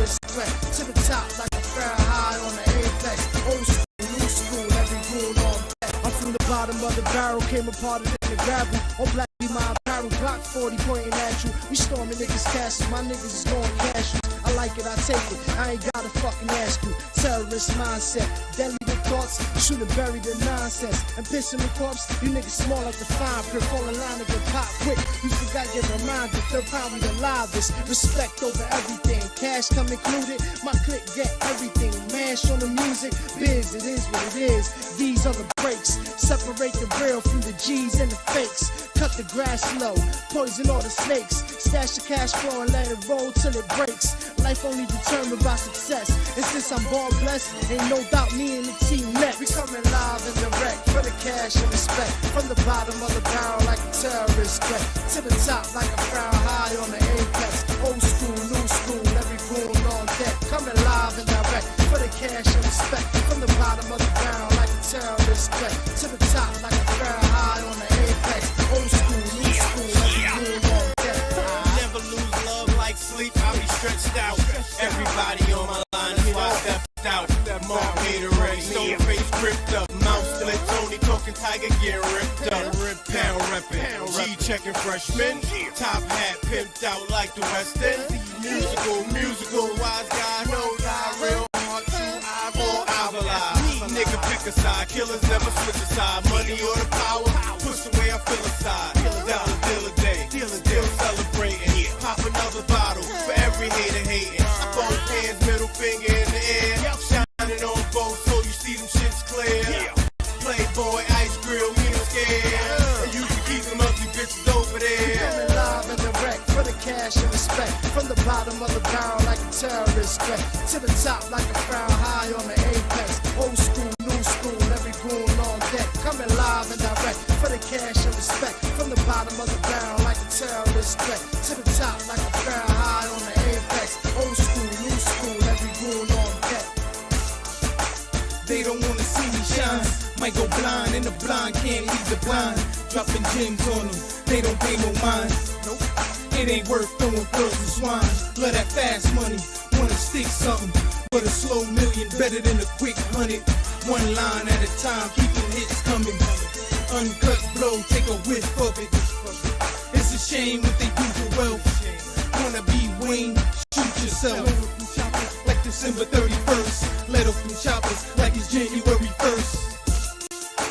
respect. To the top like a Fahrenheit on the apex. Old school, new school, every goon on deck. I'm from the bottom of the barrel, came apart of the gravel. On black be my apparel, Glock 40 pointing at you. We storming niggas' castles, my niggas is going cash you. I like it, I take it, I ain't gotta fucking ask you. Terrorist mindset, deadly the thoughts, shoot and bury the nonsense. And piss in the corpse, you niggas small like the fine print, fall in line to get pop quick. You forgot your reminder, third pound we the livest. Respect over everything, cash come included, my clique get everything. Mash on the music, biz, it is what it is. These are the breaks, separate the real from the G's and the fakes. Cut the grass low, poison all the snakes. Stash the cash flow and let it roll till it breaks. Life only determined by success. And since I'm born blessed, ain't no doubt me and the team next. We coming live and direct for the cash and respect. From the bottom of the barrel like a terrorist threat. To the top like a frown high on the apex. Old school, new school, every goon on deck. Coming live and direct for the cash and respect. From the bottom of the barrel like a terrorist threat. To the top like a frown high on the apex. Old school, new school, every goon on deck. Never lose love like sleep, I'll be stretched out. Everybody on my line, that's why I stepped out. Mark Gatorade, stone face gripped up. Mouth split, Tony talking tiger gear ripped up. Pound reppin', G checking freshman. Top hat pimped out like the West End. Musical, wise guy, no die. Real hard to eyeball, eyeball. Nigga pick a side, killers never switch a side. Money or the power, push away, I feel aside. Dollar deal a day, still celebrating. Pop another bottle for every hater hating. Both hands, middle finger in the air. Shining on both so you see them shits clear. Playboy, ice grill, me no scared. And you can keep them ugly bitches over there. Coming live and direct for the cash and respect. From the bottom of the barrel like a terrorist threat. To the top like a frown high on the apex. Old school, new school, every goon on deck. Coming live and direct for the cash and respect. From the bottom of the barrel like a terrorist threat. To the top like a frown high on the apex. Old school, new school, every goon on deck. They don't wanna see me shine. Might go blind, and the blind can't leave the blind. Dropping gems on them, they don't pay no mind. Nope. It ain't worth throwing girls and swine. Love that fast money, wanna stick something. But a slow million better than a quick 100. One line at a time, keeping hits coming. Uncut blow, take a whiff of it. It's a shame what they do for wealth. Wanna be Wayne, shoot yourself. Like December 31st, let off from choppers like it's January 1st.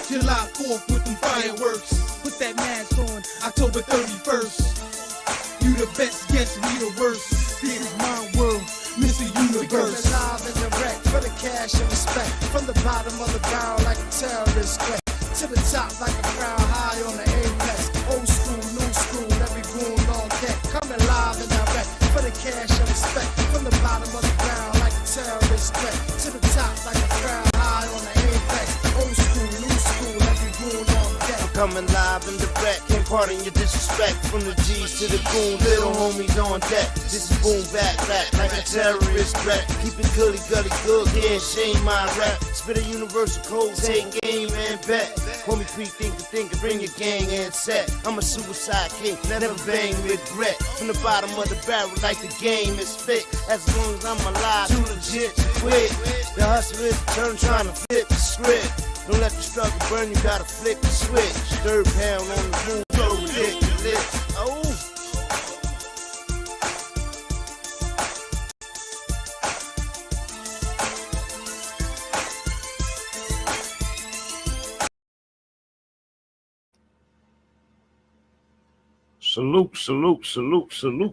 July 4th with them fireworks. Put that mask on, October 31st. You the best, guess we the worst. This is my world, Mr. Universe. We coming live and direct for the cash and respect. From the bottom of the barrel like a terrorist threat. To the top like a frown high on the apex. Old school, new school, every goon on deck. Coming live and direct for the cash and respect. From the bottom of the barrel like a terrorist threat. To the top like a frown high on the apex. Old school, new school, every goon on deck. Coming live and direct, can't pardon your disrespect. From the G's to the goon, little homies on deck. This is boom back like a terrorist threat. Keep it gully good, can't shame my rap. Spit a universal code, take game and bet. Homie pre-think, bring your gang and set. I'm a suicide king, never bang regret. From the bottom of the barrel like the game is fit. As long as I'm alive, too legit to quit. The hustle is turn trying to flip the script. Don't let the struggle burn, you gotta flick the switch. Third pound on the moon, so ridiculous. Oh.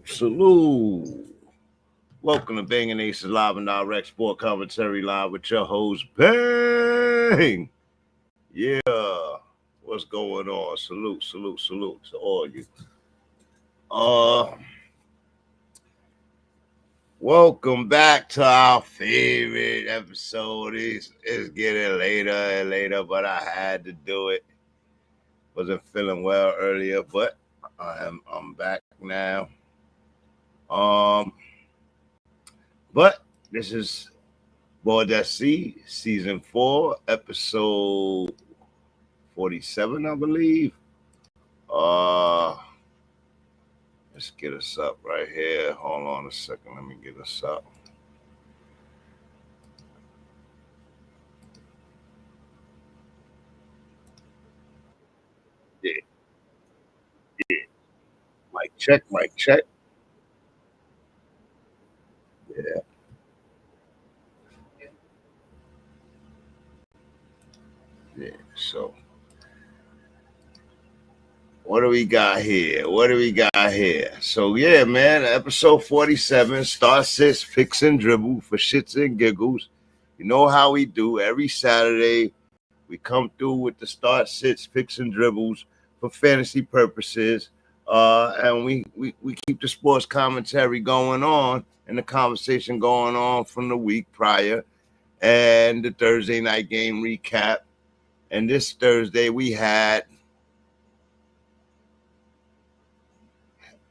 Salute. Welcome to Banging Aces Live and Direct Sport Commentary Live with your host, Bang. Yeah, what's going on? Salute to all you. Welcome back to our favorite episode. It's getting later and later, but I had to do it. Wasn't feeling well earlier, but I'm back now. But this is Baldsc season 4, episode 47, I believe. Let's get us up right here. Hold on a second. Let me get us up. check, mic check. Yeah. Yeah. So what do we got here? So yeah, man, episode 47, Star Sits, Picks and Dribble for Shits and Giggles. You know how we do. Every Saturday, we come through with the Start Sits, Picks and Dribbles for fantasy purposes. And we keep the sports commentary going on and the conversation going on from the week prior and the Thursday night game recap. And this Thursday we had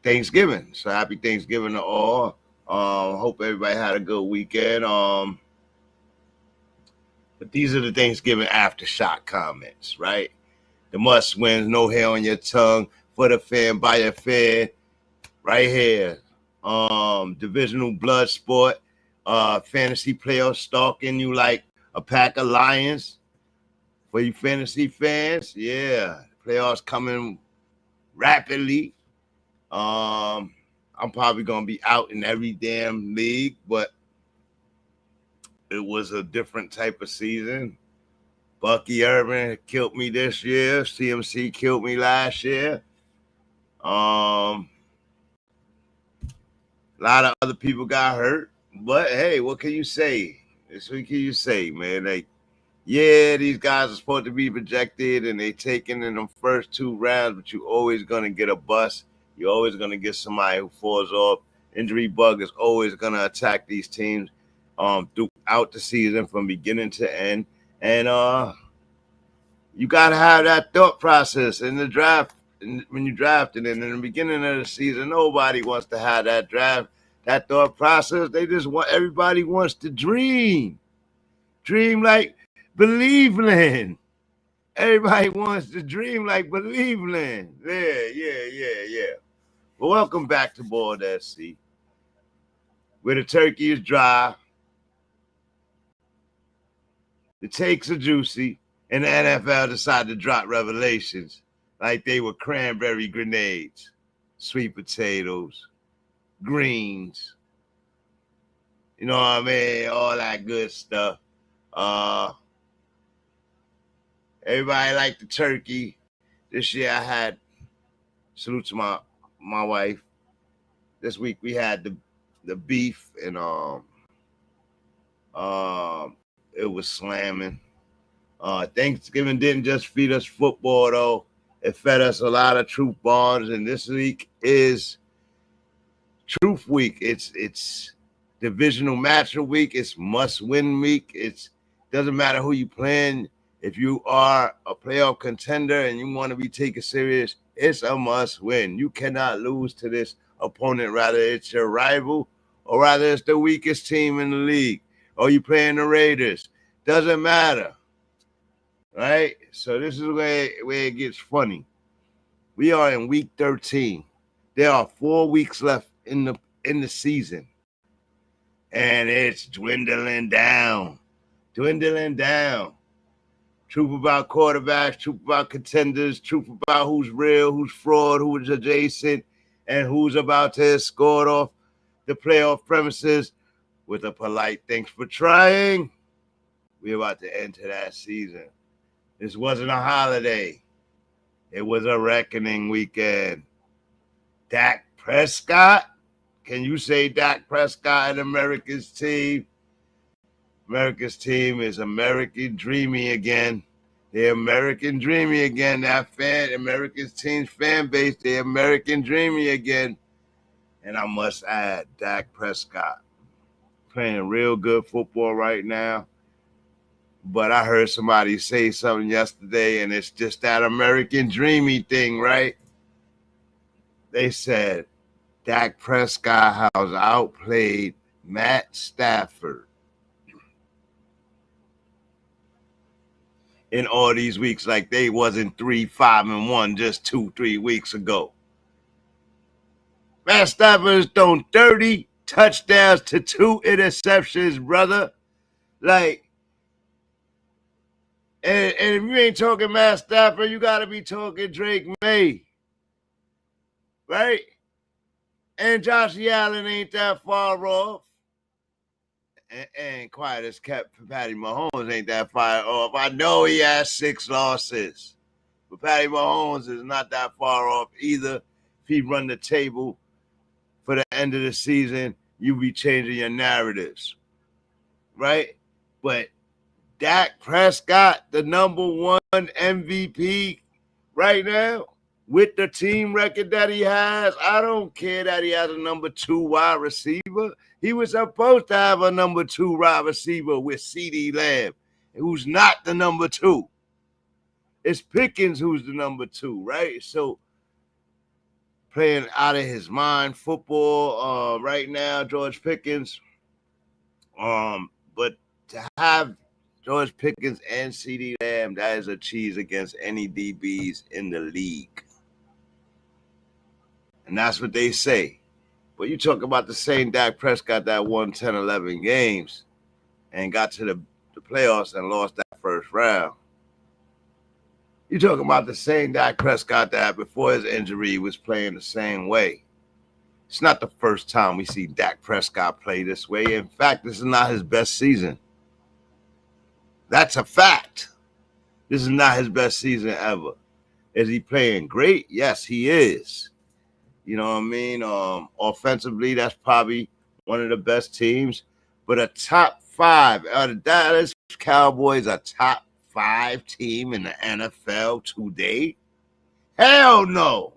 Thanksgiving. So happy Thanksgiving to all. Hope everybody had a good weekend. But these are the Thanksgiving aftershock comments, right? The must wins, no hair on your tongue, for the fan, by your fan, right here. Divisional BLOODSPORT, fantasy playoff stalking you like a pack of lions. For you fantasy fans, yeah, playoffs coming rapidly. I'm probably gonna be out in every damn league, but it was a different type of season. Bucky Irvin killed me this year. CMC killed me last year. A lot of other people got hurt, but hey, what can you say? What can you say, man? Like, yeah, these guys are supposed to be projected and they taken in the first 2 rounds, but you're always gonna get a bust. You're always gonna get somebody who falls off. Injury bug is always gonna attack these teams throughout the season from beginning to end. And you gotta have that thought process in the draft. When you drafted, and in the beginning of the season, nobody wants to have that thought process. Everybody wants to dream like Believeland. Everybody wants to dream like Believeland. Yeah. Well, welcome back to Baldsc, where the turkey is dry, the takes are juicy, and the NFL decided to drop revelations like they were cranberry grenades, sweet potatoes, greens, you know what I mean? All that good stuff. Everybody liked the turkey. This year I had, salute to my wife. This week we had the beef, and it was slamming. Thanksgiving didn't just feed us football though. It fed us a lot of truth bombs, and this week is Truth Week. It's divisional matchup week. It's must-win week. It doesn't matter who you playing. If you are a playoff contender and you want to be taken serious, it's a must-win. You cannot lose to this opponent, rather it's your rival or rather it's the weakest team in the league, or you playing the Raiders. Doesn't matter, right? So this is where it gets funny. We are in week 13. There are 4 weeks left in the season, and it's dwindling down. Truth about quarterbacks, truth about contenders, truth about who's real, who's fraud, who's adjacent, and who's about to escort off the playoff premises with a polite thanks for trying. We're about to enter that season. This wasn't a holiday. It was a reckoning weekend. Dak Prescott? Can you say Dak Prescott and America's team? America's team is American dreamy again. They're American dreamy again. America's team's fan base, they're American dreamy again. And I must add, Dak Prescott playing real good football right now. But I heard somebody say something yesterday, and it's just that American dreamy thing, right? They said Dak Prescott has outplayed Matt Stafford in all these weeks, like they wasn't 3-5-1 just 2-3 weeks ago. Matt Stafford's thrown 30 touchdowns to 2 interceptions, brother. Like, and if you ain't talking Matt Stafford, you got to be talking Drake May, right? And Josh Allen ain't that far off. And quiet as kept, Patty Mahomes ain't that far off. I know he has 6 losses, but Patty Mahomes is not that far off either. If he run the table for the end of the season, you be changing your narratives, right? But Dak Prescott, the #1 MVP right now, with the team record that he has, I don't care that he has a #2 wide receiver. He was supposed to have a #2 wide receiver with CeeDee Lamb, who's not the #2. It's Pickens who's the #2, right? So playing out of his mind football right now, George Pickens. But to have George Pickens and CeeDee Lamb, that is a cheese against any DBs in the league. And that's what they say. But you talk about the same Dak Prescott that won 10, 11 games and got to the playoffs and lost that first round. You talking about the same Dak Prescott that before his injury was playing the same way. It's not the first time we see Dak Prescott play this way. In fact, this is not his best season. That's a fact. This is not his best season ever. Is he playing great? Yes, he is. You know what I mean? Offensively, that's probably one of the best teams. But a top 5, the Dallas Cowboys, a top 5 team in the NFL today? Hell no.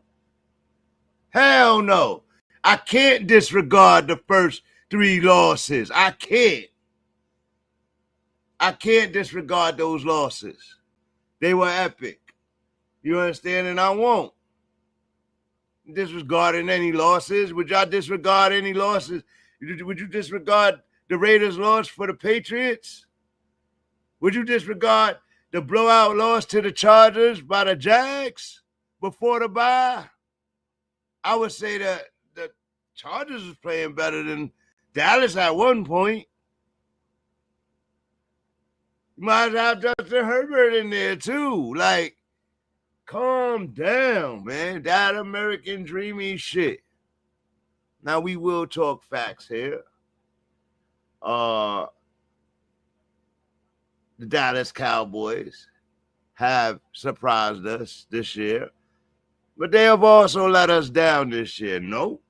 Hell no. I can't disregard the first 3 losses. I can't disregard those losses. They were epic. You understand? And I won't. Disregarding any losses. Would y'all disregard any losses? Would you disregard the Raiders' loss for the Patriots? Would you disregard the blowout loss to the Chargers by the Jags before the bye? I would say that the Chargers was playing better than Dallas at one point. You might have Justin Herbert in there too. Like, calm down, man. That American dreamy shit. Now we will talk facts here. The Dallas Cowboys have surprised us this year, but they have also let us down this year. No.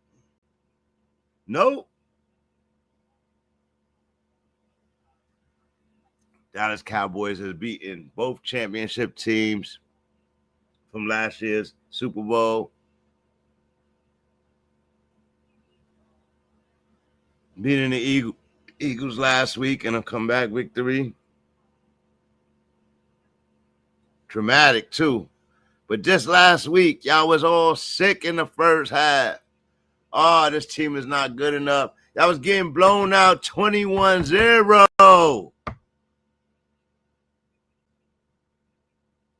Dallas Cowboys has beaten both championship teams from last year's Super Bowl. Beating the Eagles last week in a comeback victory. Dramatic, too. But just last week, y'all was all sick in the first half. Oh, this team is not good enough. Y'all was getting blown out 21-0.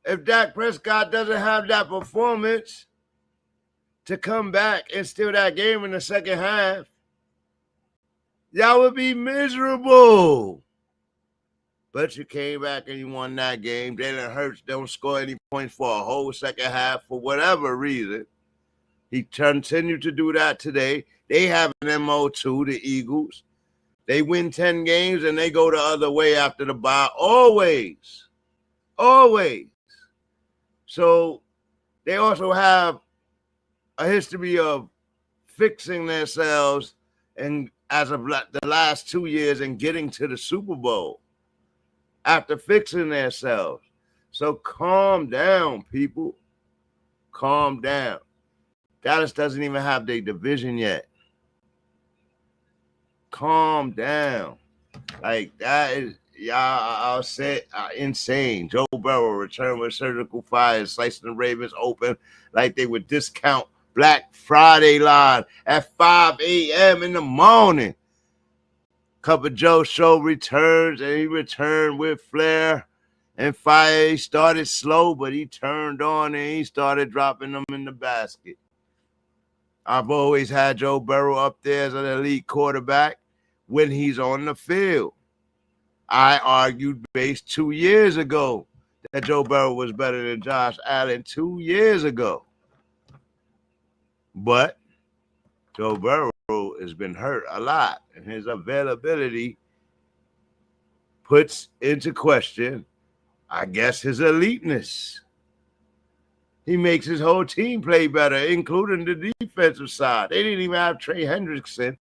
If Dak Prescott doesn't have that performance to come back and steal that game in the second half, y'all would be miserable. But you came back and you won that game. Jalen Hurts don't score any points for a whole second half for whatever reason. He continued to do that today. They have an MO too, the Eagles. They win 10 games and they go the other way after the bye. Always. So they also have a history of fixing themselves and as of the last 2 years and getting to the Super Bowl after fixing themselves. So calm down, people. Calm down. Dallas doesn't even have their division yet. Calm down. Like, that is, I'll say insane. Joe Burrow returned with surgical fire, slicing the Ravens open like they would discount Black Friday line at 5 a.m. in the morning. Cup of Joe show returns, and he returned with flair and fire. He started slow, but he turned on and he started dropping them in the basket. I've always had Joe Burrow up there as an elite quarterback when he's on the field. I argued base 2 years ago that Joe Burrow was better than Josh Allen 2 years ago. But Joe Burrow has been hurt a lot, and his availability puts into question, I guess, his eliteness. He makes his whole team play better, including the defensive side. They didn't even have Trey Hendrickson,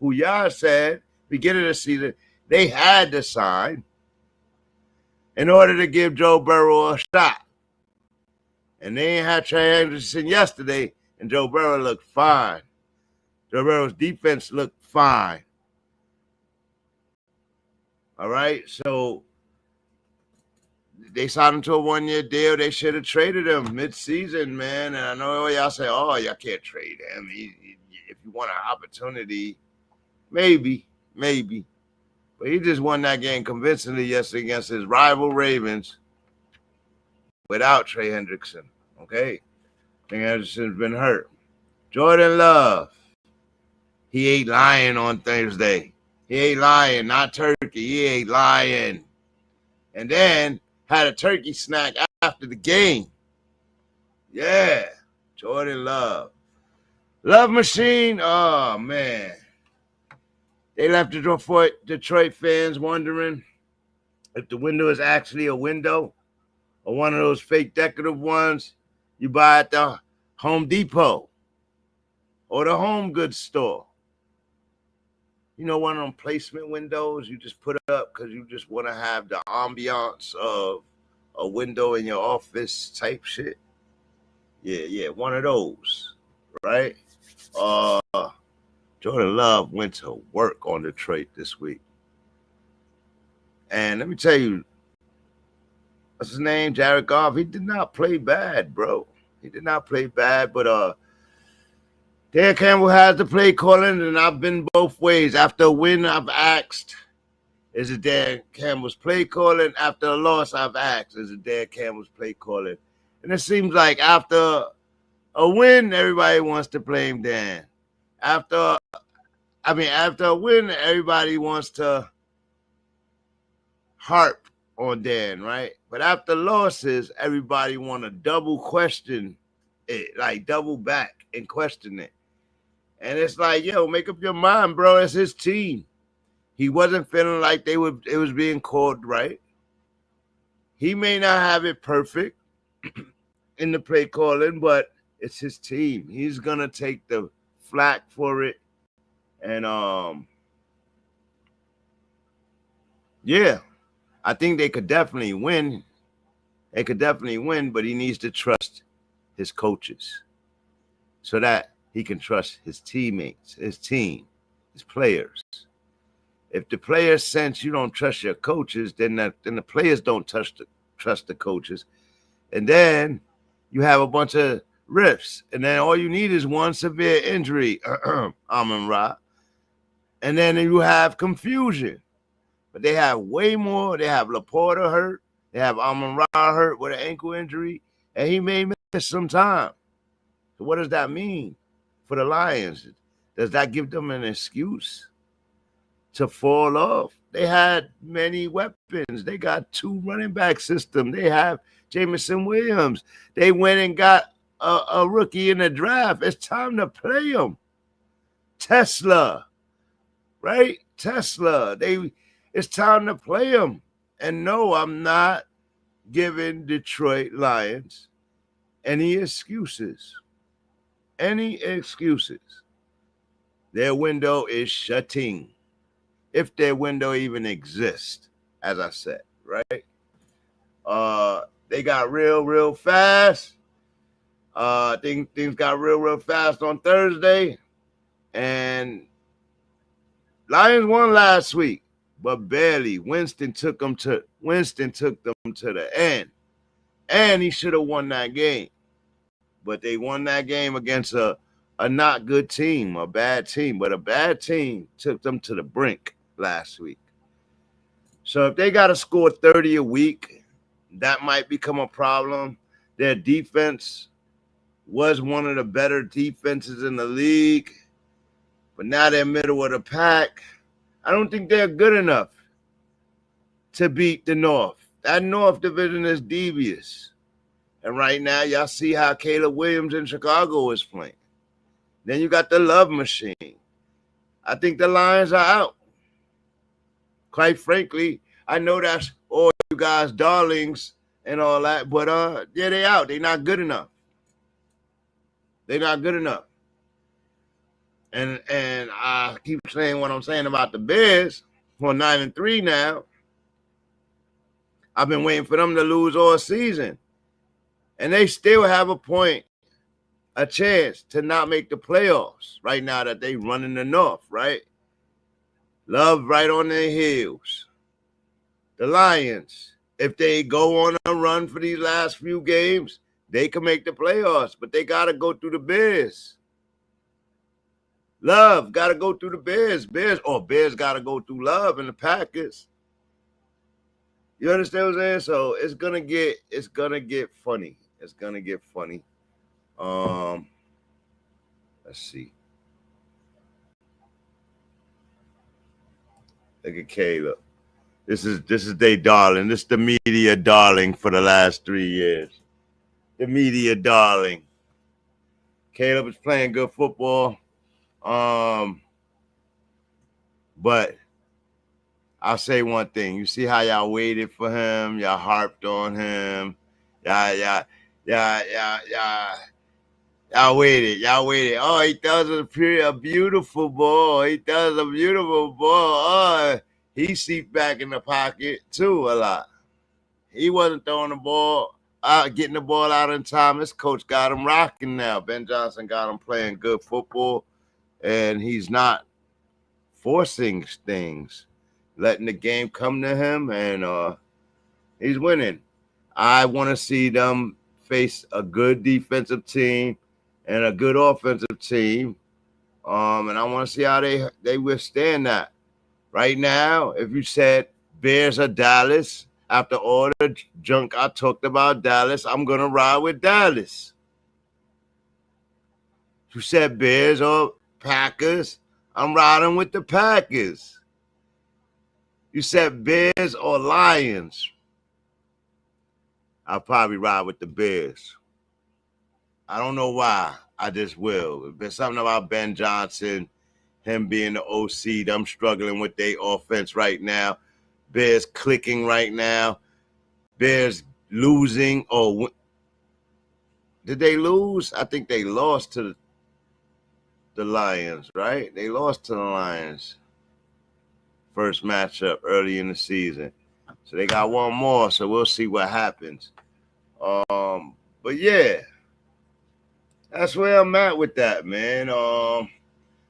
who y'all said beginning of the season they had to sign in order to give Joe Burrow a shot. And they ain't had Trey Hendrickson yesterday, and Joe Burrow looked fine. Joe Burrow's defense looked fine. All right, so they signed him to a one-year deal. They should have traded him mid-season, man. And I know y'all say, oh, y'all can't trade him. If you want an opportunity, maybe. But he just won that game convincingly yesterday against his rival Ravens without Trey Hendrickson, okay? Trey Hendrickson's been hurt. Jordan Love, he ate lion on Thursday. He ate lion, not turkey. He ate lion. And then had a turkey snack after the game. Yeah, Jordan Love. Love Machine, oh, man. They left Detroit fans wondering if the window is actually a window or one of those fake decorative ones you buy at the Home Depot or the HomeGoods store. You know, one of them placement windows you just put up because you just want to have the ambiance of a window in your office type shit. Yeah, one of those, right? Jordan Love went to work on Detroit this week. And let me tell you, what's his name? Jared Goff. He did not play bad, bro. He did not play bad, but Dan Campbell has the play calling, and I've been both ways. After a win, I've asked, is it Dan Campbell's play calling? After a loss, I've asked, is it Dan Campbell's play calling? And it seems like after a win, everybody wants to blame Dan. After a win, everybody wants to harp on Dan, right? But after losses, everybody want to double question it, like double back and question it. And it's like, yo, make up your mind, bro. It's his team. He wasn't feeling like it was being called right. He may not have it perfect in the play calling, but it's his team. He's gonna take the flack for it. And yeah, I think they could definitely win. They could definitely win, but he needs to trust his coaches so that he can trust his teammates, his team, his players. If the players sense you don't trust your coaches, then the players don't trust the coaches. And then you have a bunch of rifts. And then all you need is one severe injury, Amon-Ra. And then you have confusion. But they have way more. They have Laporta hurt. They have Amon-Ra hurt with an ankle injury. And he may miss some time. So what does that mean for the Lions? Does that give them an excuse to fall off? They had many weapons. They got 2 running back system. They have Jameson Williams. They went and got a rookie in the draft. It's time to play him. Tesla, right? Tesla. It's time to play him. And no, I'm not giving Detroit Lions any excuses. Any excuses. Their window is shutting. If their window even exists, as I said, right? They got real fast. Things got real fast on Thursday. And Lions won last week, but barely. Winston took them to the end. And he should have won that game. But they won that game against a not good team, a bad team. But a bad team took them to the brink last week. So if they got to score 30 a week, that might become a problem. Their defense was one of the better defenses in the league, but now they're middle of the pack. I don't think they're good enough to beat the North. That North division is devious. And right now, y'all see how Caleb Williams in Chicago is playing. Then you got the love machine. I think the Lions are out. Quite frankly, I know that's all you guys darlings and all that, but yeah, they out. They not good enough. They not good enough. And I keep saying what I'm saying about the Bears. Well, 9-3 now. I've been waiting for them to lose all season. And they still have a chance to not make the playoffs right now that they running the North, right? Love right on their heels. The Lions, if they go on a run for these last few games, they can make the playoffs, but they got to go through the Bears. Love got to go through the Bears. Bears got to go through Love and the Packers. You understand what I'm saying? So it's gonna get funny. It's gonna get funny. Let's see. Look at Caleb. This is their darling. This is the media darling for the last 3 years. The media darling. Caleb is playing good football. But I'll say one thing. You see how y'all waited for him? Y'all harped on him. Y'all waited. Oh, he does a beautiful ball. He does a beautiful ball. Oh, he seeped back in the pocket too a lot. He wasn't throwing the ball out, getting the ball out in time. His coach got him rocking now. Ben Johnson got him playing good football, and he's not forcing things, letting the game come to him, and he's winning. I want to see them face a good defensive team and a good offensive team, and I want to see how they withstand that. Right now, if you said Bears or Dallas, after all the junk I talked about Dallas, I'm going to ride with Dallas. If you said Bears or Packers, I'm riding with the Packers. You said Bears or Lions, I'll probably ride with the Bears. I don't know why. I just will. There's something about Ben Johnson, him being the OC. I'm struggling with their offense right now. Bears clicking right now. Bears losing. Oh, did they lose? I think they lost to the Lions, right? They lost to the Lions. First matchup early in the season. So they got one more, so we'll see what happens. But yeah, that's where I'm at with that, man.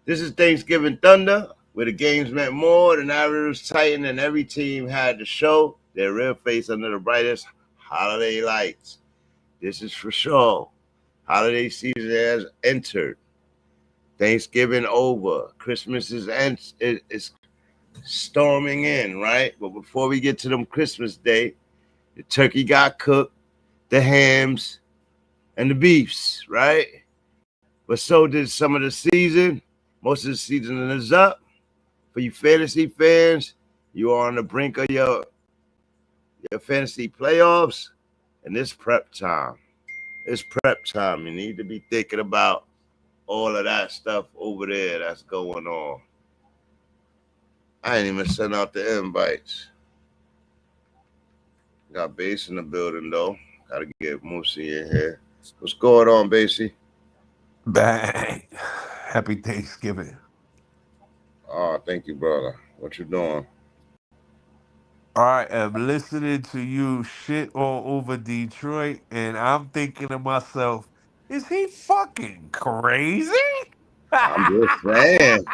This is Thanksgiving Thunder, where the games meant more, the narrative was tightened, and every team had to show their real face under the brightest holiday lights. This is for sure. Holiday season has entered. Thanksgiving over. Christmas is storming in, right? But before we get to them Christmas Day, the turkey got cooked, the hams, and the beefs, right? But so did some of the season. Most of the season is up. For you fantasy fans, you are on the brink of your fantasy playoffs, and it's prep time. It's prep time. You need to be thinking about all of that stuff over there that's going on. I ain't even sent out the invites. Got Bass in the building, though. Got to get Moosey in here. What's going on, Basie? Bang. Happy Thanksgiving. Oh, thank you, brother. What you doing? I am listening to you shit all over Detroit, and I'm thinking to myself, is he fucking crazy? I'm just saying.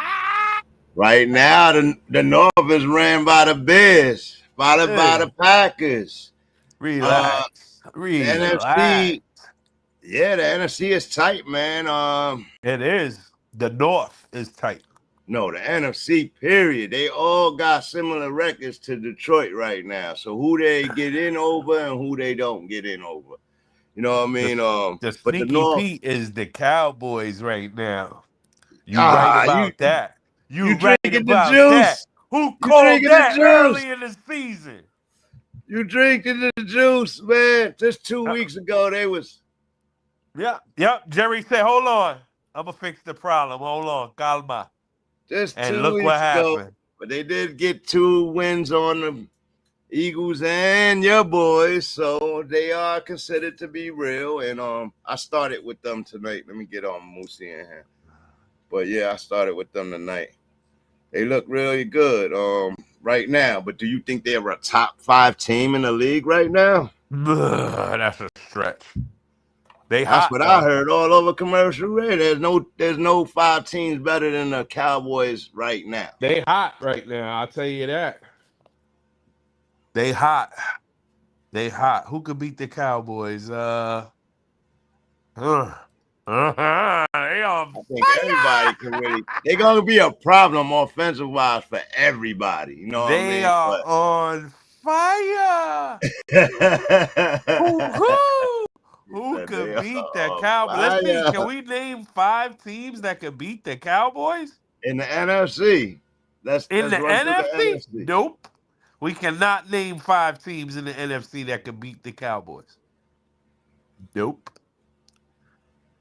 Right now, the North is ran by the Bears, followed by the Packers. Relax. The Relax. NFC, yeah, the NFC is tight, man. It is. The North is tight. No, the NFC, period. They all got similar records to Detroit right now. So who they get in over and who they don't get in over. You know what I mean? The But the Sneaky North, Pete is the Cowboys right now. You right about that. You right drinking about the juice. that. Who called that early in the season? You drinking the juice, man. Just 2 weeks ago, they was. Yep. Jerry said, hold on. I'm gonna fix the problem. Hold on, calma. Just And 2 look what weeks ago. happened. But they did get 2 wins on the Eagles and your boys, so they are considered to be real. And I started with them tonight. Let me get on Moosey in here. But yeah, I started with them tonight. They look really good right now. But do you think they're a top 5 team in the league right now? That's a stretch. They That's hot, what though. I heard all over commercial radio. There's no 5 teams better than the Cowboys right now. They hot right now. I'll tell you that. They hot. They hot. Who could beat the Cowboys? They on I think everybody can really. They're gonna be a problem offensive wise for everybody. You know what I mean? They are on fire. Who could beat the Cowboys? Let's see. Can we name 5 teams that could beat the Cowboys in the NFC? Let's in the run through NFC? the NFC. Nope. We cannot name 5 teams in the NFC that could beat the Cowboys. Nope.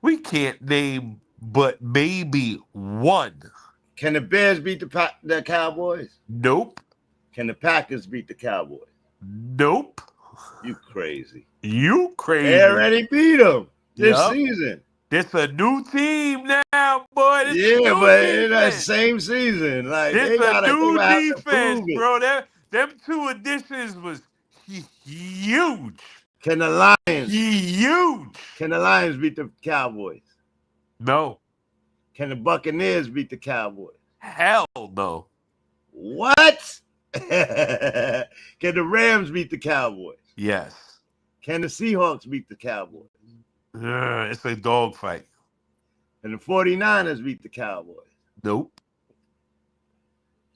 We can't name but maybe 1. Can the Bears beat the Cowboys? Nope. Can the Packers beat the Cowboys? Nope. You crazy. You crazy. They already beat them this season. It's a new team now, boy. But in that same season. Like, it's a new defense, bro. Them 2 additions was huge. Can the Lions? Huge. Can the Lions beat the Cowboys? No. Can the Buccaneers beat the Cowboys? Hell no. What? Can the Rams beat the Cowboys? Yes. Can the Seahawks beat the Cowboys? It's a dogfight. Can the 49ers beat the Cowboys? Nope.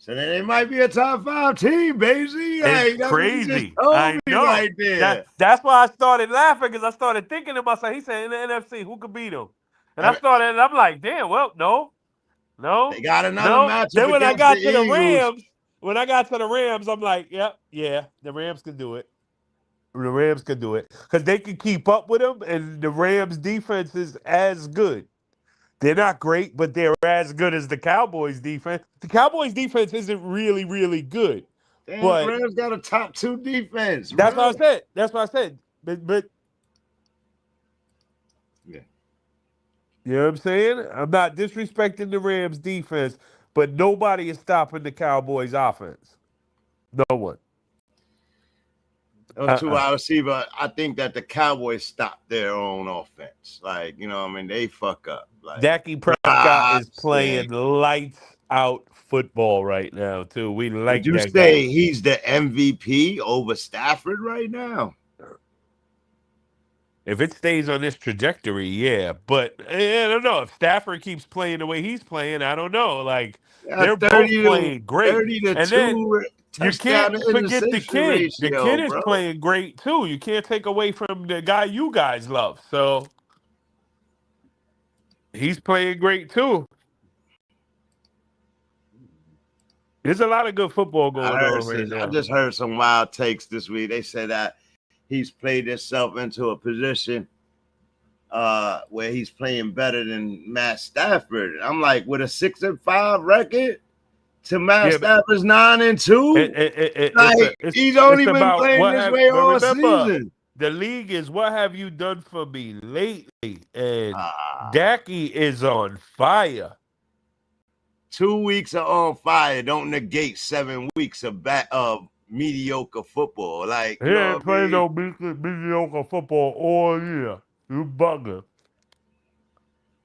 So then they might be a top 5 team, baby. It's crazy. I know. Right there. That's why I started laughing, because I started thinking to myself, he said in the NFC, who could beat them? And I'm like, damn, well, no. They got another matchup. Then when I got to the Eagles. Rams, I'm like, yeah, the Rams can do it. The Rams can do it. Because they can keep up with them, and the Rams defense is as good. They're not great, but they're as good as the Cowboys defense. The Cowboys defense isn't really, really good. Damn, but the Rams got a top 2 defense. That's what I said. But yeah. You know what I'm saying? I'm not disrespecting the Rams defense, but nobody is stopping the Cowboys offense. No one. Those 2 wide receiver, I think that the Cowboys stop their own offense. Like, you know what I mean? They fuck up. Like, Dak Prescott is playing lights out football right now, too. We like that. Would you say he's the MVP over Stafford right now? If it stays on this trajectory, yeah. But I don't know. If Stafford keeps playing the way he's playing, I don't know. Like, they're both playing great. 30-2. And then you can't forget the kid. Ratio, the kid is playing great, too. You can't take away from the guy you guys love. So he's playing great, too. There's a lot of good football going on right now. I just heard some wild takes this week. They said that he's played himself into a position where he's playing better than Matt Stafford. I'm like, with a 6-5 record to Matt Stafford's 9-2. He's only been playing this way all season. The league is what have you done for me lately? And Dacky is on fire. 2 weeks are on fire. Don't negate 7 weeks of mediocre football. Like, he ain't playing no mediocre football all year. You bugging.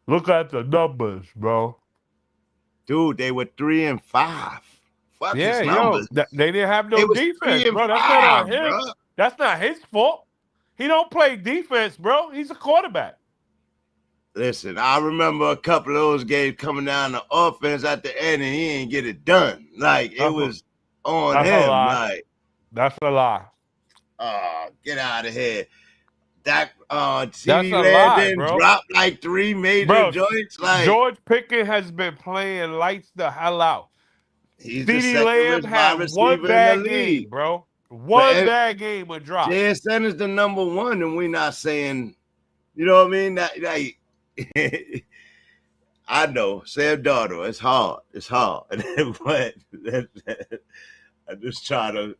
Look at the numbers, bro. Dude, they were 3-5. Fuck his numbers. They didn't have no defense, bro. That's not on him. Bro. That's not his fault. He don't play defense, bro. He's a quarterback. Listen, I remember a couple of those games coming down the offense at the end, and he ain't get it done. Like, it was on him. Like, that's a lie. Get out of here. That CD Lamb didn't drop like 3 major joints. Like, George Pickens has been playing lights the hell out. CD Lamb had one bad game, bro. One bad game would drop. JSN is the number 1, and we're not saying, you know what I mean? That, like, I know, Sam Darnold. It's hard. It's hard, but I just try to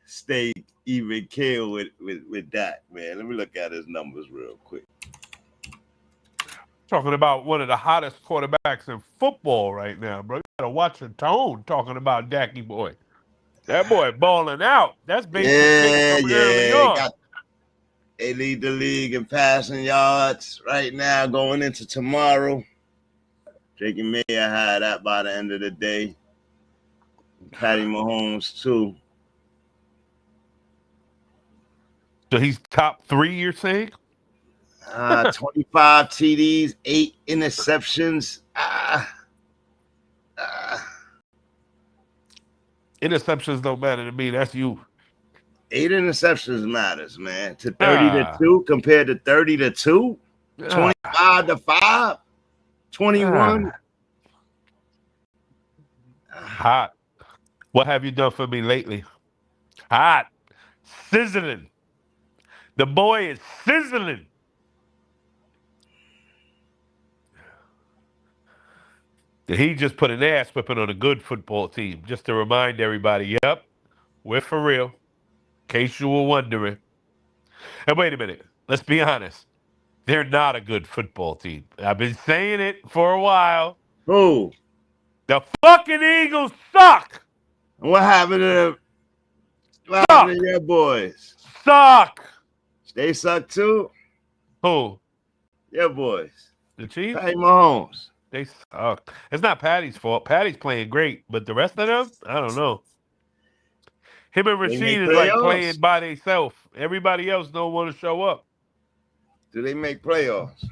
stay even keel with that, man. Let me look at his numbers real quick. Talking about one of the hottest quarterbacks in football right now, bro. You gotta watch your tone talking about Dacky boy. That boy balling out. That's basic pick from early on. They lead the league in passing yards right now going into tomorrow. Drake and Mayer had that by the end of the day. Patty Mahomes, too. So he's top 3, you're saying? 25 TDs, 8 interceptions. Interceptions don't matter to me. That's you. 8 interceptions matters, man. To 30-2 compared to 30-2, 25-5, 21. Hot. What have you done for me lately? Hot. Sizzling. The boy is sizzling. He just put an ass whipping on a good football team. Just to remind everybody, yep, we're for real. In case you were wondering. And wait a minute. Let's be honest. They're not a good football team. I've been saying it for a while. Who? The fucking Eagles suck. What happened to them? What happened to your boys? Suck. They suck too? Who? Your boys. The Chiefs? Patty Mahomes. They suck. It's not Patty's fault. Patty's playing great, but the rest of them, I don't know. Him and Rashid is like playing by themselves. Everybody else don't want to show up. Do they make playoffs?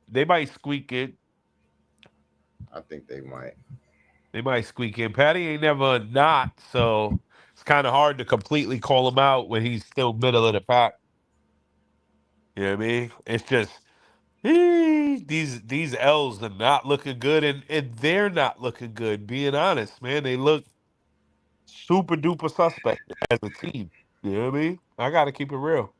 They might squeak in. I think they might. They might squeak in. Patty ain't never not, so it's kind of hard to completely call him out when he's still middle of the pack. You know what I mean? It's just these L's are not looking good, and they're not looking good. Being honest, man, they look super duper suspect as a team. You know what I mean? I got to keep it real.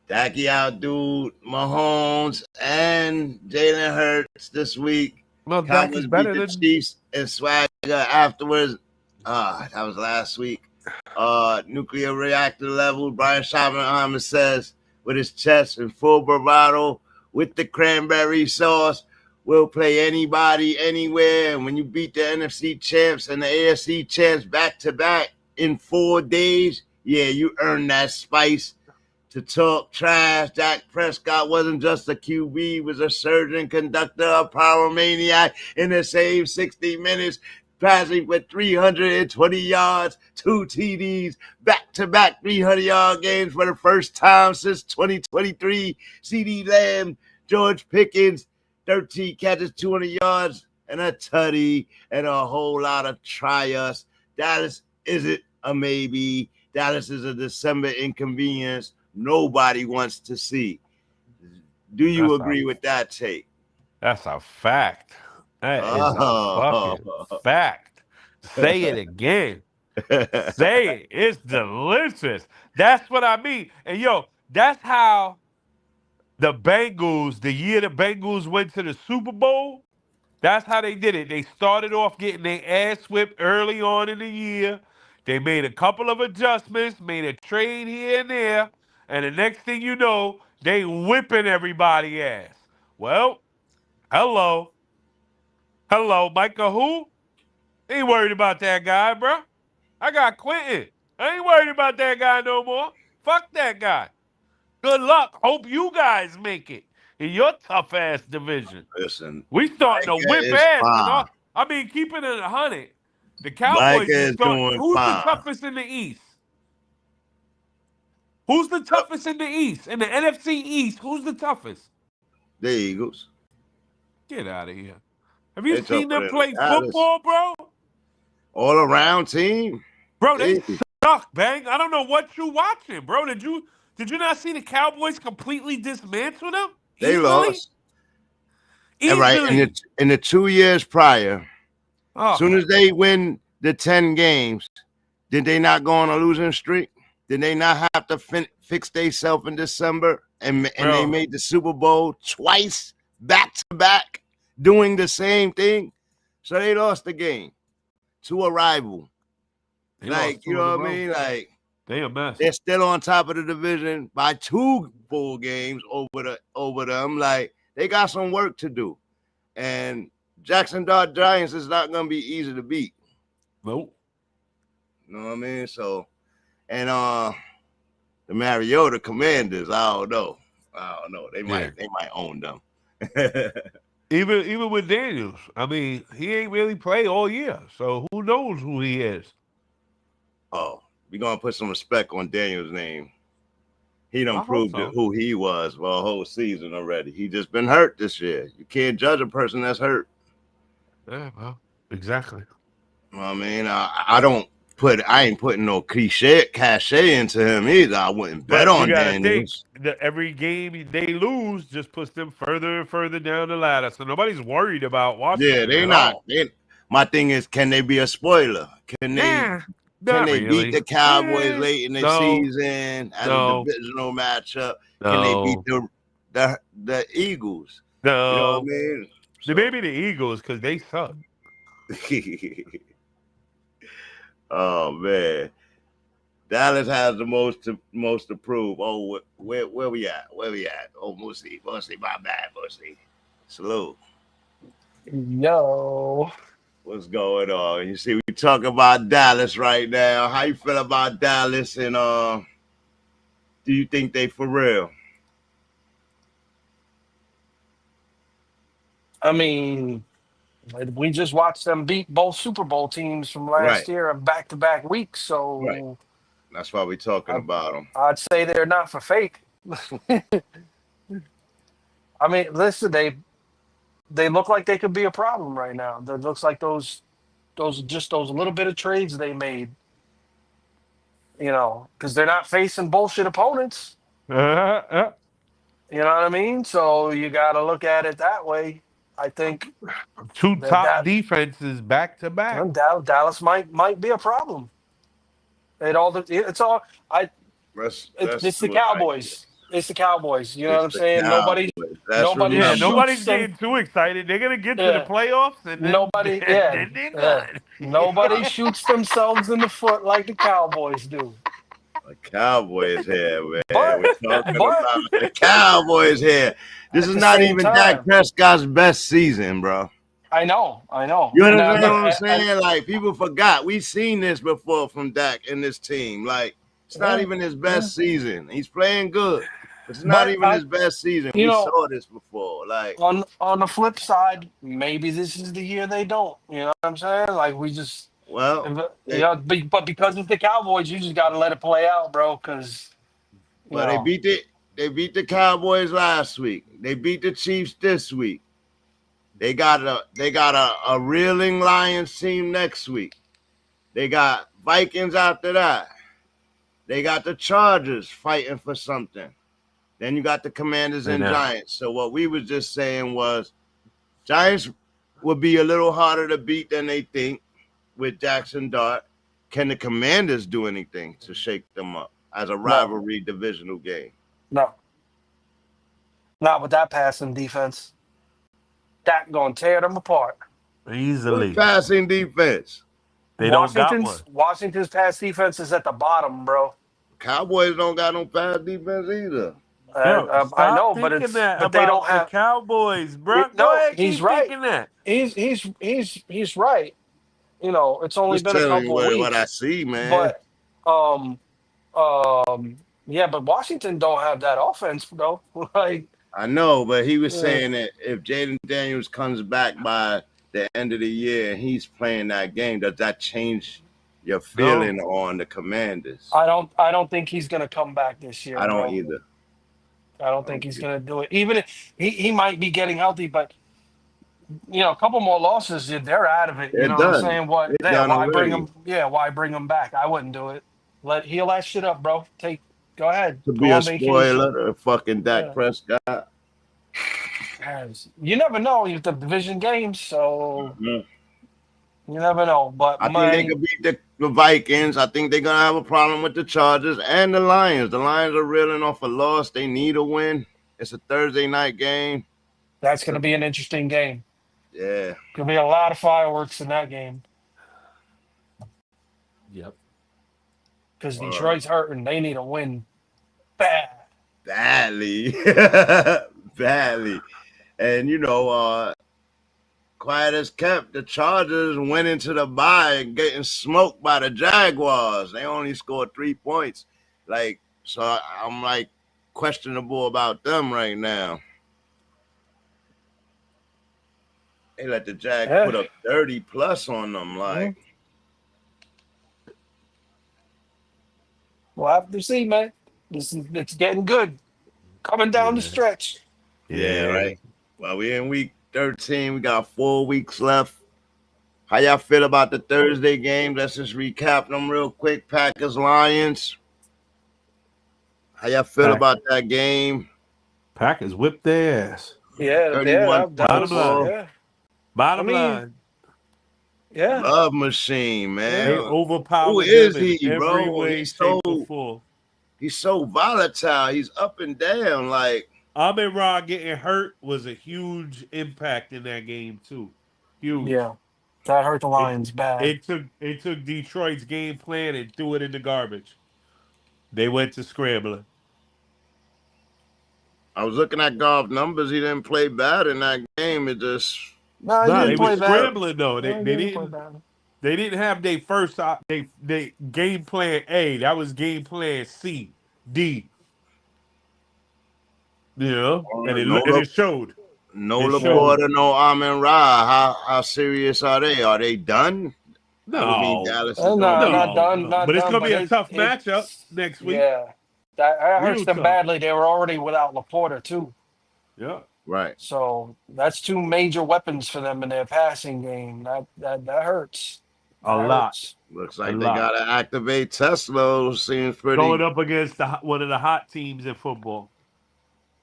Dacky outdueled Mahomes and Jalen Hurts this week. Well, Dacky's better than Chiefs and Swagger afterwards. That was last week. Nuclear reactor level. Brian Schoppenheimer says with his chest and full bravado with the cranberry sauce, we'll play anybody, anywhere. And when you beat the NFC champs and the AFC champs back to back in 4 days, yeah, you earn that spice. To talk trash, Dak Prescott wasn't just a QB, he was a surgeon, conductor, a power maniac in the same 60 minutes, passing for 320 yards, 2 TDs, back-to-back 300-yard games for the first time since 2023. CeeDee Lamb, George Pickens, 13 catches, 200 yards, and a tutty, and a whole lot of try-us. Dallas isn't a maybe. Dallas is a December inconvenience nobody wants to see. Do you agree with that take? That's a fact. That is a fucking fact. Say it again. Say it. It's delicious. That's what I mean. And yo, that's how the Bengals, the year the Bengals went to the Super Bowl, that's how they did it. They started off getting their ass whipped early on in the year. They made a couple of adjustments, made a trade here and there. And the next thing you know, they whipping everybody ass. Well, hello, Micah who? Ain't worried about that guy, bro. I got Quentin. I ain't worried about that guy no more. Fuck that guy. Good luck. Hope you guys make it in your tough-ass division. Listen, we starting to whip ass. I mean, keep it at 100. The Cowboys is doing who's fine. The toughest in the East? Who's the toughest in the East? In the NFC East, who's the toughest? The Eagles. Get out of here. Have you seen them play football, bro? All around team. Bro, they suck, bang. I don't know what you watching, bro. Did you not see the Cowboys completely dismantle them? They lost. Easily. Right. In the 2 years prior, as soon as they win the 10 games, did they not go on a losing streak? Did they not have to fix themselves in December? And they made the Super Bowl twice, back to back. doing the same thing. So they lost the game to a rival. They Like, lost you 2 in a know what I row. mean? Like, They a mess. they're still on top of the division by 2 full games over them. Like, they got some work to do. And Jackson Dart Giants is not going to be easy to beat. Nope. You know what I mean? So, and the Mariota Commanders, I don't know. They might own them. Even with Daniels, I mean, he ain't really played all year, so who knows who he is? Oh, we're gonna put some respect on Daniel's name. He done proved who he was for a whole season already. He just been hurt this year. You can't judge a person that's hurt. Yeah, well, exactly. I mean, I ain't putting no cachet into him either. I wouldn't bet on Daniels. That every game they lose just puts them further and further down the ladder. So nobody's worried about Washington. Yeah, they not. My thing is, can they be a spoiler? Can they beat the Cowboys late in the season as a divisional matchup? Can they beat the Eagles? No. You know what I mean? So. Maybe the Eagles because they suck. Oh man, Dallas has the most to prove. Oh, where we at? Oh, Moosey, my bad, Moosey. Salute. Yo, what's going on? You see, we talk about Dallas right now. How you feel about Dallas? And do you think they for real? I mean, we just watched them beat both Super Bowl teams from last year in back-to-back weeks. So that's why we're talking about them. I'd say they're not for fake. I mean, listen, they look like they could be a problem right now. It looks like those little bit of trades they made, you know, because they're not facing bullshit opponents. You know what I mean? So you got to look at it that way. I think 2 top defenses back to back. Dallas might be a problem. It's the Cowboys. It's the Cowboys. You know what I'm saying? Nobody's getting too excited. They're gonna get to the playoffs, and then nobody shoots themselves in the foot like the Cowboys do. The Cowboys here, man. We're talking about the Cowboys here. This is not even Dak Prescott's best season, bro. I know. You understand what I'm saying? Like, people forgot. We've seen this before from Dak and this team. Like, it's not even his best season. He's playing good. It's not even his best season. We saw this before. Like, on the flip side, maybe this is the year they don't. You know what I'm saying? Like, we just but because it's the Cowboys, you just got to let it play out, bro. Because they beat the Cowboys last week. They beat the Chiefs this week. They got a reeling Lions team next week. They got Vikings after that. They got the Chargers fighting for something. Then you got the Commanders and Giants. So what we was just saying was Giants would be a little harder to beat than they think with Jackson Dart. Can the Commanders do anything to shake them up as a rivalry divisional game? No. Not with that passing defense. Dak gonna tear them apart. Easily. Good passing defense. Washington's pass defense is at the bottom, bro. Cowboys don't got no pass defense either. I know, but they don't have the Cowboys, bro. He's right. He's right. You know, it's only been a couple weeks. What I see, man. But but Washington don't have that offense, though. Like, I know, but he was saying that if Jaden Daniels comes back by the end of the year and he's playing that game, does that change your feeling on the Commanders? I don't think he's gonna come back this year. I don't either. I don't think he's gonna do it. Even if he might be getting healthy, but you know, a couple more losses, they're out of it. You know what I'm saying? Why bring him back? I wouldn't do it. Heal that shit up, bro. Go ahead. To be a spoiler, or fucking Dak Prescott. You never know with the division games, so you never know. But I think they could beat the Vikings. I think they're gonna have a problem with the Chargers and the Lions. The Lions are reeling off a loss. They need a win. It's a Thursday night game. That's gonna be an interesting game. Yeah. Could be a lot of fireworks in that game Yep. because Detroit's hurting. They need a win bad. Badly. Badly. And quiet as kept, the Chargers went into the bye getting smoked by the Jaguars. They only scored 3 points. So I'm questionable about them right now. They let the Jags put up 30 plus on them. We'll have to see, man. It's getting good. Coming down the stretch. Yeah, right. Well, we're in week 13. We got 4 weeks left. How y'all feel about the Thursday game? Let's just recap them real quick. Packers, Lions. How y'all feel about that game? Packers whipped their ass. Yeah, 31 bottom line. Yeah. Bottom line. Yeah. Love machine, man. They overpowered Who is them in he, every bro? way, He's shape, or form. He's so volatile. He's up and down. Amon-Ra getting hurt was a huge impact in that game too. Huge. Yeah. That hurt the Lions bad. It took Detroit's game plan and threw it in the garbage. They went to scrambling. I was looking at golf numbers. He didn't play bad in that game. It just they were scrambling though. They They didn't have their first they game plan A. That was game plan C, D. And it showed. No Laporta, no Amon-Ra. How serious are they? Are they done? No, Dallas is not done. But it's gonna be a tough matchup next week. Yeah, that hurts them badly. They were already without Laporta too. Yeah, right. So that's 2 major weapons for them in their passing game. That hurts. A lot. Looks like they gotta activate Tesla. Seems pretty going up against one of the hot teams in football.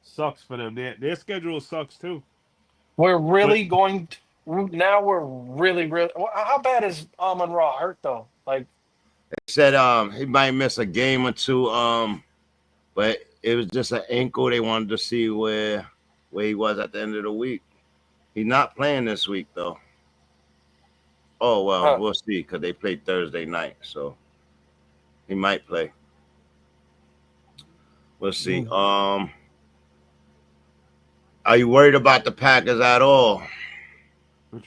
Sucks for them. Their schedule sucks too. We're really now. We're really. How bad is Amon-Ra hurt though? They said he might miss a game or two. But it was just an ankle. They wanted to see where he was at the end of the week. He's not playing this week though. Oh well, we'll see because they played Thursday night, so he might play. We'll see. Are you worried about the Packers at all?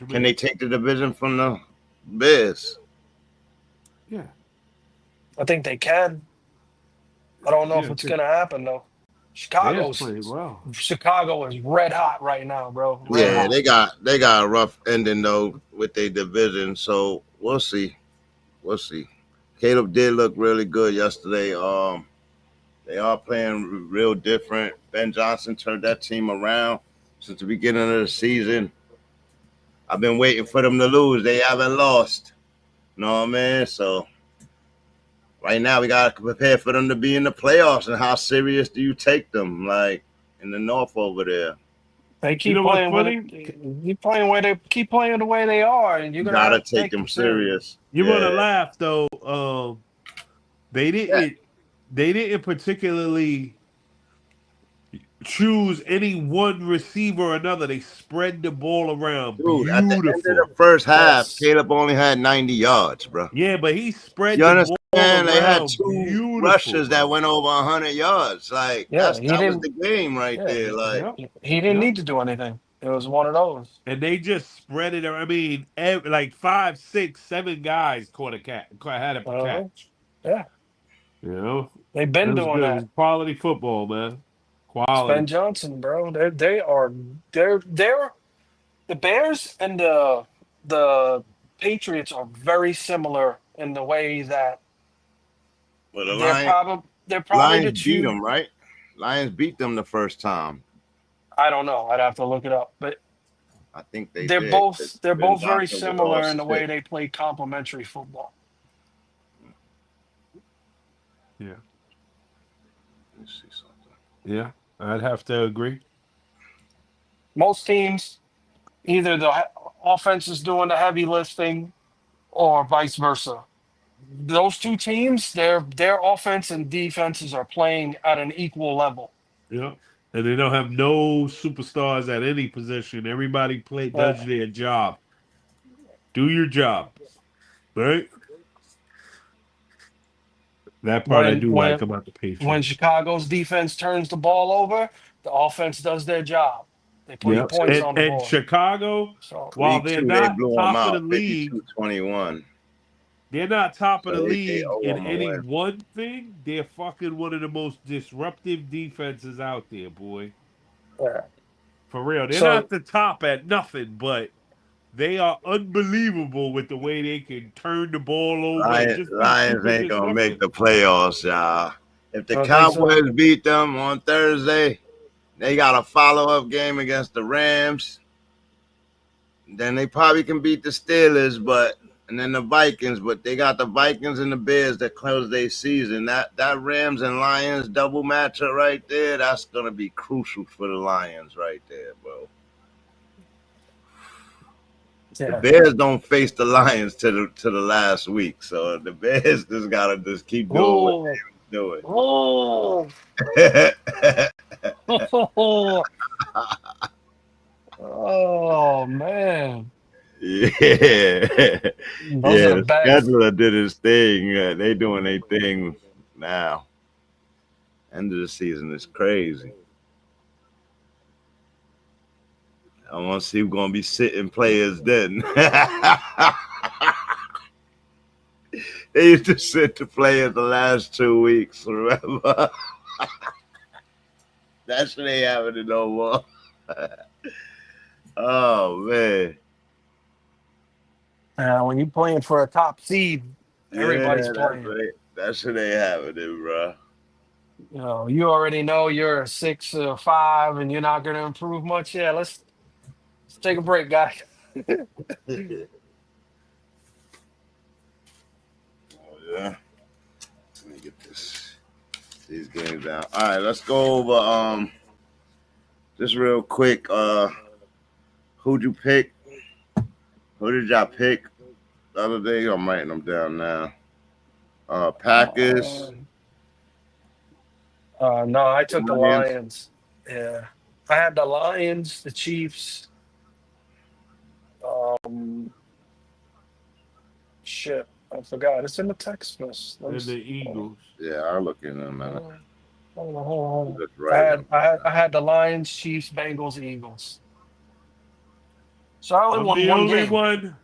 Can they take the division from the Bears? Yeah. I think they can. I don't know if it's going to happen, though. Chicago is red hot right now, bro. Red hot. They got a rough ending, though, with their division, so we'll see. We'll see. Caleb did look really good yesterday. They are playing real different. Ben Johnson turned that team around since the beginning of the season. I've been waiting for them to lose. They haven't lost. You know what I mean? So right now we got to prepare for them to be in the playoffs. And how serious do you take them, like in the North over there? They keep playing with it. You playing where they keep playing the way they are, and you gotta take them serious. You want to laugh though? They didn't particularly choose any one receiver or another. They spread the ball around. Dude, at the end of the first half, Caleb only had 90 yards, bro. Yeah, but he spread the ball around. They had 2 rushes that went over 100 yards. Like, that was the game there. Like, he didn't need to do anything. It was one of those. And they just spread it. I mean, like 5, 6, 7 guys had a catch. Yeah. You know, they've been doing that. Quality football, man. Quality. Ben Johnson, bro. They're the Bears and the Patriots are very similar in the way that they're probably Lions beat them, right? Lions beat them the first time. I don't know. I'd have to look it up, but I think they're both very similar in the way they play complementary football. Yeah. Let's see something. Yeah, I'd have to agree. Most teams, either the offense is doing the heavy lifting or vice versa. Those 2 teams, their offense and defenses are playing at an equal level. Yeah. And they don't have no superstars at any position. Everybody does their job. Do your job. Right? That part I do like about the When Patriots. Chicago's defense turns the ball over, the offense does their job. They put Yep. points on the And board. Chicago, So while Week they're 2, they not blew them top of the out, league, 52-21. they're not top of So the they league owe in them a any win. one thing. They're fucking one of the most disruptive defenses out there, boy. yeah. For real. They're So not the top at nothing, but they are unbelievable with the way they can turn the ball over and just be Lions super ain't gonna make disruptive. the playoffs, y'all. If the I don't think so. Cowboys beat them on Thursday, they got a follow-up game against the Rams. Then they probably can beat the Steelers, and then the Vikings, but they got the Vikings and the Bears that close their season. That Rams and Lions double matchup right there, that's gonna be crucial for the Lions right there, bro. Yeah. The Bears don't face the Lions to the last week, so the Bears just gotta keep doing what they're doing. Oh. Oh man. Yeah, Those are the the best. scheduler did his thing. They doing their thing now. End of the season is crazy. I want to see who's gonna be sitting players then. They used to sit the players the last 2 weeks. Remember? That shit ain't happening no more. Oh man. When you're playing for a top seed, everybody's playing. Right. That shit ain't happening, bro. You know, you already know you're a 6 or 5, and you're not going to improve much. Yeah, let's take a break, guys. Oh yeah. Let me get these games down. All right, let's go over just real quick. Who'd you pick? Who did y'all pick the other day? I'm writing them down now. Packers. No, I took the Lions. Lions. Yeah, I had the Lions, the Chiefs. Shit, I forgot. It's in the text list. And the Eagles. Yeah, I'll look in a minute. Hold on. That's right. I had the Lions, Chiefs, Bengals, Eagles. So I only I'm won the one only game. one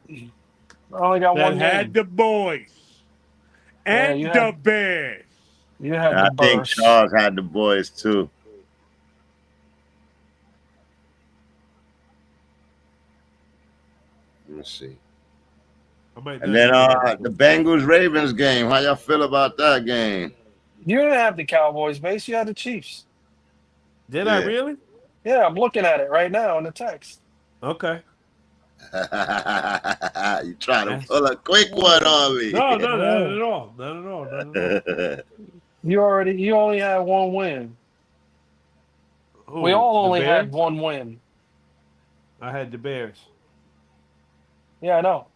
I only got that one had game. the boys and you the had- Bears. You had I the think Burst. Charles had the boys too. Let me see. And then the Bengals Ravens game. How y'all feel about that game? You didn't have the Cowboys base. You had the Chiefs. Did I really? Yeah, I'm looking at it right now in the text. Okay. You trying to pull a quick one on me? No, not at all. Not at all. Not at all. You only had one win. Who, We all the only had Bears? one win. I had the Bears. Yeah, I know.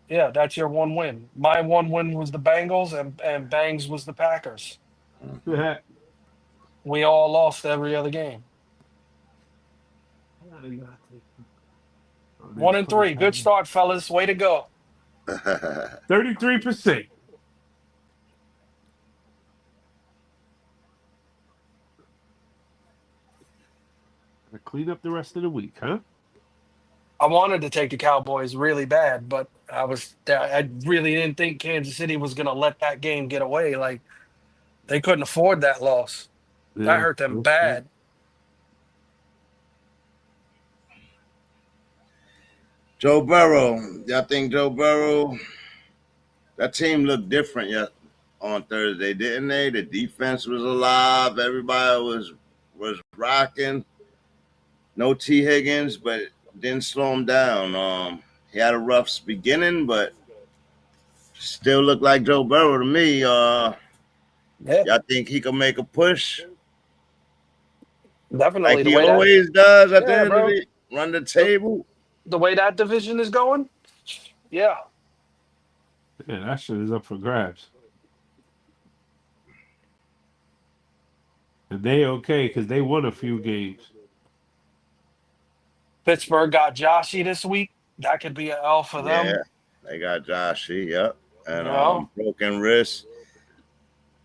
Yeah, that's your one win. My one win was the Bengals, and Bangs was the Packers. We all lost every other game. 1-3. Good start, fellas. Way to go. 33%. Clean up the rest of the week, huh? I wanted to take the Cowboys really bad, but I really didn't think Kansas City was going to let that game get away. Like, they couldn't afford that loss. That hurt them bad. Joe Burrow. Y'all think Joe Burrow? That team looked different on Thursday, didn't they? The defense was alive. Everybody was rocking. No T. Higgins, but didn't slow him down. He had a rough beginning, but still looked like Joe Burrow to me. Y'all think he can make a push? Definitely. Like he always does at the end of the run the table. The way that division is going, yeah. Yeah, that shit is up for grabs. And they okay because they won a few games. Pittsburgh got Joshy this week. That could be an L for Yeah, them. they got Joshy, yep. And Yeah. broken wrist.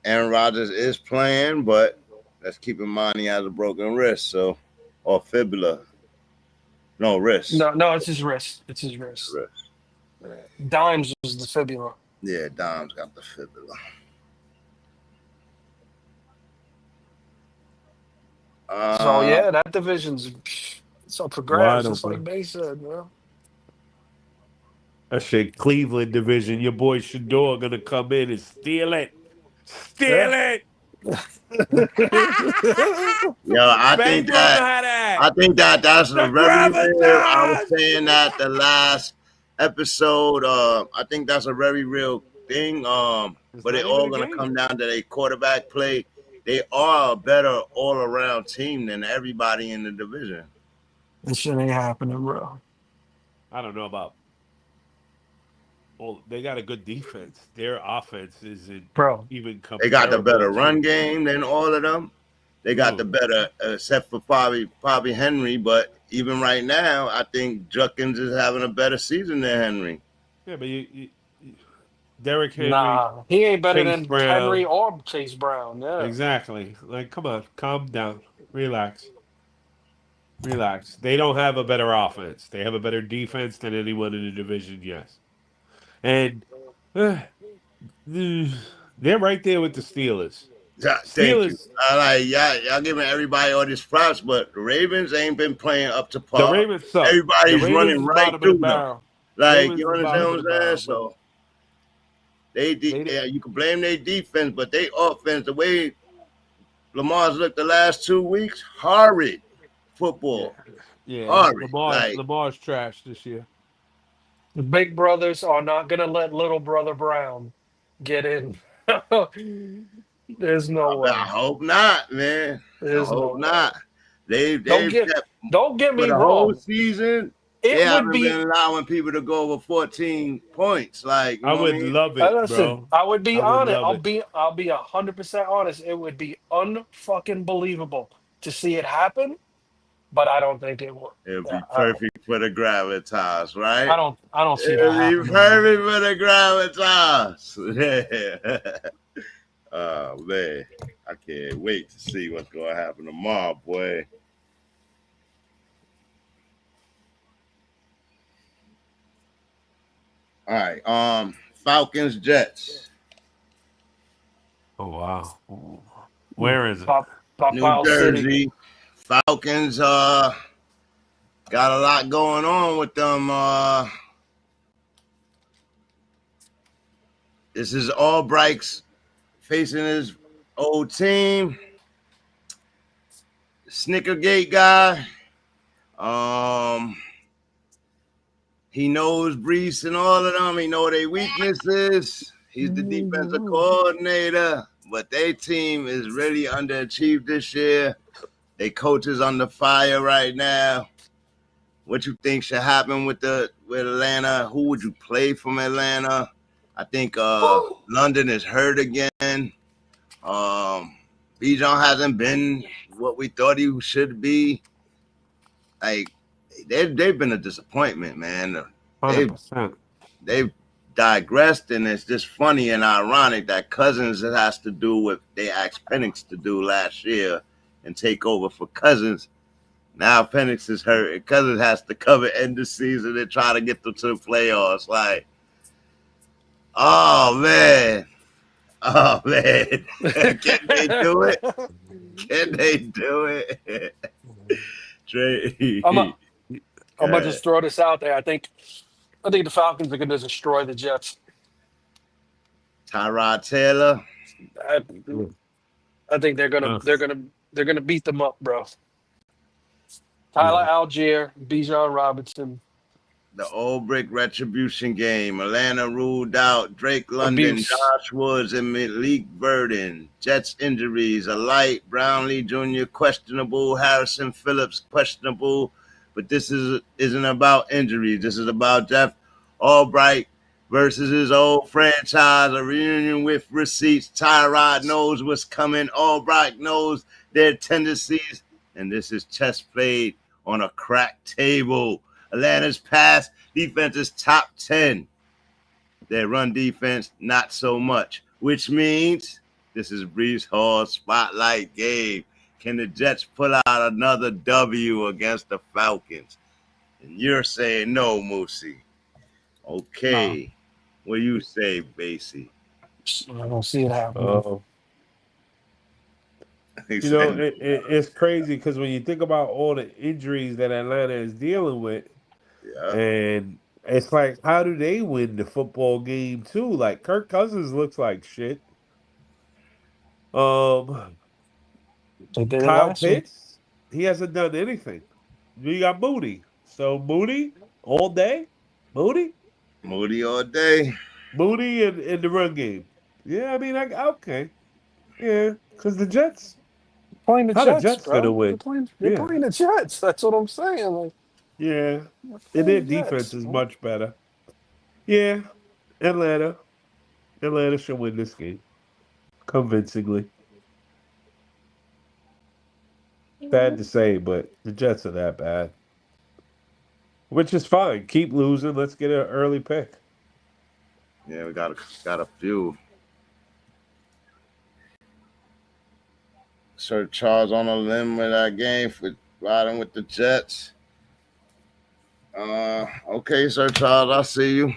Aaron Rodgers is playing, but let's keep in mind he has a broken wrist, or fibula. No, wrist. No, it's his wrist. It's his wrist. Dimes was the fibula. Yeah, Dom's got the fibula. So yeah, that division's so for grabs, just like Bay said, man. That shit, Cleveland division. Your boy Shador gonna come in and steal it. Steal it. Yo, I think that's a very real. I was saying that the last episode. I think that's a very real thing. But it all gonna come down to their quarterback play. They are a better all-around team than everybody in the division. This shit ain't happening, bro. I don't know about. Well, they got a good defense. Their offense isn't even comparable. They got the better run game than all of them. They got the better, except for Bobby Henry. But even right now, I think Judkins is having a better season than Henry. Yeah, but Derrick Henry. Nah, he ain't better Chase than Brown. Henry or Chase Brown. Yeah, Exactly. Like, come on, calm down, relax. They don't have a better offense. They have a better defense than anyone in the division. Yes, and they're right there with the Steelers. Thank you. Y'all giving everybody all these props, but the Ravens ain't been playing up to par. The Ravens suck. Everybody's running right through them. Like, you understand what I'm saying? So you can blame their defense, but they offense, the way Lamar's looked the last 2 weeks, horrid football. Yeah, horrid. Lamar's trash this year. the big brothers are not gonna let little brother Brown get in. There's no way. I hope not, man. There's I hope no not. Don't get me for the wrong. whole season, It they haven't would be. been allowing people to go over 14 points. Like, you I know would what I mean? love it, Listen, bro. I would be honest. love it. I'll be 100% honest. It would be unfucking believable to see it happen, but I don't think it will. It'll be perfect for the gravitas, right? I don't see that It'll happening. be perfect for the gravitas. Oh man, I can't wait to see what's gonna happen tomorrow, boy. All right, Falcons, Jets. Oh wow, where is it? New Jersey. Falcons got a lot going on with them. This is Albright's facing his old team. Snickergate guy. He knows Brees and all of them. He know their weaknesses. He's the defensive coordinator. But their team is really underachieved this year. Their coach is under fire right now. What you think should happen with Atlanta? Who would you play from Atlanta? I think London is hurt again. Bijan hasn't been what we thought he should be. Like, they've been a disappointment, man. 100%. They've digressed, and it's just funny and ironic that Cousins has to do what they asked Penix to do last year and take over for Cousins. Now Penix is hurt, and Cousins has to cover end the season and try to get them to the playoffs. Like, oh man. Can they do it? Can they do it? Trey. I'm gonna just throw this out there. I think the Falcons are gonna destroy the Jets. Tyrod Taylor. I think they're gonna beat them up, bro. Tyler Algier, Bijan Robinson. The old brick retribution game. Atlanta ruled out Drake London, Josh Woods, and Malik Burden. Jets injuries: Alight, Brownlee Jr. questionable, Harrison Phillips questionable. But this isn't about injuries. This is about Jeff Albright versus his old franchise, a reunion with receipts. Tyrod knows what's coming. Albrecht knows their tendencies, and this is chess played on a cracked table. Atlanta's pass defense is top 10. Their run defense, not so much, which means this is Brees Hall's spotlight game. Can the Jets pull out another W against the Falcons? And you're saying no, Moosey. Okay. No. What do you say, Basie? I don't see it happening. You know, it's crazy because when you think about all the injuries that Atlanta is dealing with, yeah. And it's like, how do they win the football game too? Like Kirk Cousins looks like shit. They did it Kyle last week. Pitts, he hasn't done anything. You got Moody. So Moody all day? Moody all day. Moody in the run game. Yeah, I mean, okay. Yeah, because the Jets. Playing the How Jets, the Jets bro. gonna win? They're playing the Jets. That's what I'm saying. Like, Yeah. they're And their playing the defense Jets, is bro. much better. Yeah. Atlanta should win this game. Convincingly. Sad to say, but the Jets are that bad. Which is fine. Keep losing. Let's get an early pick. Yeah, we got a few. Sir Charles on a limb with that game for riding with the Jets. Okay, Sir Charles, I see you.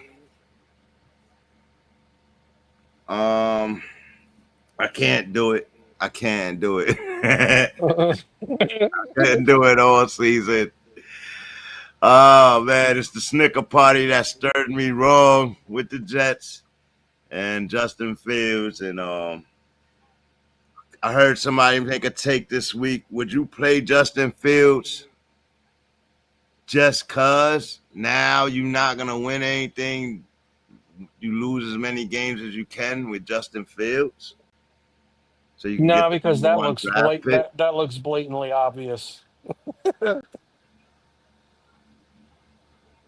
I can't do it. I can't do it. I couldn't do it all season. Oh man, it's the snicker party that stirred me wrong with the Jets and Justin Fields. And I heard somebody make a take this week. Would you play Justin Fields just cause now you're not gonna win anything? You lose as many games as you can with Justin Fields. So you can No, get because the that one looks draft pick. that looks blatantly obvious.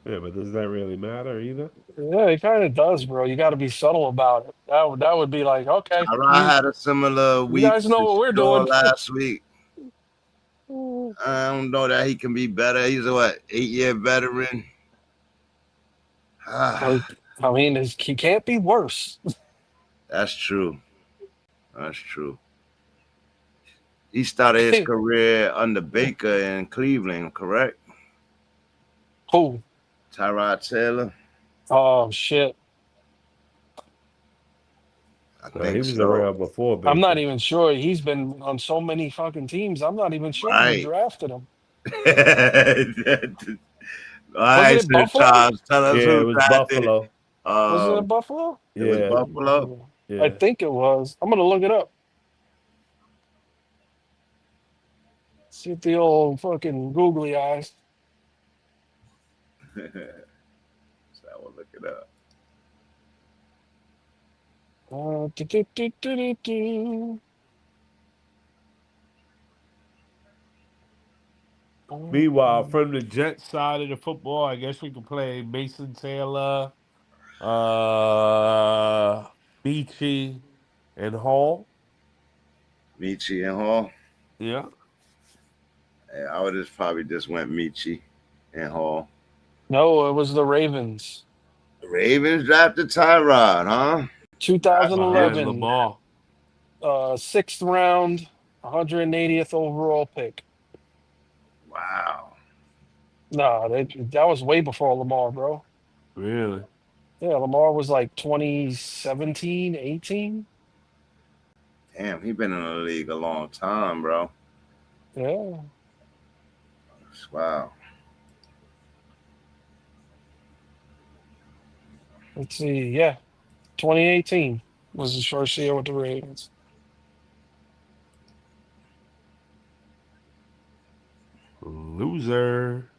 Yeah, but does that really matter either? Yeah, it kind of does, bro. You got to be subtle about it. That would be like, okay, I had a similar you week guys know what we're to doing. last week. I don't know that he can be better. He's a 8-year veteran. I mean, he can't be worse. That's true. That's true. He started his career under Baker in Cleveland, correct? Who? Tyrod Taylor. Oh shit! I He think was so. around before Baker. I'm not even sure. He's been on so many fucking teams. I'm not even sure who drafted him. All right, Sir Buffalo? Charles, tell us Yeah, it who was drafted. Buffalo. Was it Buffalo? It was Yeah. Buffalo. Yeah. I think it was. I'm gonna look it up. See if the old fucking googly eyes. So I will look it up. Meanwhile, from the Jets side of the football, I guess we could play Mason Taylor, Beachy, and Hall. Michi and Hall. Yeah. I would have probably just went Michi and Hall. No, it was the Ravens. The Ravens drafted Tyrod, huh? 2011. Lamar. 6th round, 180th overall pick. Wow. No, that was way before Lamar, bro. Really? Yeah, Lamar was like 2017, 18. Damn, he been in the league a long time, bro. Yeah. Wow. Let's see. Yeah. 2018 was his first year with the Ravens. Loser.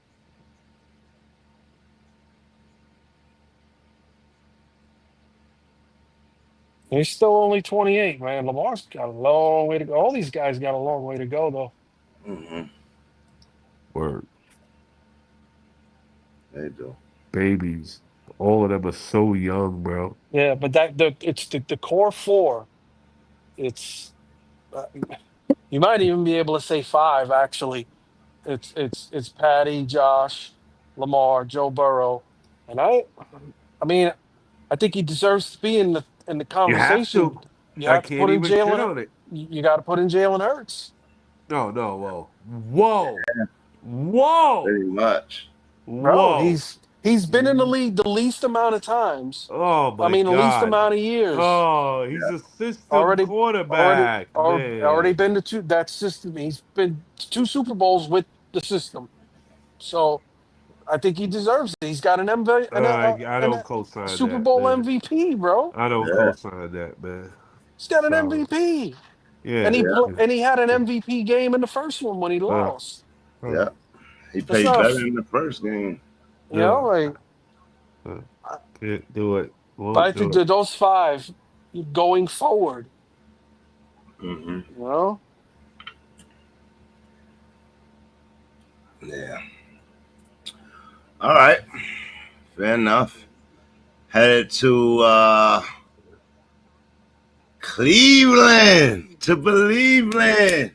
He's still only 28, man. Lamar's got a long way to go. All these guys got a long way to go, though. Mm-hmm. Word. They do. Babies. all of them are so young, bro. Yeah, but it's the core four. It's you might even be able to say five actually. It's Patty, Josh, Lamar, Joe Burrow, and I mean I think he deserves to be in the You have conversation. to. You I have to can't put in even shit Jalen. on it. You got to put in Jalen Hurts. No, no, whoa, Pretty much. Bro, whoa. he's been in the league the least amount of times. Oh I my mean, the least God. amount of years. Oh, he's a system Already, already, quarterback, already man. been to two that system. He's been to two Super Bowls with the system. So I think he deserves it. He's got an MVP I and don't a co-sign Super that, Bowl man. MVP, bro. I don't Yeah, co-sign that, man. He's got an Sorry. MVP, and Yeah. yeah, and he had an MVP game in the first one when he Uh, lost. uh, yeah. He That's played not, better in the first game. you know, like. uh, can't do it. But Won't I think do it. that those five going forward, Mm-hmm. you know, Yeah. All right. Fair enough. Headed to Cleveland to Believeland.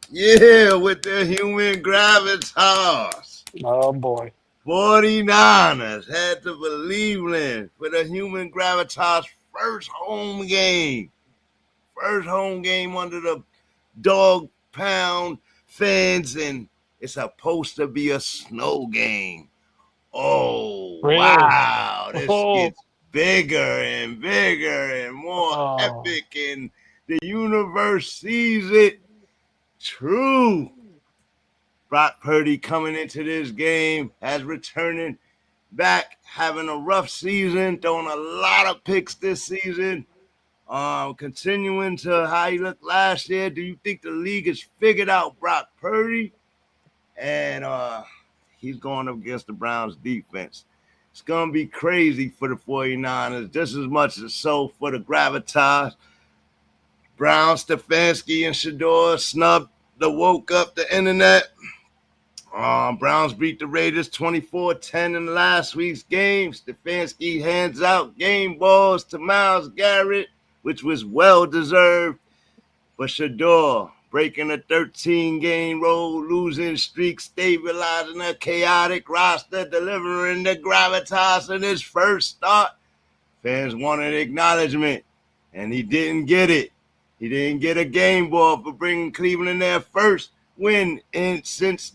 Yeah, with the human gravitas. oh boy, 49ers had to Believeland for the human gravitas first home game. First home game under the dog pound fans, and it's supposed to be a snow game. Oh, really? wow. This Oh, gets bigger and bigger and more oh, epic, and the universe sees it. True. Brock Purdy coming into this game as returning back, having a rough season, throwing a lot of picks this season. Continuing to how he looked last year. Do you think the league has figured out Brock Purdy? And he's going up against the Browns defense. It's going to be crazy for the 49ers, just as much as so for the Gravitas. Brown, Stefanski, and Shador snubbed woke up the internet. Browns beat the Raiders 24-10 in last week's game. Stefanski hands out game balls to Myles Garrett, which was well-deserved. But Shador breaking a 13-game losing streak, stabilizing a chaotic roster, delivering the gravitas in his first start. Fans wanted acknowledgement, and he didn't get it. He didn't get a game ball for bringing Cleveland their first win since,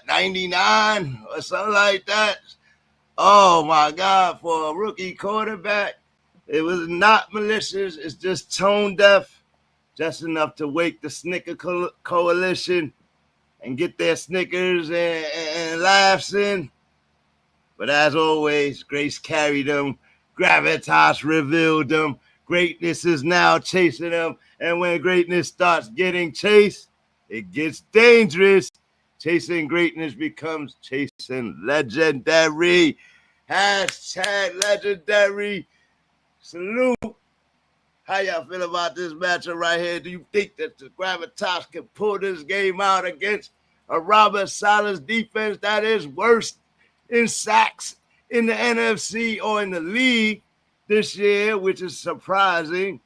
99 or something like that? Oh, my God, for a rookie quarterback. It was not malicious. It's just tone deaf, just enough to wake the Snicker Coalition and get their Snickers and laughs in. But as always, grace carried them. Gravitas revealed them. Greatness is now chasing them. And when greatness starts getting chased, it gets dangerous. Chasing greatness becomes chasing legendary. Hashtag legendary. Salute. How y'all feel about this matchup right here? Do you think that the Gravitas can pull this game out against a Robert Saleh's defense that is worse in sacks in the NFC or in the league this year, which is surprising?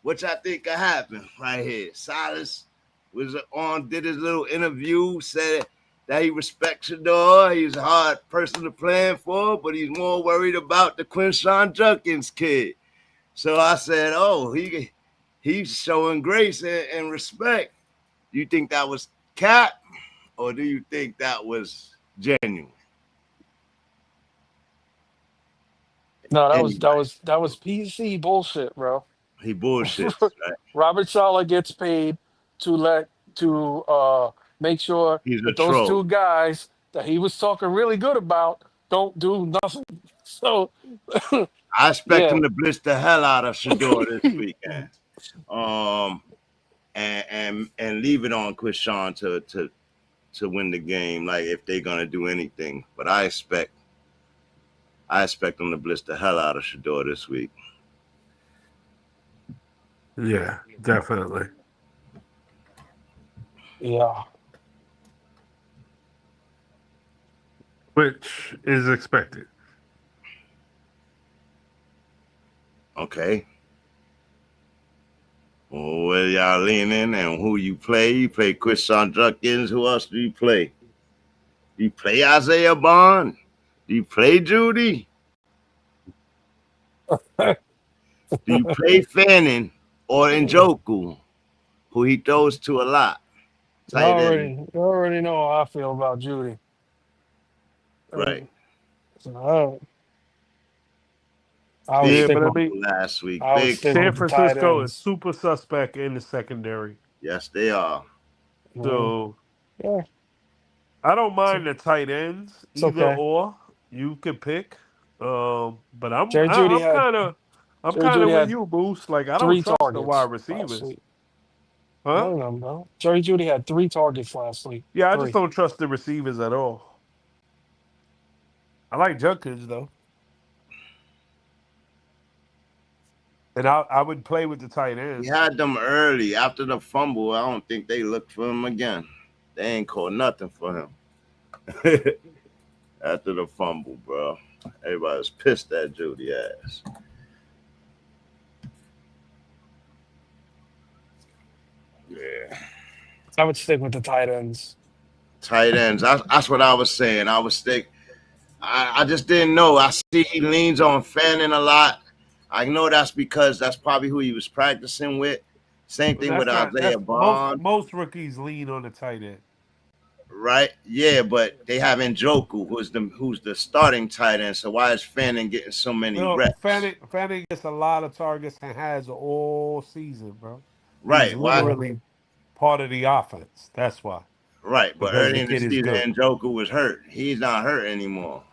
Which I think could happen right here. Silas did his little interview, said that he respects Shador. He's a hard person to plan for, but he's more worried about the Quinshawn Judkins kid. So I said, oh, he's showing grace and respect. Do you think that was cap, or do you think that was genuine? no, Anyway, that was PC bullshit, bro. he bullshits, right? Robert Sala gets paid to make sure He's a that those troll. two guys that he was talking really good about don't do nothing. So I expect yeah, him to blitz the hell out of Shador this weekend. And leave it on Quinshawn to win the game, like if they're gonna do anything. But I expect them to blitz the hell out of Shador this week. Yeah, definitely. yeah. which is expected. Okay. Well, where y'all leaning and who you play? You play Christian Jenkins. Who else do you play? Do you play Isaiah Bond? Do you play Judy? Do you play Fanning or Njoku, who he throws to a lot? You already know how I feel about Judy. Right. So I would Yeah, stick but I with mean, last week. I would Big stick San with the tight Francisco is ends. super suspect in the secondary. Yes, they are. So Yeah, I don't mind the tight ends it's either okay. or. You could pick. But I'm Jerry Judy I'm had kind of with you, Moose. Like I don't 3 trust the targets wide last receivers. week. Huh? No. Jerry Judy had 3 targets last week. Yeah, I 3. just don't trust the receivers at all. I like Jenkins though. And I would play with the tight He ends. had them early after the fumble. I don't think they looked for him again. They ain't called nothing for him. After the fumble, bro. Everybody was pissed at Judy ass. Yeah. I would stick with the tight ends. Tight ends. That's what I was saying. I just didn't know. I see he leans on Fanning a lot. I know that's because that's probably who he was practicing with. Same thing with Isaiah Bond. Most rookies lean on the tight end. Right? Yeah, but they have Njoku, who's the starting tight end. So why is Fanning getting so many reps? Fanning gets a lot of targets and has all season, bro. Right. He's Why? literally part of the offense. That's why. Right. But Because early in the kid is season, good. Njoku was hurt. He's not hurt anymore.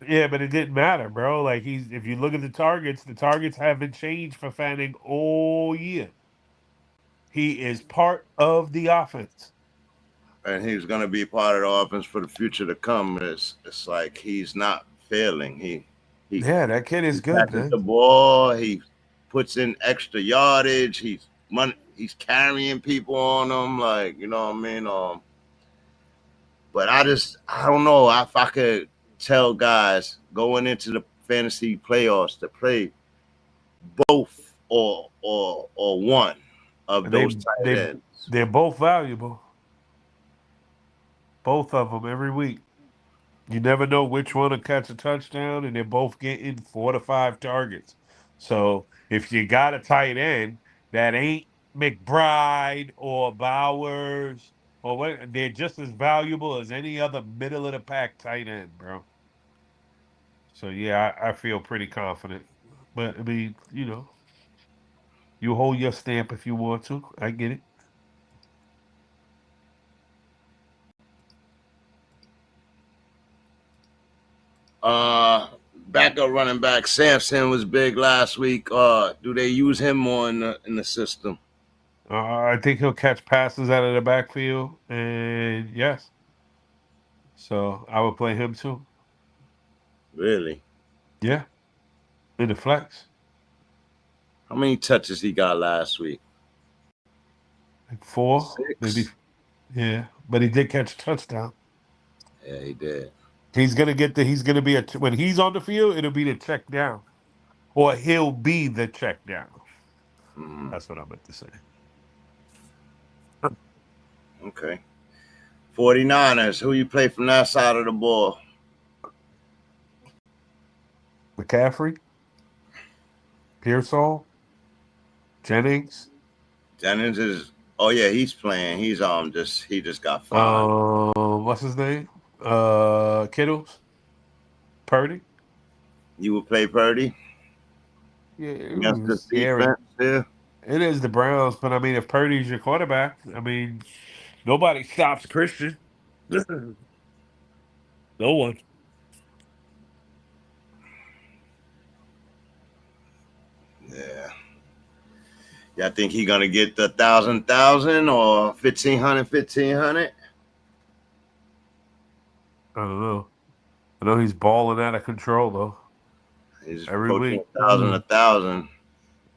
Yeah, but it didn't matter, bro. Like if you look at the targets haven't changed for Fanning all year. He is part of the offense. And he's going to be part of the offense for the future to come. It's like he's not failing. That kid is good, man. The ball, he puts in extra yardage. He's carrying people on him, like, you know what I mean. But I don't know if I could tell guys going into the fantasy playoffs to play both or one of those tight ends. They're both valuable. Both of them every week. You never know which one will catch a touchdown, and they're both getting 4 to 5 targets. So if you got a tight end that ain't McBride or Bowers or what, they're just as valuable as any other middle of the pack tight end, bro. So yeah, I feel pretty confident. But I mean, you hold your stamp if you want to. I get it. Backup running back Sampson was big last week. Do they use him more in the system? I think he'll catch passes out of the backfield, and yes. So I would play him too. Really? Yeah. In the flex. How many touches he got last week? Like 4, 6? maybe. Yeah, but he did catch a touchdown. Yeah, he did. He's gonna be when he's on the field, it'll be the check down, or he'll be the check down. Mm-hmm. That's what I meant to say. Okay. 49ers, who you play from that side of the ball? McCaffrey, Pearsall, Jennings. Jennings is. Oh yeah, he's playing. He just got fined. What's his name? Kittles, Purdy. You would play Purdy? Yeah, Against this defense, yeah. It is the Browns, but I mean, if Purdy's your quarterback, I mean, nobody stops Christian. No one. Yeah. Y'all think he gonna get the 1,000 or 1,500? I don't know. I know he's balling out of control though. He's every week. 1,000.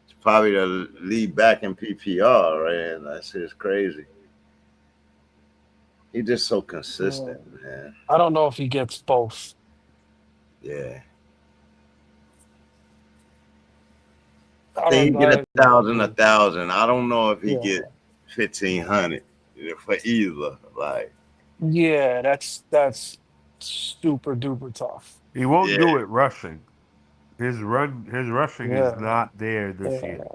It's probably the lead back in PPR, right? That shit's crazy. He's just so consistent, man. I don't know if he gets both. Yeah. I Think he don't. get 1,000. I don't know if he Yeah. get 1,500 for either. Like, Yeah, that's super duper tough. He won't Yeah. do it rushing. His rushing Yeah. is not there this Yeah. year.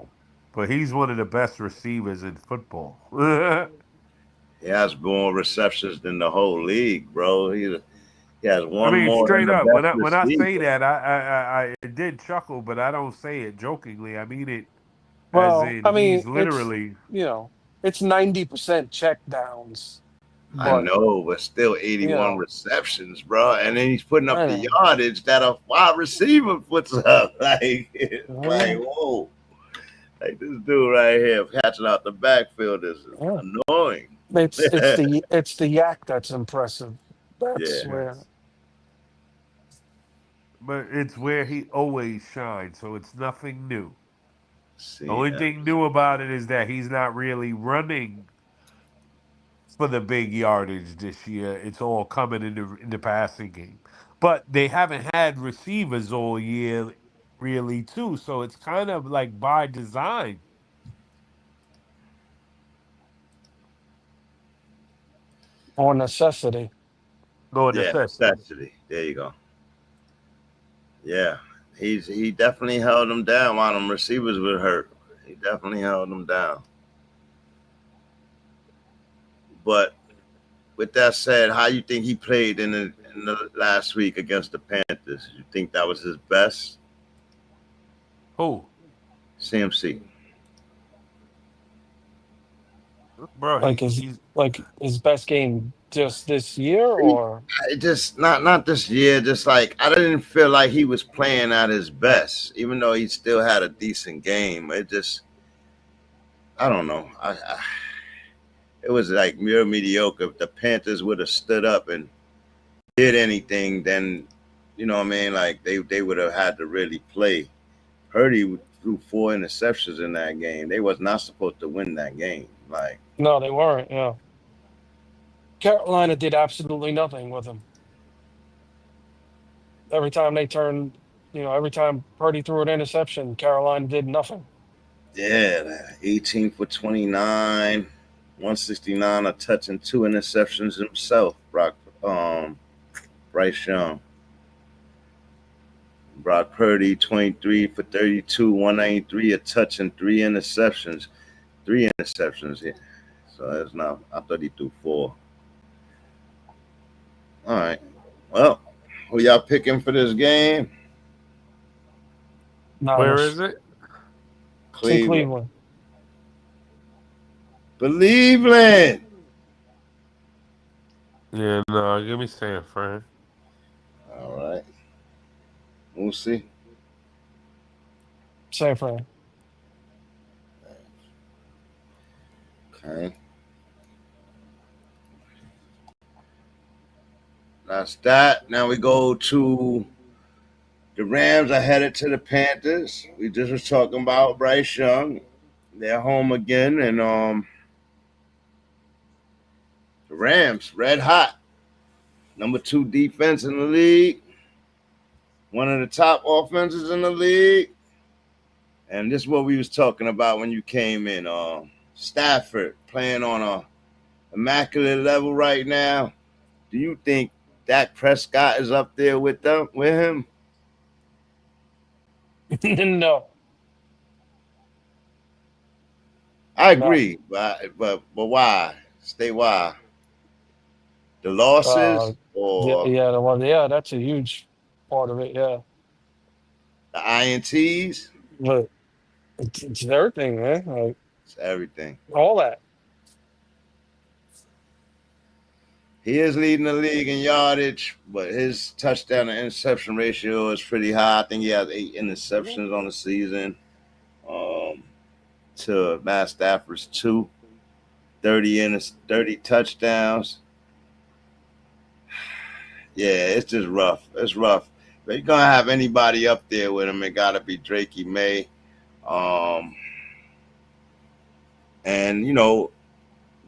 But he's one of the best receivers in football. he has more receptions than the whole league, bro. He has I one mean, more straight than the up. best When I say receiver. that, I did chuckle, but I don't say it jokingly. I mean it as Well, in I mean, he's literally. it's 90% check downs, I but know, but still 81 know. receptions, bro. And then he's putting up I the know. yardage that a wide receiver puts up. Like, it's Yeah. like, whoa. Like this dude right here catching out the backfield is Yeah. annoying. It's the yak that's impressive. That's Yeah. where. But it's where he always shines, so it's nothing new. See, The only thing new about it is that he's not really running for the big yardage this year. It's all coming in the passing game. But they haven't had receivers all year really too, so it's kind of like by design. Or necessity. No yeah, necessity. There you go. Yeah, he definitely held them down while them receivers were hurt. He definitely held them down. But with that said, how you think he played in the last week against the Panthers? You think that was his best? Who? CMC. Bro, Like his best game just this year, or It just not this year. Just like I didn't feel like he was playing at his best, even though he still had a decent game. It just, I don't know. It was like mere mediocre. If the Panthers would have stood up and did anything, then you know what I mean. Like they would have had to really play. Purdy threw 4 interceptions in that game. They was not supposed to win that game. Like, no, they weren't. Yeah, Carolina did absolutely nothing with him. Every time they turned, every time Purdy threw an interception, Carolina did nothing. yeah, 18 for 29, 169, a touch and 2 interceptions himself. Bryce Young. Brock Purdy, 23 for 32, 193, a touch and 3 interceptions. 3 interceptions here. So that's not, I thought he threw 4. All right. Well, who y'all picking for this game? where is it? Cleveland. Cleveland. Yeah, no, give me San Fran. All right. We'll see. San Fran. Okay. That's that. Now we go to the Rams are headed to the Panthers. We just was talking about Bryce Young. They're home again, and the Rams, red hot. Number 2 defense in the league. One of the top offenses in the league. And this is what we was talking about when you came in. Stafford playing on a immaculate level right now. Do you think Dak Prescott is up there with him? No. I agree, but why? Stay why? The losses or yeah, that's a huge part of it. Yeah, the INTs? but it's everything, man. Like It's everything. all that. He is leading the league in yardage, but his touchdown to interception ratio is pretty high. I think he has 8 interceptions on the season. To Matt Stafford's 2, 30 touchdowns. Yeah, it's just rough. It's rough. But you're gonna have anybody up there with him. It gotta be Drakey May. And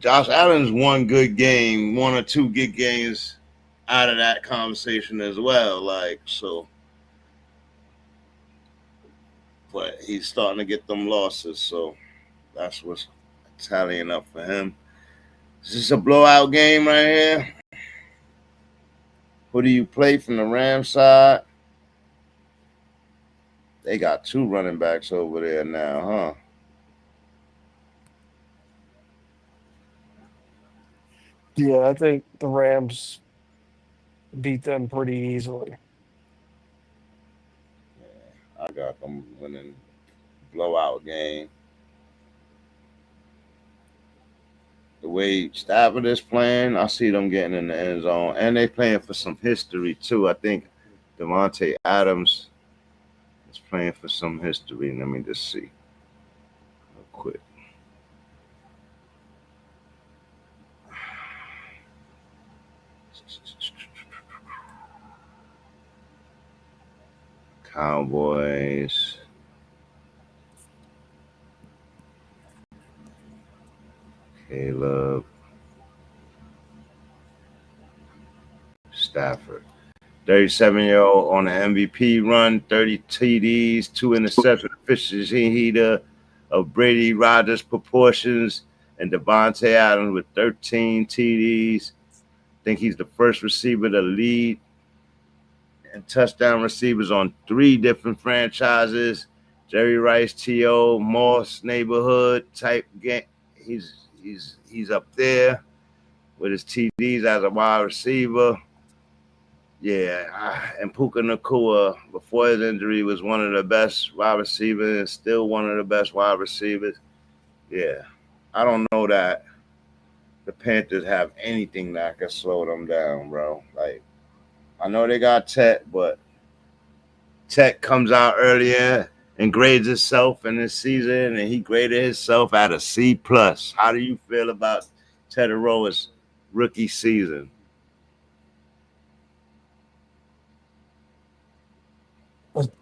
Josh Allen's one good game, one or two good games out of that conversation as well. Like, so, but he's starting to get them losses, so that's what's tallying up for him. Is this a blowout game right here? Who do you play from the Rams side? They got two running backs over there now, huh? Yeah, I think the Rams beat them pretty easily. I got them winning blowout game. The way Stafford is playing, I see them getting in the end zone. And they playing for some history, too. I think Devontae Adams is playing for some history. Let me just see real quick. Cowboys. Caleb. Stafford. 37-year-old on the MVP run, 30 TDs, 2 interception efficiency heater of Brady Rodgers proportions, and Devontae Adams with 13 TDs. I think he's the first receiver to lead and touchdown receivers on 3 different franchises. Jerry Rice, T.O., Moss, neighborhood type game. He's up there with his TDs as a wide receiver. Yeah, and Puka Nacua, before his injury, was one of the best wide receivers and still one of the best wide receivers. Yeah, I don't know that the Panthers have anything that can slow them down, bro. Like, I know they got Tech, but Tech comes out earlier and grades himself in this season, and he graded himself at a C+. How do you feel about Teteroa's rookie season?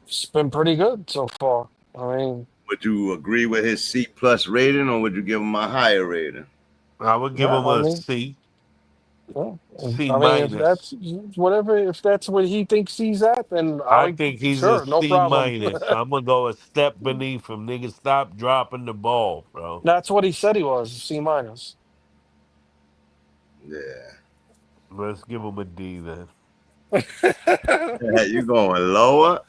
It's been pretty good so far. I mean, would you agree with his C+ rating, or would you give him a higher rating? I would give him a C. Yeah. C I mean, minus. if that's whatever, if that's what he thinks he's at, then I think he's sure, a no C problem. minus. I'm gonna go a step beneath him. Nigga, stop dropping the ball, bro. That's what he said he was, C minus. Yeah. Let's give him a D then. You going lower?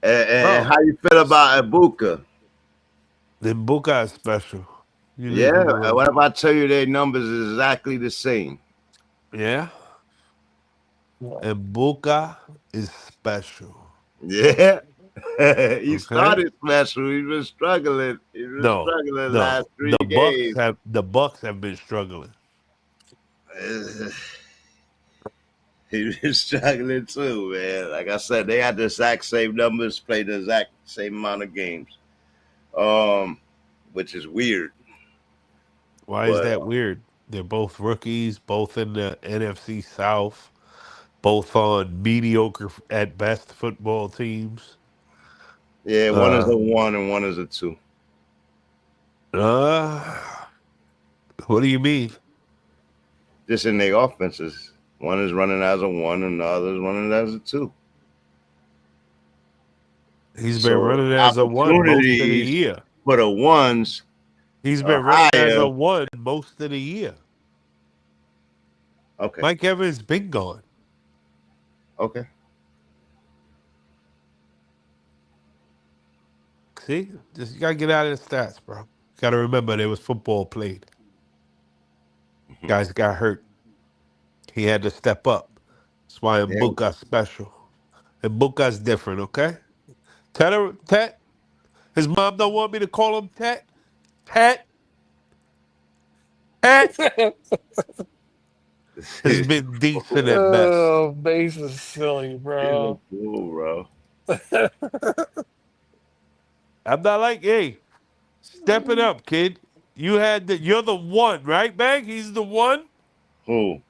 And how you feel about Ibuka? Ibuka is special. Yeah. What if I tell you their numbers is exactly the same? Yeah. Ibuka is special. Yeah. He started special. He's been struggling. Struggling last 3 games. The Bucks have been struggling. He's been struggling too, man. Like I said, they had the exact same numbers, played the exact same amount of games. Which is weird. Why is that weird? They're both rookies, both in the NFC South, both on mediocre at best football teams. Yeah, one is a 1 and one is a 2. What do you mean? Just in their offenses. One is running as a 1 and the other is running as a 2. He's been running as a 1 most of the year. For the ones, he's been running as a 1 most of the year. Okay. Mike Evans been gone. Okay. See, just you gotta get out of the stats, bro. Gotta remember there was football played. Guys got hurt. He had to step up. That's why Ibuka's special. Ibuka's different, okay? Tet. His mom don't want me to call him Tet. Tet. Has been decent at best. Oh, base is silly, bro. Cool, bro. I'm not like, hey, step it up, kid. You're the 1, right, Bang? He's the 1? Who?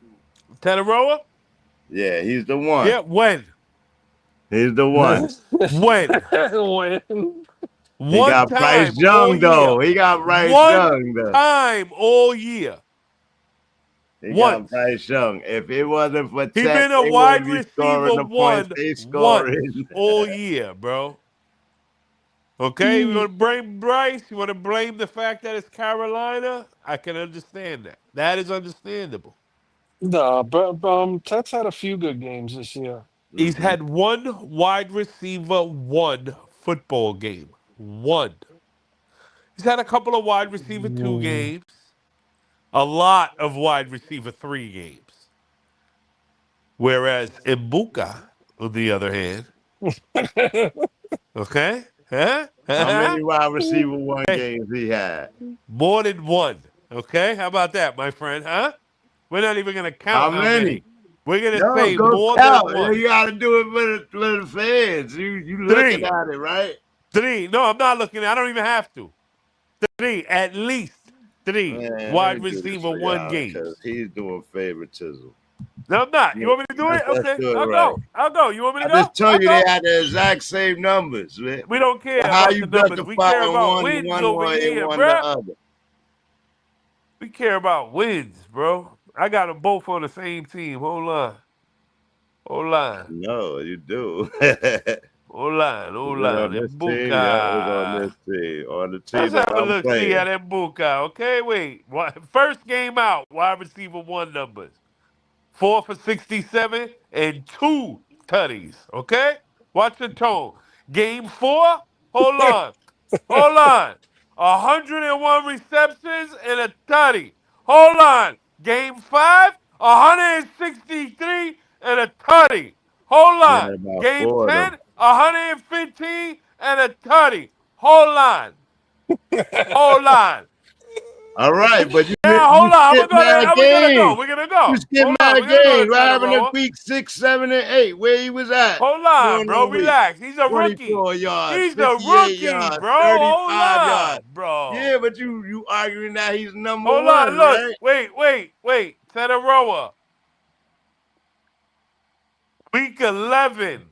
Teteroa? Yeah, he's the 1. Yeah, when? He's the 1. When? He got Bryce Young, though. He got Bryce Young, though. One time all year. He Once. got Bryce Young. If it wasn't for He Tech, been a they wide wouldn't be scoring receiver the points one they once scoring. all year, bro. Okay, you want to blame Bryce? You want to blame the fact that it's Carolina? I can understand that. That is understandable. No, but Tech's had a few good games this year. He's had one wide receiver, one football game. One. He's had a couple of wide receiver 2 games. A lot of wide receiver 3 games. Whereas Ibuka, on the other hand, okay? Huh? How many wide receiver 1 Hey, games he had? more than one. Okay? How about that, my friend? Huh? We're not even going to How count how many? many. We're going to No, say go more count. than one. You got to do it for the fans. You looking 3. at it, right? 3. No, I'm not looking. I don't even have to. 3. At least 3 Man, let wide me do this receiver for 1 y'all games. because he's doing favoritism. No, I'm not. You want me to do it? Let's Okay. do it I'll right. go. I'll go. You want me I to go? just told I'll you go. they had the exact same numbers, man. We don't care How about you the numbers. We care justifying about one wins one over way and here, one the bruh. other? We care about wins, bro. I got them both on the same team. Hold on. Hold on. No, you do. Hold on. Is Hold it on on. this team? Yeah, it's on Ibuka. this team. On the team Let's that have a I'm look. See playing. at Ibuka. Okay, wait. First game out. Wide receiver 1 numbers. 4 for 67 and 2 tutties. Okay? Watch the tone. Game 4, hold on. Hold on. 101 receptions and a tutty. Hold on. Game 5, 163 and a tutty. Hold He on. had about Game 4 of 10, them. 115 and a tutty. Hold on. Hold on. All right, but you Now, hold on. I'm skip gonna go there. mad We're gonna go. games. We're gonna You go. skip Hold on. mad We're gonna go games. to What happened in Tataroa. week 6, 7, and 8? Where he was at Hold on, during bro. the week? Relax. He's a rookie. 24 yards, He's a 58 rookie, yards, bro. Hold 35 on, yards. bro. Yeah, but you arguing that he's number Hold 1, on. Look. right? Wait. Tataroa. Week 11.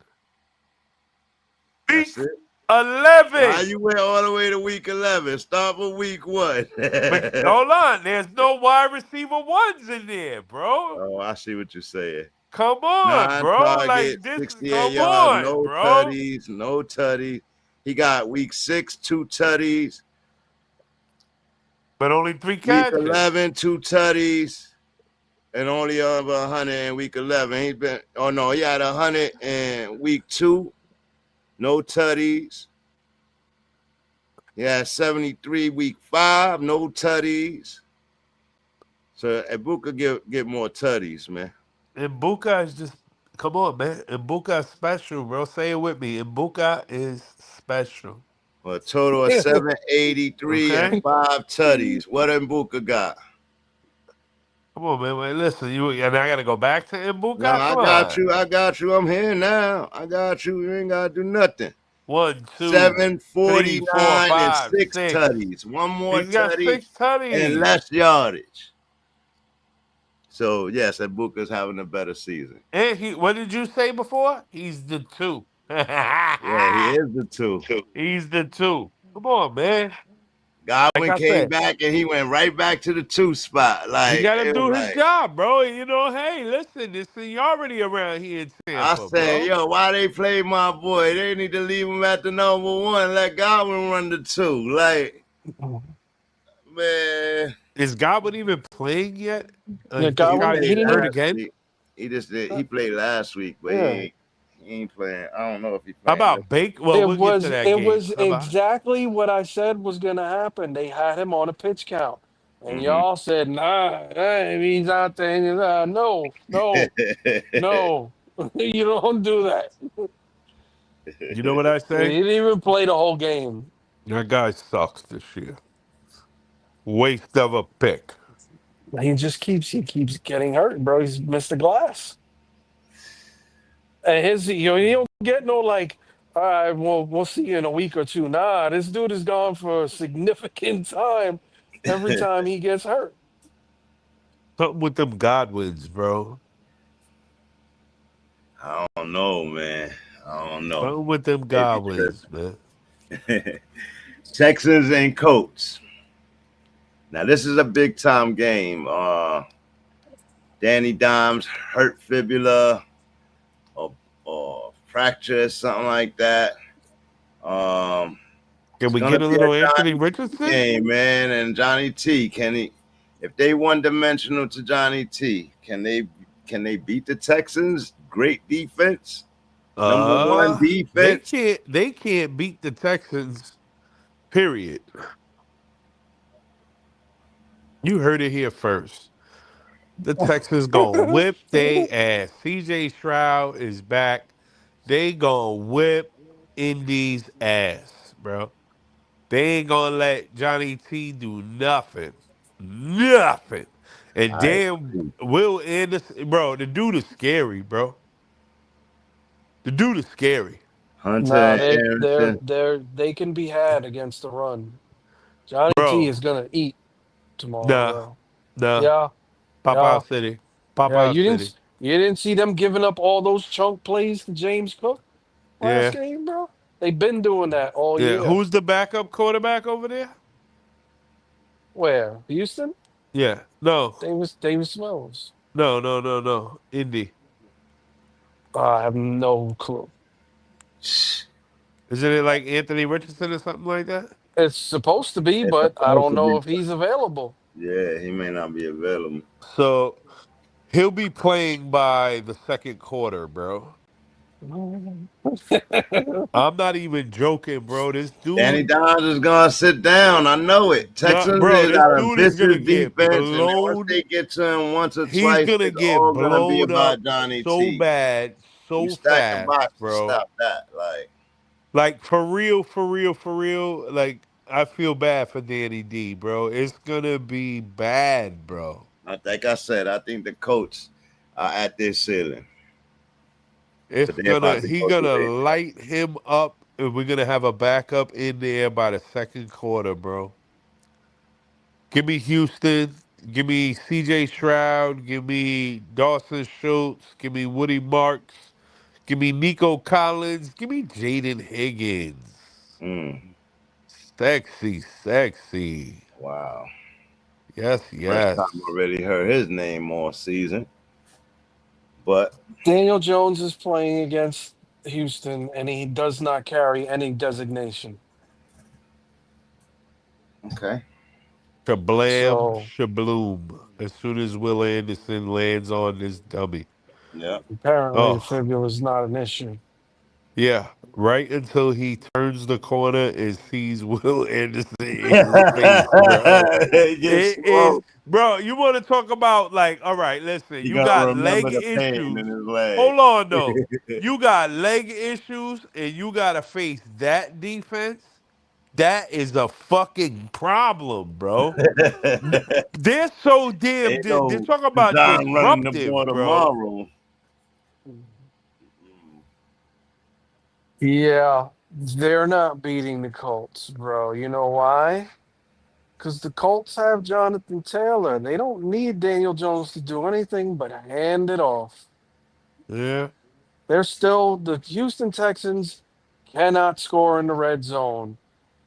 That's Week it. 11. Why you went all the way to week 11? Start with week 1. Hold on. There's no wide receiver 1s in there, bro. Oh, I see what you're saying. Come on, 9 bro. Like targets, this. 68 Come yards, on, no bro. tutties, no tutties. He got week 6, 2 tutties. But only 3 Week catches. 11, 2 tutties. And only over 100 in week 11. He had 100 in week 2. No tutties. He had 73 week 5. No tutties. So Ibuka get more tutties, man. Ibuka is just, come on, man. Ibuka is special, bro. Say it with me. Ibuka is special. A total of 783 Okay? and 5 tutties. What Ibuka got? Come on, man. Wait, listen, and I gotta go back to Ibuka? No, I Come got on. you. I got you. I'm here now. I got you. You ain't gotta do nothing. 1, 2, 3, 4, 749 and 5, 6 6. tutties. One more He's got tutty 6 tutties. and less yardage. So yes, Ibuka's having a better season. And what did you say before? He's the 2. Yeah, he is the 2. He's the 2. Come on, man. Godwin Like I came said, back and he went right back to the 2 spot. Like he gotta it was do his like, job, bro. You know, hey, listen, there's seniority around here in I Tampa, said, bro. yo, why they play my boy? They need to leave him at the number 1. Let Godwin run the 2. Like, man. Is Godwin even playing yet? Yeah, Like, he Godwin, got he didn't hurt even. again? Week. He just did. He played last week, but Yeah. he ain't playing. I don't know if he How playing. about Bake? Well, we'll get to that It game. was How about? exactly what I said was gonna happen. They had him on a pitch count, and Mhm. y'all said, "Nah, he's out there." And, no, you don't do that. You know what I He say? didn't even play the whole game. That guy sucks this year. Waste of a pick. He keeps getting hurt, bro. He's missed the glass. And he don't get no like, all right, well, we'll see you in a week or two. Nah, this dude is gone for a significant time every time he gets hurt. Something with them Godwins, bro. I don't know, man. I don't know. Something with them Godwins, man. Texans and Colts. Now this is a big time game. Danny Dimes hurt fibula or fracture, something like that. Can It's we gonna get a be a little Anthony Johnny Richardson? game, man, and Johnny T. Can he? If they one-dimensional to Johnny T, can they beat the Texans? Great defense, number one defense. They can't beat the Texans. Period. You heard it here first. The Texans gonna whip they ass. CJ Stroud is back. They gonna whip Indy's ass, bro. They ain't gonna let Johnny T do nothing. Nothing. And I damn Will Anderson, bro, the dude is scary, bro. The dude is scary. No, Hunter and Anderson. they can be had against the run. Johnny T Bro, is gonna eat tomorrow, nah, bro. nah. Yeah, Pop yeah, out city. Pop yeah. out city. You didn't see them giving up all those chunk plays to James Cook last Yeah. game, bro. They've been doing that all Yeah. year. Who's the backup quarterback over there? Where? Houston? Yeah. No. Davis Mills. No. Indy. I have no clue. Isn't it like Anthony Richardson or something like that? It's supposed to be, It's but I supposed don't to know be. if he's available. Yeah, he may not be available. So he'll be playing by the second quarter, bro. I'm not even joking, bro. This Danny dude, Dimes is gonna sit down. I know it. nah, Texans bro, is this got a dude is gonna vicious get defense, and then once blown. they get to him once or He's twice, gonna it's get all gonna be blown up about Johnny so T. bad, You so stack the fast, box to bro. stop that. Like for real. Like I feel bad for Danny D, bro. It's gonna be bad, bro. Like I said, I think the Colts are at their ceiling. So they're about to He go through gonna their light him up, and we're gonna have a backup in there by the second quarter, bro. Give me Houston. Give me CJ Stroud. Give me Dawson Schultz. Give me Woody Marks. Give me Nico Collins. Give me Jaden Higgins. Mm, Sexy. wow. Yes. First time I already heard his name all season. But Daniel Jones is playing against Houston, and he does not carry any designation. okay. Shablam, So shabloom. As soon as Will Anderson lands on this dummy. Yeah. apparently, the Oh, fibula is not an issue. yeah. Right until he turns the corner and sees Will Anderson in his face, bro. It gets It is, slow. bro. You want to talk about, like, all right, listen, You you gotta got leg remember the pain issues. in his leg. Hold on, though. You got leg issues and you got to face that defense. That is a fucking problem, bro. They're so damn. Ain't They're no talking about John running the ball disruptive, bro. tomorrow. Yeah, they're not beating the Colts, bro. You know why? Because the Colts have Jonathan Taylor. They don't need Daniel Jones to do anything but hand it off. Yeah. They're still, the Houston Texans cannot score in the red zone.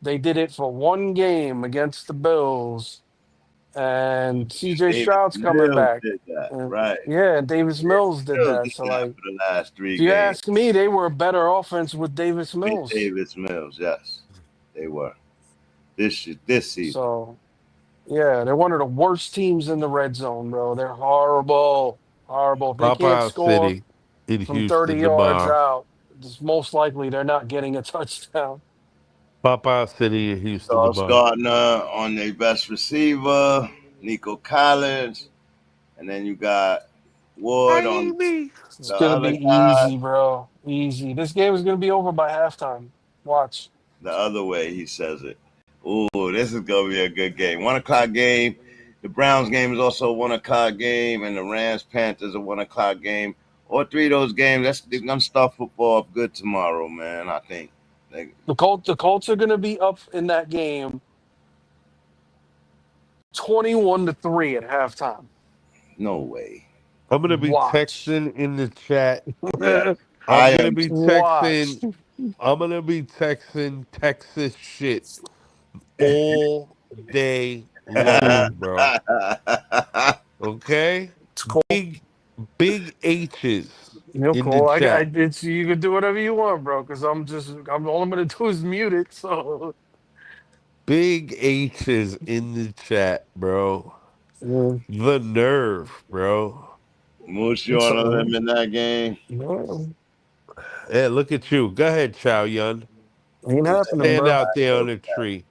They did it for one game against the Bills, and CJ Davis Stroud's coming Mills back. did that, And, right? yeah, Davis Mills did Mills that. did So, that like, for the last three if you games. ask me, they were a better offense with Davis With Mills. Davis Mills, yes, they were. This season. So, yeah, they're one of the worst teams in the red zone, bro. They're horrible. If they Pop can't out score City in from 30 Houston yards tomorrow. out, it's most likely they're not getting a touchdown. Pop out City in Houston Sauce tomorrow. Gardner on their best receiver, Nico Collins, and then you got Wood on It's the going to other be guy. easy, bro. Easy. This game is going to be over by halftime. Watch. The other way he says it. Ooh, this is gonna be a good game. 1:00 game. The Browns game is also a 1:00 game, and the Rams Panthers a 1:00 game. All three of those games, they're gonna start football up good tomorrow, man. I think. The Colts are going to be up in that game 21-3 at halftime. No way. I'm gonna be Watch. texting in the chat. Yeah. I'm gonna be Watch. texting. I'm gonna be texting Texas shit all day long, bro. Okay? It's cool. Big H's You're in the cool. chat. It's you can do whatever you want, bro. Because all I'm gonna do is mute it. So Big H's in the chat, bro. yeah. The nerve, bro. Moose, you It's on a limb in that game? no, Hey, look at you. Go ahead, Chow Yun. ain't happening, Stand bro. out there on the tree.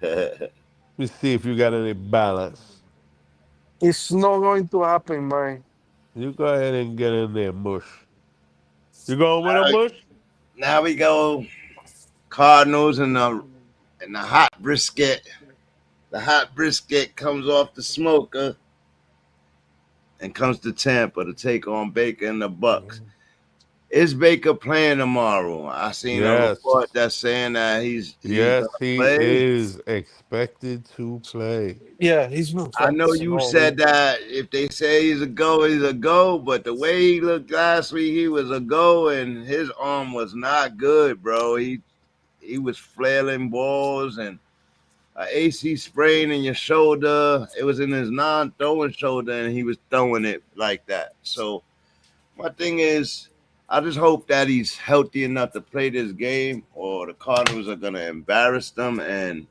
Let me see if you got any balance. It's not going to happen, man. You go ahead and get in there, Mush. You going with a Mush? Now we go Cardinals and the hot brisket. The hot brisket comes off the smoker and comes to Tampa to take on Baker and the Bucks. Is Baker playing tomorrow? I seen a report that's saying that he's yes, gonna he play. is expected to play. Yeah, he's moved. I know you said that if they say he's a go, he's a go. But the way he looked last week, he was a go, and his arm was not good, bro. He was flailing balls and an AC sprain in your shoulder. It was in his non-throwing shoulder, and he was throwing it like that. So my thing is, I just hope that he's healthy enough to play this game, or the Cardinals are gonna embarrass them. And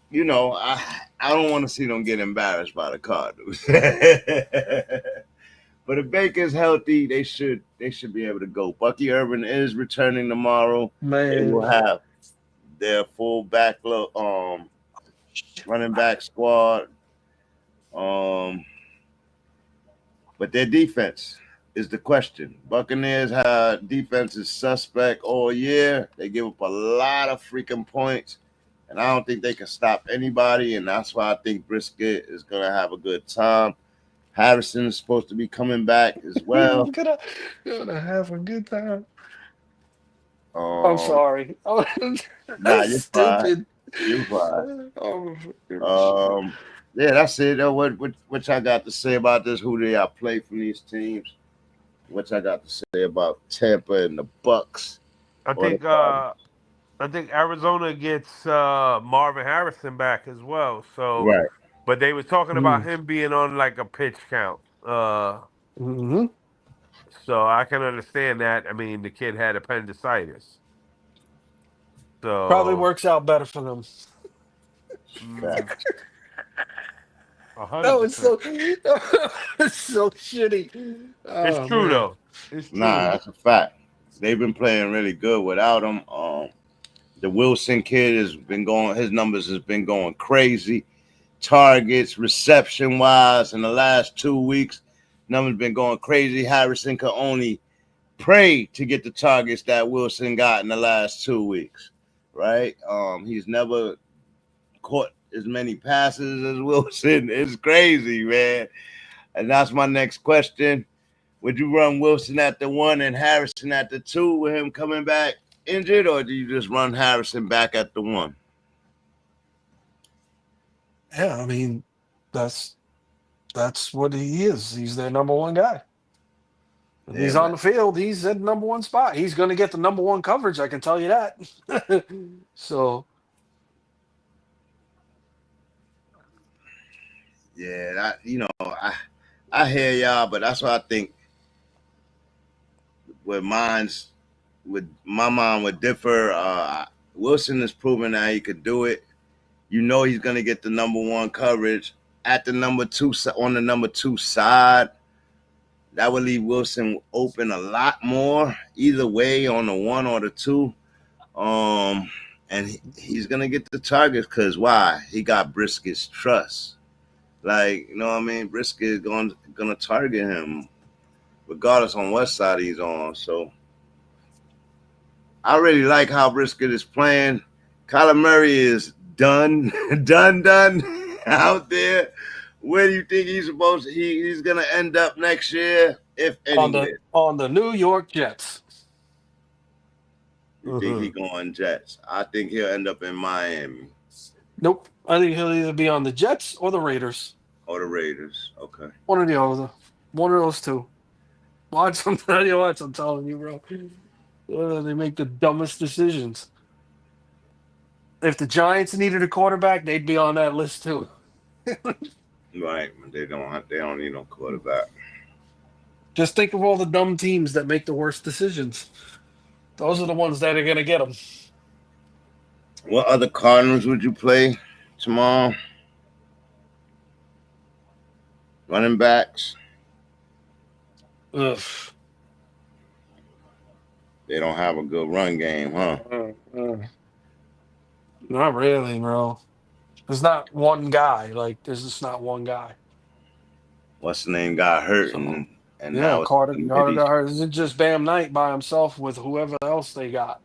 you know, I don't want to see them get embarrassed by the Cardinals. But if Baker's healthy, they should be able to go. Bucky Irvin is returning tomorrow. Man, they will have their full running back squad. But their defense is the question. Buccaneers have defense is suspect all year. They give up a lot of freaking points, and I don't think they can stop anybody, and that's why I think Brisket is going to have a good time. Harrison is supposed to be coming back as well. gonna have a good time. I'm sorry. Nah, you're stupid. Fine. You're fine. Oh, yeah, that's it. What I got to say about this? Who do y'all play from these teams? What I got to say about Tampa and the Bucks? I think Arizona gets Marvin Harrison back as well. So, right. But they was talking about him being on like a pitch count. So I can understand that. I mean, the kid had appendicitis. So probably works out better for them. Fact. 100%. That was so shitty. It's true though. It's true. Nah, that's a fact. They've been playing really good without him. The Wilson kid has been going. His numbers has been going crazy. Targets, reception wise, in the last 2 weeks, numbers been going crazy. Harrison could only pray to get the targets that Wilson got in the last 2 weeks, right? He's never caught as many passes as Wilson. It's crazy, man. And that's my next question. Would you run Wilson at the 1 and Harrison at the 2 with him coming back injured, or do you just run Harrison back at the 1? Yeah, I mean, that's what he is. He's their number one guy. If he's on the field, he's at the number one spot. He's going to get the number one coverage, I can tell you that. So, yeah, I hear y'all, but that's what I think. Where my mind would differ. Wilson has proven that he could do it. You know he's going to get the number one coverage at the number 2 on the number 2 side. That would leave Wilson open a lot more either way on the 1 or the 2. And he's going to get the targets because why? He got Brisket's trust. Like, you know what I mean? Brisket is going to target him regardless on what side he's on. So I really like how Brisket is playing. Kyler Murray is done out there. Where do you think he's going to end up next year, if anywhere? On the New York Jets. You think he's going Jets? I think he'll end up in Miami. Nope. I think he'll either be on the Jets or the Raiders. Or the Raiders. Okay. One or the other. One of those two. Watch them. I'm telling you, bro. They make the dumbest decisions. If the Giants needed a quarterback, they'd be on that list too. Right. They don't need no quarterback. Just think of all the dumb teams that make the worst decisions. Those are the ones that are going to get them. What other Cardinals would you play tomorrow? Running backs? Ugh. They don't have a good run game, huh? Not really, bro. There's not one guy. Like, there's just not one guy. What's the name got hurt So, and yeah, now it's Carter committee. got hurt. Is it just Bam Knight by himself with whoever else they got?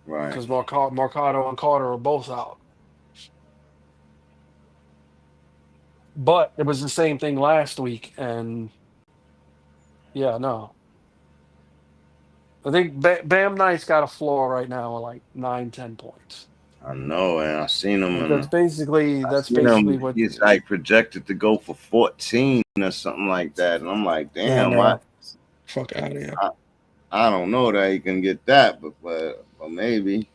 Right. Because Mercado and Carter are both out. But it was the same thing last week, and yeah, no. I think Bam Knight's got a floor right now of like 9-10 points. I know, and I seen him. Like that's basically what he's like projected to go for 14 or something like that, and I'm like, damn, no. Fuck out of here. I don't know that he can get that, but maybe.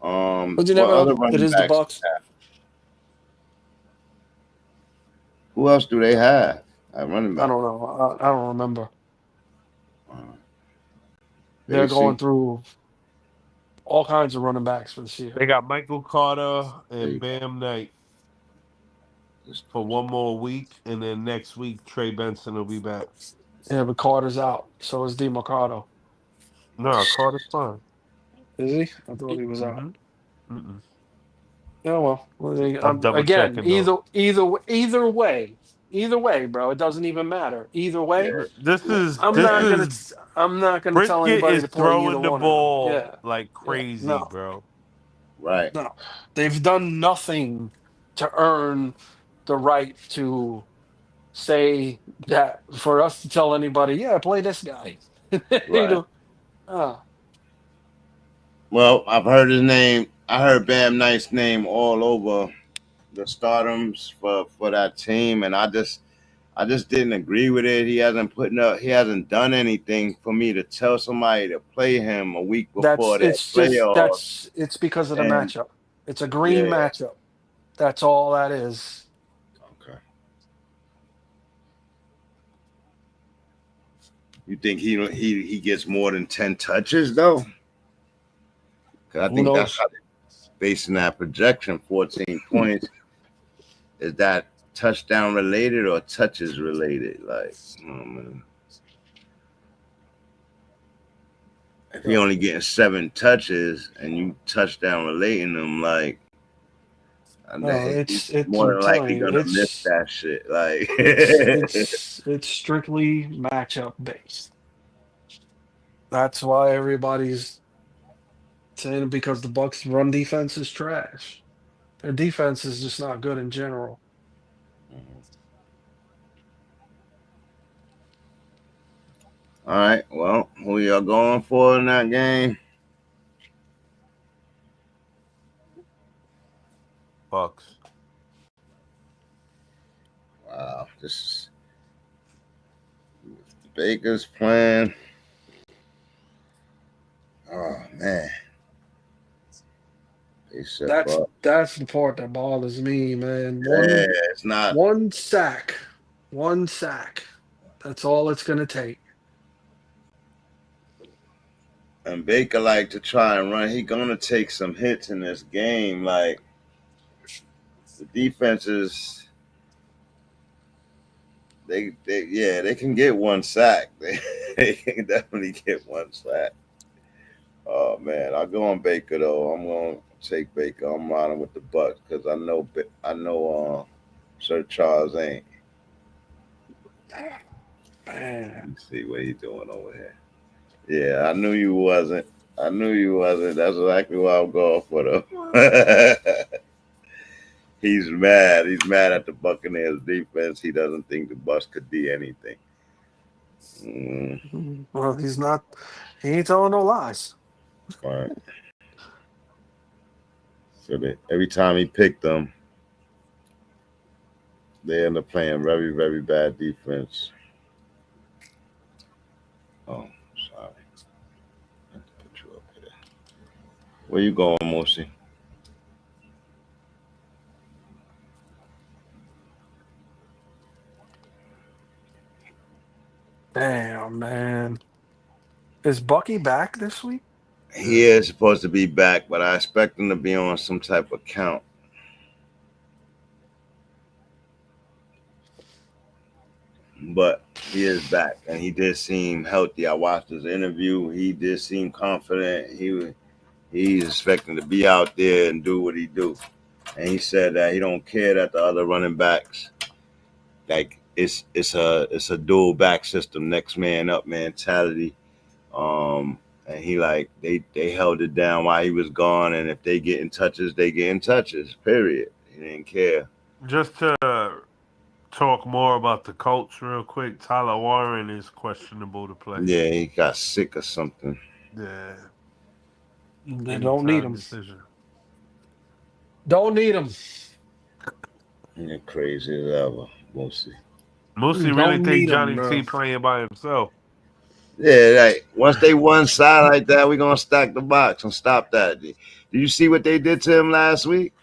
But you never know. It is the Bucks. Who else do they have at running back? I don't know. I don't remember. They're going through all kinds of running backs for this year. They got Michael Carter and Bam Knight for one more week, and then next week Trey Benson will be back. Yeah, but Carter's out. So is DeMarcado. No, Carter's fine. Is he? I thought he was out. Mm-mm. Yeah, well, double again, checking, either way, bro. It doesn't even matter. Either way, I'm not gonna tell anybody to throwing the ball like crazy, no. bro. Right. No, they've done nothing to earn the right to say that for us to tell anybody, yeah, play this guy. Right. Well, I've heard his name. I heard Bam Knight's name all over the stardoms for that team, and I just didn't agree with it. He hasn't done anything for me to tell somebody to play him a week before it's because of the matchup. It's a green matchup. That's all that is. Okay. You think he gets more than 10 touches though? I think that's how they're basing that projection. 14 points. Is that touchdown related or touches related? Like, oh man. If you're only getting 7 touches and you touchdown relating them, like, it's more than likely gonna miss that shit. Like, it's strictly matchup based. That's why everybody's saying because the Bucks' run defense is trash. Their defense is just not good in general. All right. Well, who y'all going for in that game? Bucks. Wow. This is Baker's playing. Oh man. That's the part that bothers me, man. It's not one sack. That's all it's gonna take. And Baker like to try and run. He gonna take some hits in this game. Like the defenses, they can get one sack. They can definitely get one sack. Oh man, I'll go on Baker though. I'm gonna take Baker. I'm riding with the Bucks because I know Sir Charles ain't. Man. Let me see what he's doing over here. Yeah, I knew you wasn't. That's exactly why I'm going for them. He's mad. He's mad at the Buccaneers defense. He doesn't think the Bucks could do anything. Well, he's not. He ain't telling no lies. Right. So every time he picked them, they end up playing very, very bad defense. Oh, sorry. I have to put you up here. Where you going, Mosi? Damn, man. Is Bucky back this week? He is supposed to be back, but I expect him to be on some type of count. But he is back, and he did seem healthy. I watched his interview. He did seem confident. He's expecting to be out there and do what he do. And he said that he don't care that the other running backs, like it's a dual back system, next man up mentality. And he like they held it down while he was gone, and if they get in touches, they get in touches. Period. He didn't care. Just to talk more about the Colts real quick, Tyler Warren is questionable to play. Yeah, he got sick or something. Yeah. They don't need him. Decision. Don't need him. Yeah, crazy as ever. We'll see. Moosey really think Johnny T playing by himself. Yeah, like once they one side like that, we're gonna stack the box and stop that. Did you see what they did to him last week?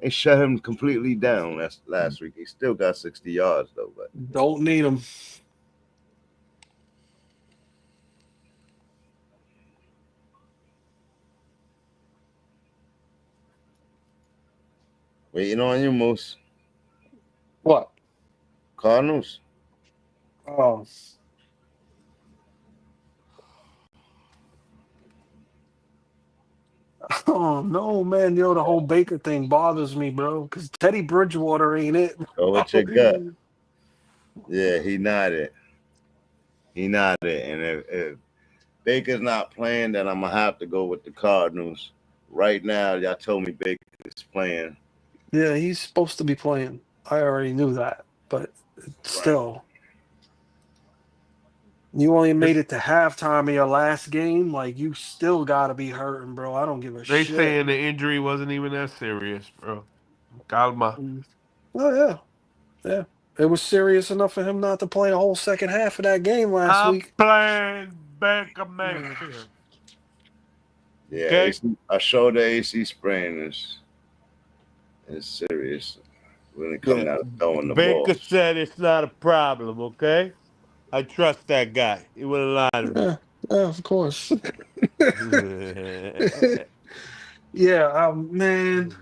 They shut him completely down last week. He still got 60 yards though, but don't need him. waiting on you, Moose. What? Cardinals. Oh. Oh no, man! Yo, the whole Baker thing bothers me, bro. Because Teddy Bridgewater ain't it. Go with your gut. Yeah, he nodded. He nodded, and if Baker's not playing, then I'm gonna have to go with the Cardinals. Right now, y'all told me Baker is playing. Yeah, he's supposed to be playing. I already knew that, but still. You only made it to halftime of your last game. Like, you still got to be hurting, bro. I don't give a They shit. saying the injury wasn't even that serious, bro. Calma. Oh, yeah. Yeah. It was serious enough for him not to play the whole second half of that game last week. I'm playing Baker Mayfield. Yeah, Okay. I showed the AC sprain is serious when it comes down to throwing the ball. Baker said it's not a problem, okay? I trust that guy. He wouldn't lie to me. Yeah, of course. Yeah, man.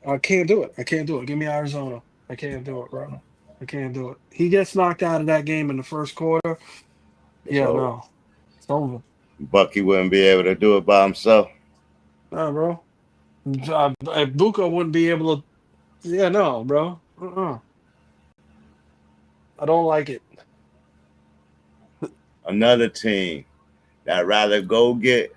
I can't do it. Give me Arizona. I can't do it, bro. I can't do it. He gets knocked out of that game in the first quarter. No. It's over. Bucky wouldn't be able to do it by himself. Nah, bro. If Buka wouldn't be able to. Yeah, no, bro. I don't like it. Another team that rather go get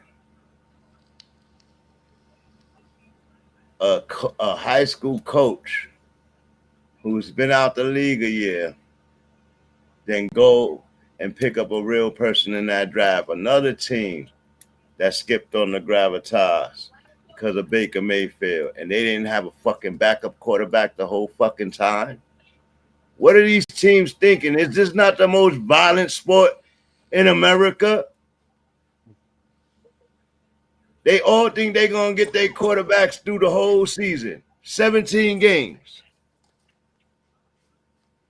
a high school coach who's been out the league a year than go and pick up a real person in that draft. Another team that skipped on the gravitas because of Baker Mayfield, and they didn't have a fucking backup quarterback the whole fucking time. What are these teams thinking? Is this not the most violent sport in America? They all think they're going to get their quarterbacks through the whole season. 17 games.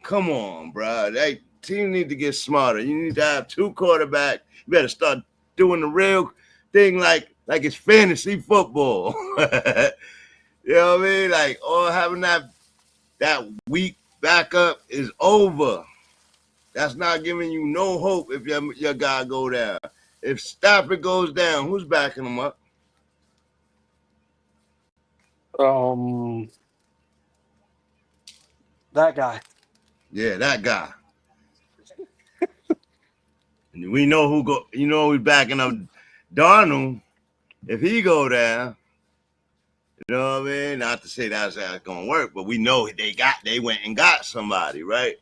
Come on, bro. That team need to get smarter. You need to have two quarterbacks. You better start doing the real thing like it's fantasy football. You know what I mean? Like, all having that weak backup is over. That's not giving you no hope if your guy go down. If Stafford goes down, who's backing him up? That guy. Yeah, that guy. We know who go. You know who's backing up Darnold if he go down. You know what I mean? Not to say that's how it's gonna work, but we know they went and got somebody, right?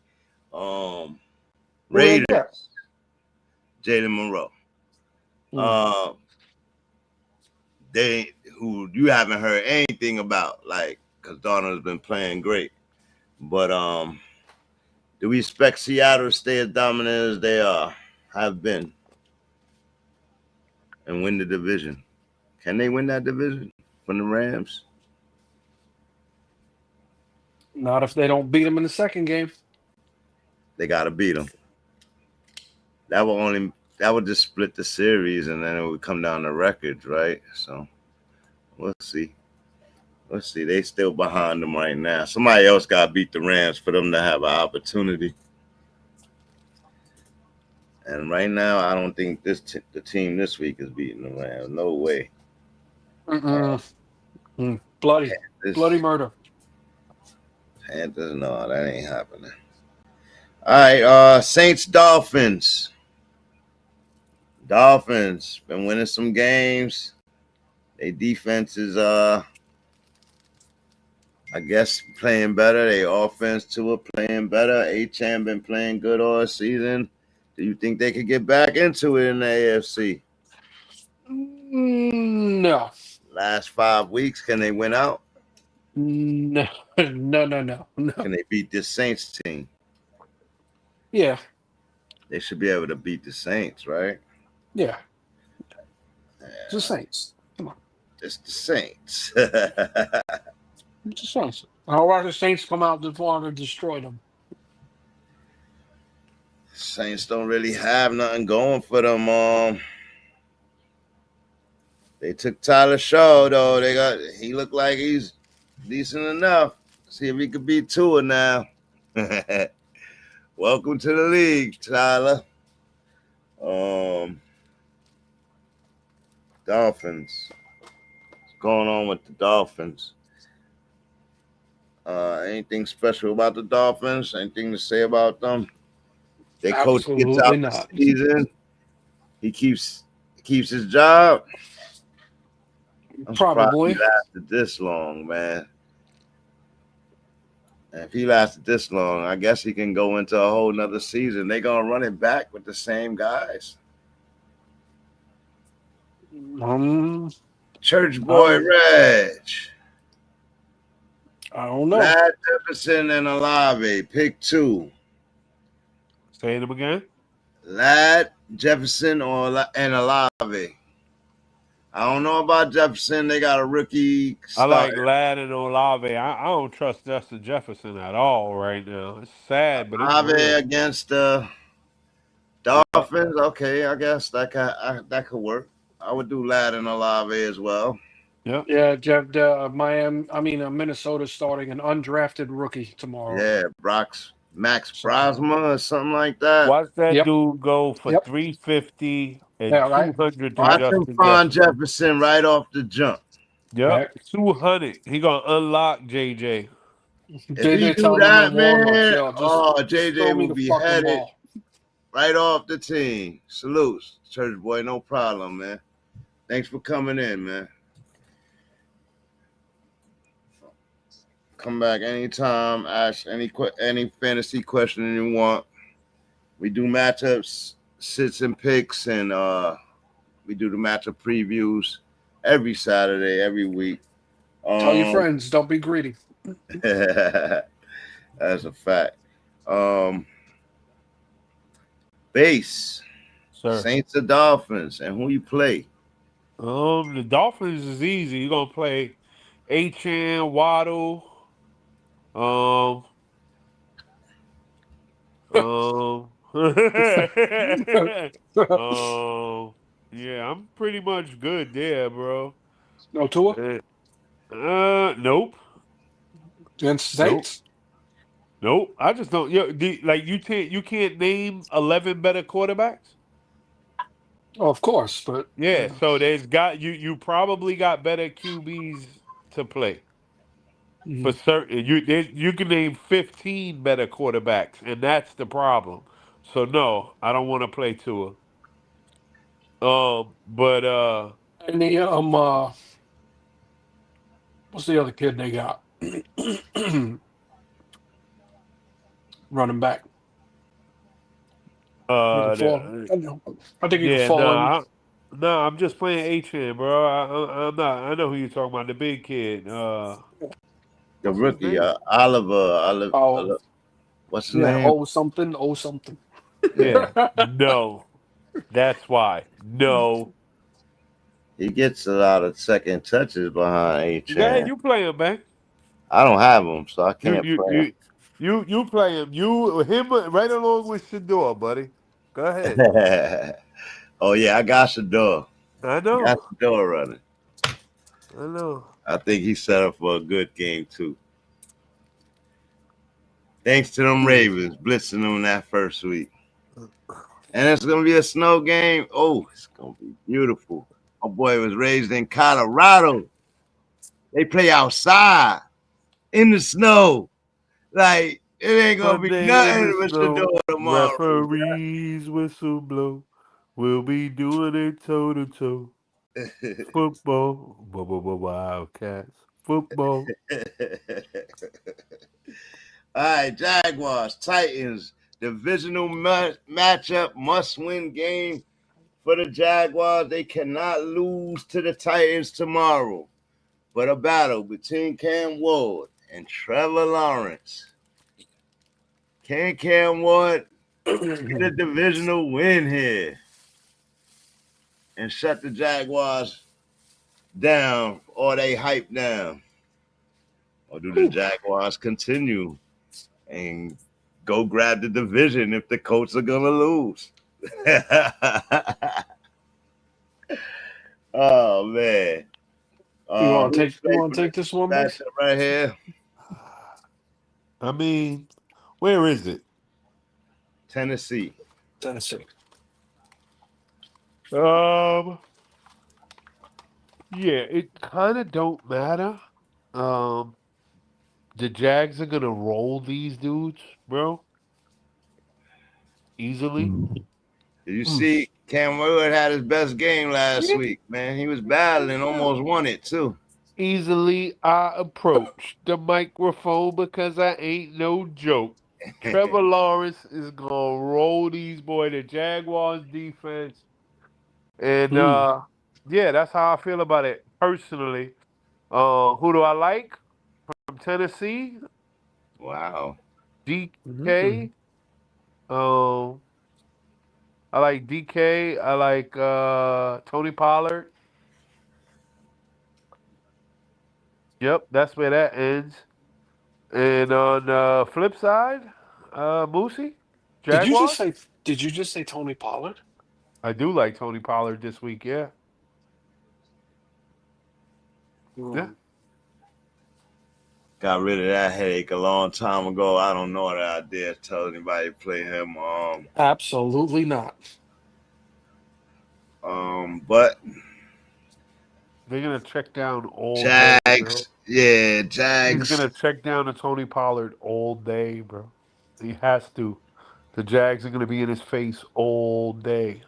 Raiders, Jalen Monroe. Who you haven't heard anything about, like, because Darnold's been playing great. But do we expect Seattle to stay as dominant as they have been and win the division? Can they win that division from the Rams? Not if they don't beat them in the second game. They got to beat them. That would just split the series, and then it would come down to records, right? So we'll see. Let's see. They still behind them right now. Somebody else got to beat the Rams for them to have an opportunity. And right now, I don't think the team this week is beating the Rams. No way. Bloody murder. Panthers, no, that ain't happening. All right, Saints Dolphins. Dolphins been winning some games. Their defense is I guess playing better. Their offense too are playing better. H-Chan been playing good all season. Do you think they could get back into it in the AFC? No. Last 5 weeks, can they win out? No. No. Can they beat this Saints team? Yeah. They should be able to beat the Saints, right? Yeah. It's the Saints. Come on. It's the Saints. It's the Saints. How about the Saints come out to want to destroy them? Saints don't really have nothing going for them. They took Tyler Shaw, though. He looked like he's decent enough. See if he could beat Tua now. Welcome to the league, Tyler. Dolphins. What's going on with the Dolphins? Anything special about the Dolphins? Anything to say about them? Their coach gets out the season. He keeps his job. I'm Probably. surprised he lasted this long, man. And if he lasted this long, I guess he can go into a whole nother season. They're gonna run it back with the same guys. Church boy Reg. I don't know. Lad Jefferson and Olave, pick 2. Say them again. Lad Jefferson and Olave. I don't know about Jefferson. They got a rookie starter. I like Lad and Olave. I don't trust Justin Jefferson at all right now. It's sad, but it's Olave real. against the Dolphins. Okay, I guess that could work. I would do Lad and Olave as well. Yeah. Yeah, Jeff. Minnesota's starting an undrafted rookie tomorrow. Yeah, Max Brosma or something like that. Watch that dude go for 350 and 200 to Watch him Justin find Jefferson right off the jump. Yep, 200. He gonna unlock JJ. If he do that, man, JJ will be headed right off the team. Salutes, church boy. No problem, man. Thanks for coming in, man. Come back anytime. Ask any fantasy question you want. We do matchups, sits and picks, and we do the matchup previews every Saturday, every week. Tell your friends, don't be greedy. That's a fact. Base. Sir. Saints or Dolphins, and who you play? The Dolphins is easy. You're gonna play H.N. Waddle. Yeah, I'm pretty much good there, bro. No Tua? Nope. Against Saints? Nope. I just don't. You can't name 11 better quarterbacks. Oh, of course, but yeah. So there's you probably got better QBs to play. For certain, you can name 15 better quarterbacks, and that's the problem. So no, I don't want to play Tua. But and the what's the other kid they got? Running back. I think you can fall in. No, I'm just playing H-Man, bro. I'm not. I know who you're talking about. The big kid. The rookie, Oliver. What's his name? Oh something. Yeah. No. That's why. No. He gets a lot of second touches behind H. Yeah, you play him, man. I don't have him, so I can't play him. You play him. Him right along with Shador, buddy. Go ahead. Oh yeah, I got Shador. I know. Got Shador running. I know. I think he's set up for a good game too. Thanks to them Ravens blitzing them that first week. And it's gonna be a snow game. Oh, it's gonna be beautiful. My boy was raised in Colorado. They play outside in the snow. Like it ain't gonna be nothing with Shador tomorrow. Referees whistle blow. We'll be doing it toe to toe. Football, Wildcats, football. All right, Jaguars, Titans, divisional matchup, must-win game for the Jaguars. They cannot lose to the Titans tomorrow. But a battle between Cam Ward and Trevor Lawrence. Can Cam Ward get a divisional win here and shut the Jaguars down, or they hype down? Or do the Jaguars continue and go grab the division if the Colts are going to lose? Oh, man. You want to take this one, Max? Right here. I mean, where is it? Tennessee. Yeah, it kind of don't matter. The Jags are gonna roll these dudes, bro. Easily. Did you see Cam Ward had his best game last week, man? He was battling, almost won it too. Easily, I approach the microphone because I ain't no joke. Trevor Lawrence is gonna roll these boys. The Jaguars defense, and yeah, that's how I feel about it personally. Who do I like from Tennessee? Wow. DK. I like DK. I like Tony Pollard. Yep, that's where that ends. And on the flip side, Moosey, Jaguars. Did you just say Tony Pollard? I do like Tony Pollard this week, yeah. Yeah. Got rid of that headache a long time ago. I don't know that I dare tell anybody to play him. Absolutely not. But they're gonna check down all Jags. day, bro. Yeah, Jags. He's gonna check down to Tony Pollard all day, bro. He has to. The Jags are gonna be in his face all day.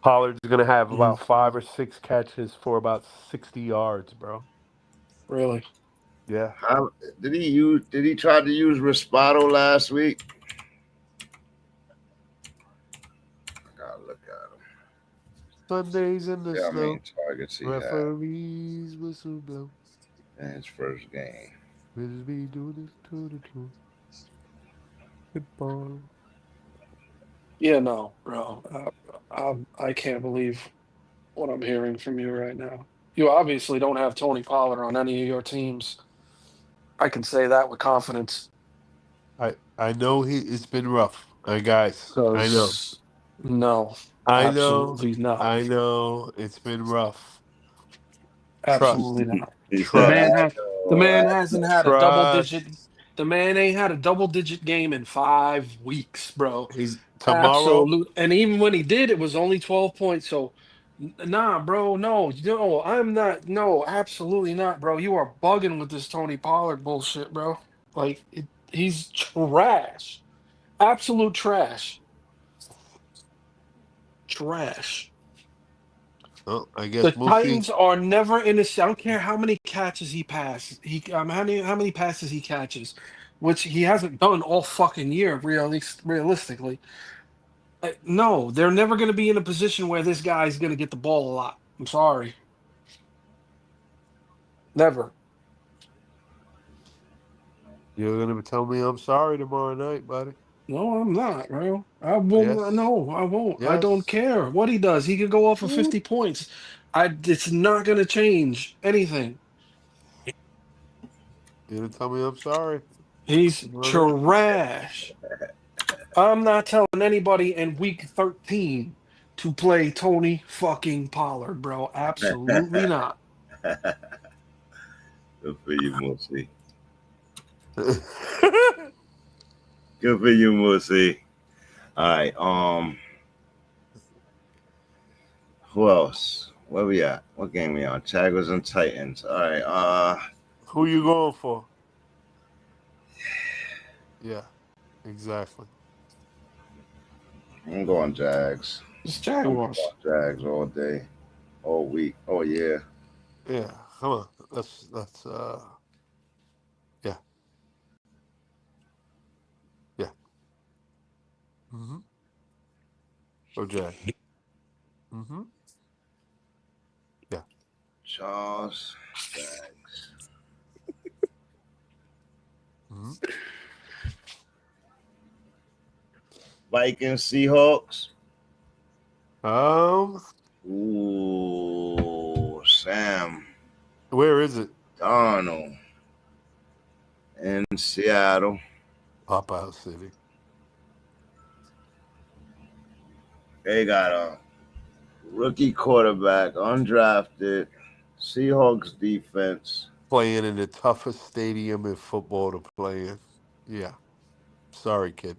Pollard's gonna have about 5 or 6 catches for about 60 yards, bro. Really? Yeah. Did he try to use Rispado last week? I gotta look at him. Sundays in the snow. Targets he referees whistle blow. And his first game. We'll be doing this to the truth. Football. Yeah, no, bro. I can't believe what I'm hearing from you right now. You obviously don't have Tony Pollard on any of your teams. I can say that with confidence. I know it's been rough, guys. I know. No, I absolutely know. not. I know it's been rough. Absolutely not. The man hasn't had a double digit. The man ain't had a double-digit game in 5 weeks, bro. He's tomorrow. And even when he did, it was only 12 points. So, nah, bro, no, I'm not. No, absolutely not, bro. You are bugging with this Tony Pollard bullshit, bro. Like, he's trash. Absolute trash. Trash. Oh, I guess the Titans are never in a. I don't care how many catches he passes. How many passes he catches, which he hasn't done all fucking year. Realistically, no, they're never going to be in a position where this guy's going to get the ball a lot. I'm sorry, never. You're gonna tell me I'm sorry tomorrow night, buddy. No, I'm not, bro. I won't. Yes. No, I won't. Yes. I don't care what he does. He could go off for 50 points. It's not going to change anything. You're gonna tell me I'm sorry. He's trash. I'm not telling anybody in week 13 to play Tony fucking Pollard, bro. Absolutely not. Good for you, Moosey. Good for you, Moosey. All right. Who else? Where we at? What game we on? Jaguars and Titans. All right. Who you going for? Yeah, exactly. I'm going Jags. It's Jaguars. Jags all day, all week. Oh yeah. Yeah, come on. Let's yeah. Yeah. Mm-hmm. Go Jags. Mm-hmm. Yeah. Charles, Jags. Mm-hmm. Vikings, Seahawks. Ooh, Sam Where is it? Darnold in Seattle. Pop-Out City. They got a rookie quarterback, undrafted, Seahawks defense. Playing in the toughest stadium in football to play in. Yeah. Sorry, kid.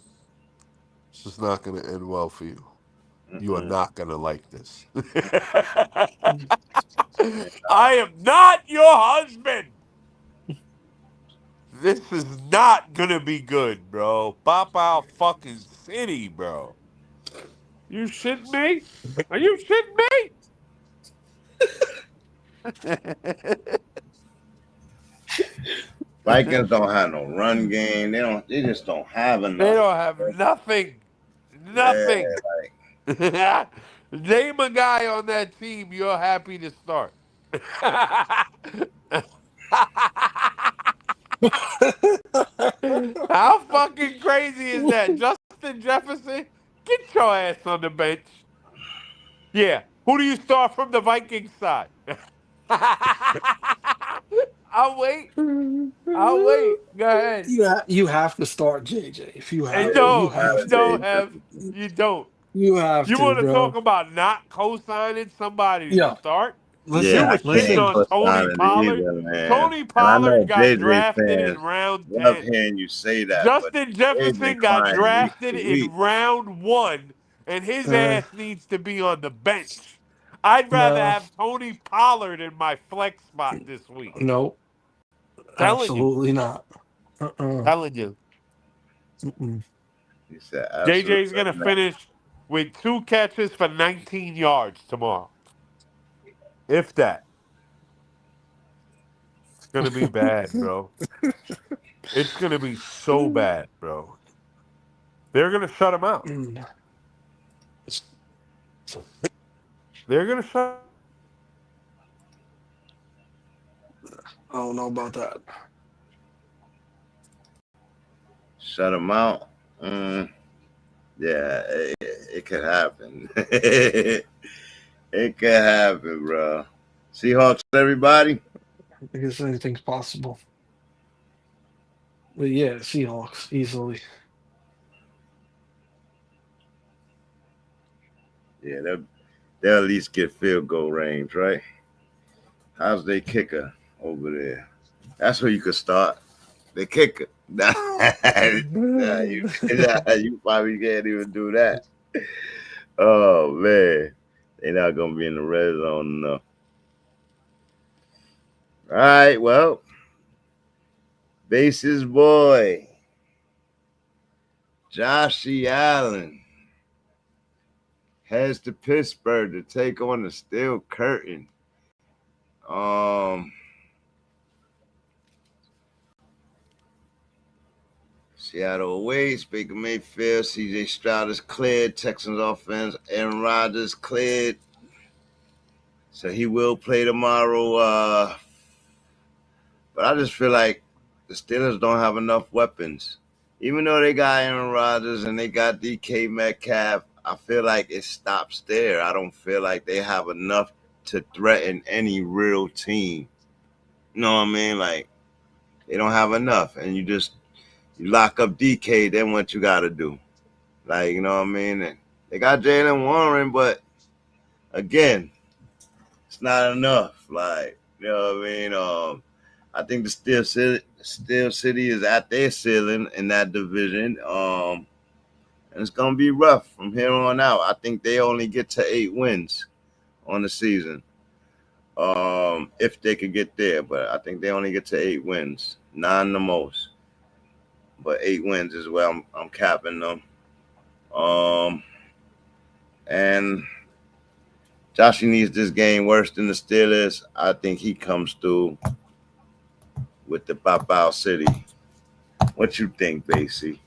It's just not going to end well for you. You are not going to like this. I am not your husband. This is not going to be good, bro. Pop out fucking city, bro. You shitting me? Are you shitting me? Vikings don't have no run game. They just don't have enough. They don't have nothing. Nothing. Yeah, Name a guy on that team you're happy to start. How fucking crazy is that? Justin Jefferson, get your ass on the bench. Yeah. Who do you start from the Vikings side? I'll wait. I'll wait. Go ahead. You have to start JJ. If you have, And no, you have you don't have. You don't. You have You to, want to bro. talk about not co-signing somebody to Yeah. start? Listen, You were shitting on Tony Pollard. Tony Pollard got drafted in round 10. Love hearing you say that. Justin Jefferson got drafted in round 1, and his ass needs to be on the bench. I'd rather have Tony Pollard in my flex spot this week. No. Absolutely not. Telling you. He said, JJ's going to finish with 2 catches for 19 yards tomorrow. If that. It's going to be bad, bro. It's going to be so bad, bro. They're going to shut him out. They're going to shut. I don't know about that. Shut him out. Yeah, it could happen. It could happen, bro. Seahawks, everybody. I guess anything's possible. But yeah, Seahawks easily. Yeah, they'll at least get field goal range, right? How's their kicker over there? That's where you could start. The kicker. You probably can't even do that. Oh man, they're not gonna be in the red zone enough. All right, well, bases boy, Joshy Allen heads to Pittsburgh to take on the Steel Curtain. Seattle awaits. Baker Mayfield, CJ Stroud is cleared. Texans offense, Aaron Rodgers cleared. So he will play tomorrow. But I just feel like the Steelers don't have enough weapons. Even though they got Aaron Rodgers and they got DK Metcalf, I feel like it stops there. I don't feel like they have enough to threaten any real team. You know what I mean? Like, they don't have enough. And you just You lock up DK, then what you got to do? Like, you know what I mean? And they got Jalen Warren, but again, it's not enough. Like, you know what I mean? I think the Steel City is at their ceiling in that division. And it's gonna be rough from here on out. I think they only get to 8 wins on the season. If they could get there, but I think they only get to 8 wins, 9 the most. But 8 wins is where I'm capping them. And Joshy needs this game worse than the Steelers. I think he comes through with the Bow City. What you think, Basie?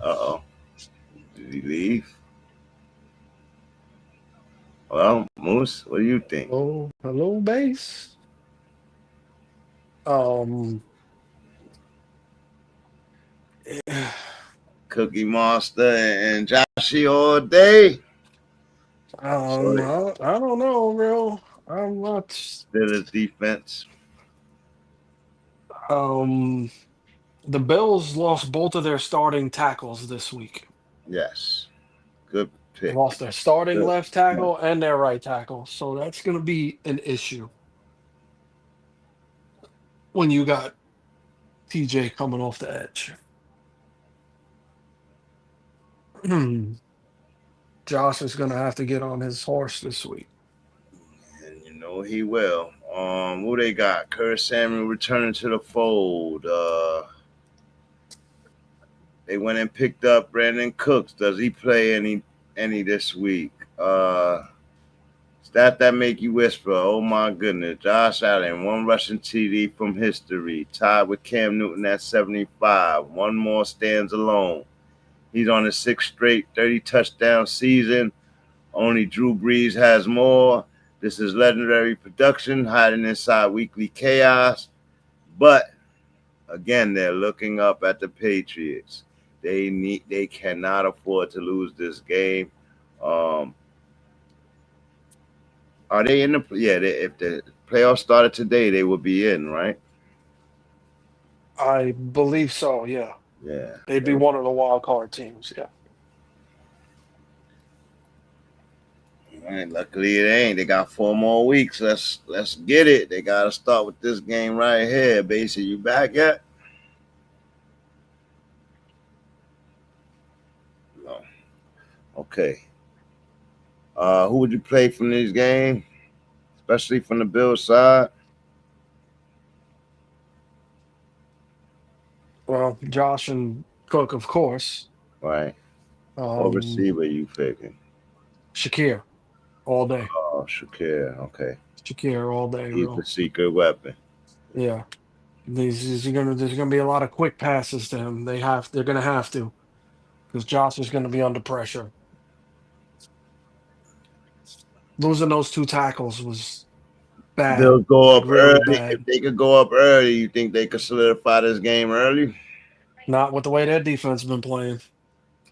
Uh-oh. Did he leave? Well, Moose, what do you think? Oh, hello, base. Cookie Monster and Joshy all day. I don't know, bro. I'm not. Steelers defense. The Bills lost both of their starting tackles this week. Yes. Good pick. Lost their starting Good. left tackle and their right tackle. So that's going to be an issue when you got TJ coming off the edge. Josh is going to have to get on his horse this week. And you know he will. Who they got? Curtis Samuel returning to the fold. They went and picked up Brandon Cooks. Does he play any this week? Stat that make you whisper, oh my goodness. Josh Allen, 1 rushing TD from history, tied with Cam Newton at 75. 1 more stands alone. He's on his 6th straight 30-touchdown season. Only Drew Brees has more. This is legendary production hiding inside weekly chaos. But again, they're looking up at the Patriots. They cannot afford to lose this game. Are they in the? Yeah, if the playoffs started today, they would be in, right? I believe so. Yeah. Yeah, They'd be one of the wild card teams. Yeah. Right, luckily it ain't. They got 4 more weeks. Let's get it. They got to start with this game right here. Basically, you back yet? No. Okay. Who would you play from this game, especially from the Bills side? Well, Josh and Cook, of course. Right. What receiver you picking? Shakir, all day. Oh, Shakir. Okay. Shakir all day. He's the secret weapon. Yeah. There's gonna be a lot of quick passes to him. They're gonna have to, because Josh is gonna be under pressure. Losing those 2 tackles was bad. They'll go up really early. bad. If they could go up early, you think they could solidify this game early? Not with the way their defense has been playing.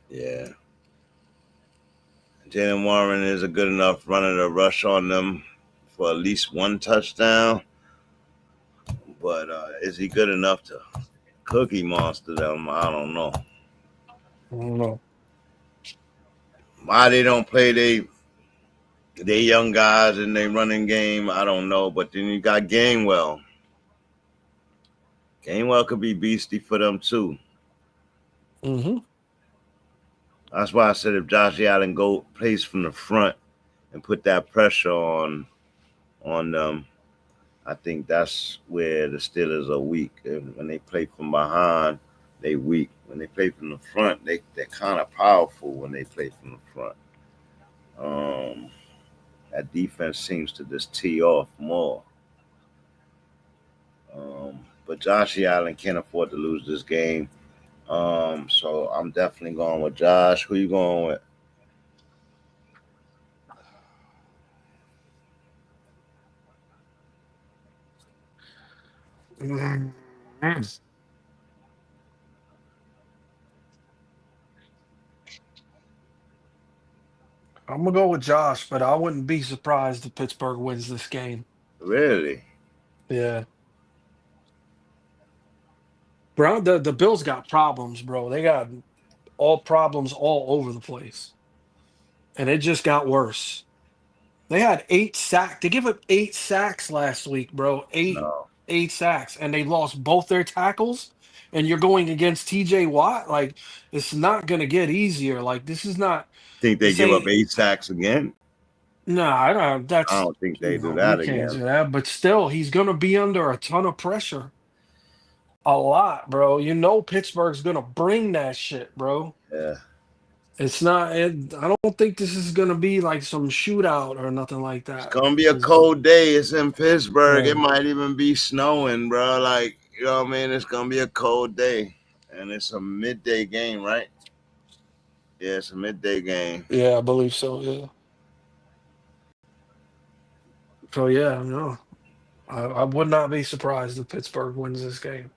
Yeah. Jalen Warren is a good enough runner to rush on them for at least 1 touchdown. But is he good enough to cookie monster them? I don't know. I don't know. Why they don't play they young guys in their running game, I don't know. But then you got Gainwell. Gainwell could be beastie for them too. Mm-hmm. That's why I said if Josh Allen plays from the front and put that pressure on them, I think that's where the Steelers are weak. When they play from behind, they weak. When they play from the front, they're kind of powerful when they play from the front. That defense seems to just tee off more. But Josh Allen can't afford to lose this game. So I'm definitely going with Josh. Who you going with? I'm gonna go with Josh, but I wouldn't be surprised if Pittsburgh wins this game. Really? Yeah. Bro, the Bills got problems, bro. They got all problems all over the place, and it just got worse. They had 8 sacks. They gave up 8 sacks last week, bro. No, Eight sacks, and they lost both their tackles. And you're going against T.J. Watt. Like, it's not gonna get easier. Like, this is not. think they This give up ain't. 8 sacks again. No, I don't. I That's don't think they do no. You that can't again. do that. But still, he's gonna be under a ton of pressure. A lot, bro. You know Pittsburgh's gonna bring that shit, bro. Yeah. It's not. I don't think this is gonna be like some shootout or nothing like It's that. gonna be a 'Cause, cold day. It's in Pittsburgh. yeah. It might even be snowing, bro. Like, you know what I mean? It's gonna be a cold day. And it's a midday game, right? Yeah, it's a midday game. Yeah, I believe so. Yeah. So yeah, no, I would not be surprised if Pittsburgh wins this game.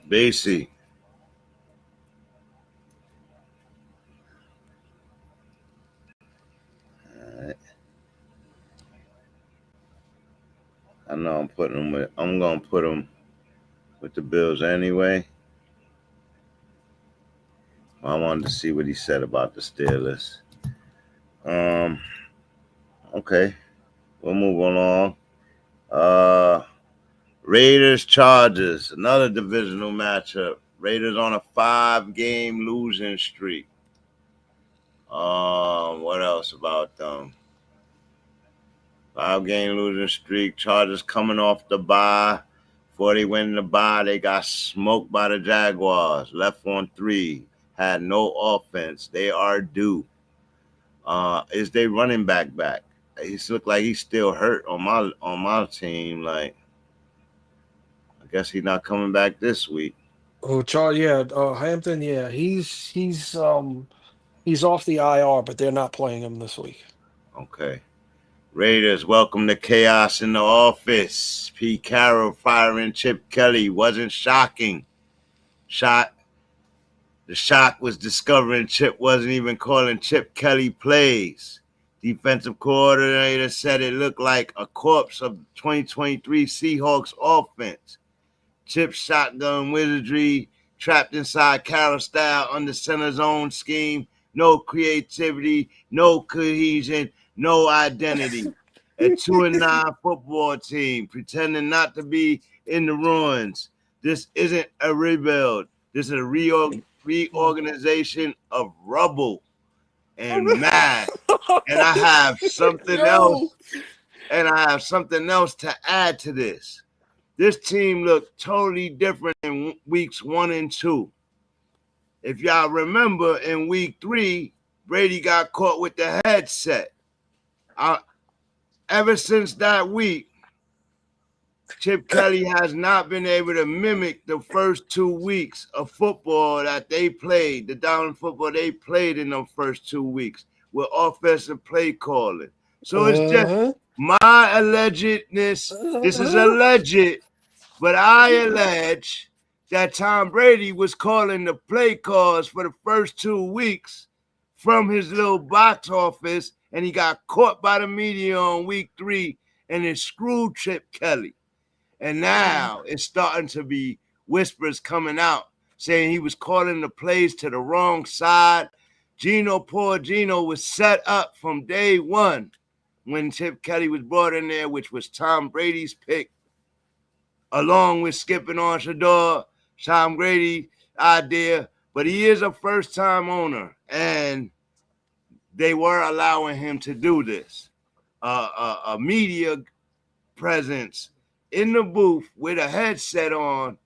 BC. Alright. I know I'm gonna put them with the Bills anyway. I wanted to see what he said about the Steelers. Okay. We'll move along. Raiders Chargers, another divisional matchup. Raiders on a 5-game losing streak. What else about them? 5-game losing streak. Chargers coming off the bye. Before they went in the bye, they got smoked by the Jaguars. Left on 3. Had no offense. They are due. Is they running back? He looked like he's still hurt on my team. Like, I guess he's not coming back this week. Oh, Charlie, yeah, Hampton, yeah, he's off the IR, but they're not playing him this week. Okay. Raiders, welcome to chaos in the office. Pete Carroll firing Chip Kelly wasn't shocking. The shock was discovering Chip wasn't even calling Chip Kelly plays. Defensive coordinator said it looked like a corpse of 2023 Seahawks offense. Chip's shotgun wizardry trapped inside Carroll style under center zone scheme. No creativity, no cohesion, no identity. A 2-9 football team pretending not to be in the ruins. This isn't a rebuild. This is a reorganization of rubble and mad. And I have something else. And I have something else to add to this. This team looked totally different in weeks 1 and 2. If y'all remember, in week 3, Brady got caught with the headset. Ever since that week, Chip Kelly has not been able to mimic the first 2 weeks of football that they played, the down football they played in the first 2 weeks with offensive play calling. So it's just my allegedness. This is alleged, but I allege that Tom Brady was calling the play calls for the first 2 weeks from his little box office, and he got caught by the media on week 3, and it screwed Chip Kelly. And now it's starting to be whispers coming out saying he was calling the plays to the wrong side. Poor Gino was set up from day 1 when Chip Kelly was brought in there, which was Tom Brady's pick, along with skipping on Shador, Tom Brady's idea. But he is a first-time owner, and they were allowing him to do this. A media presence in the booth with a headset on,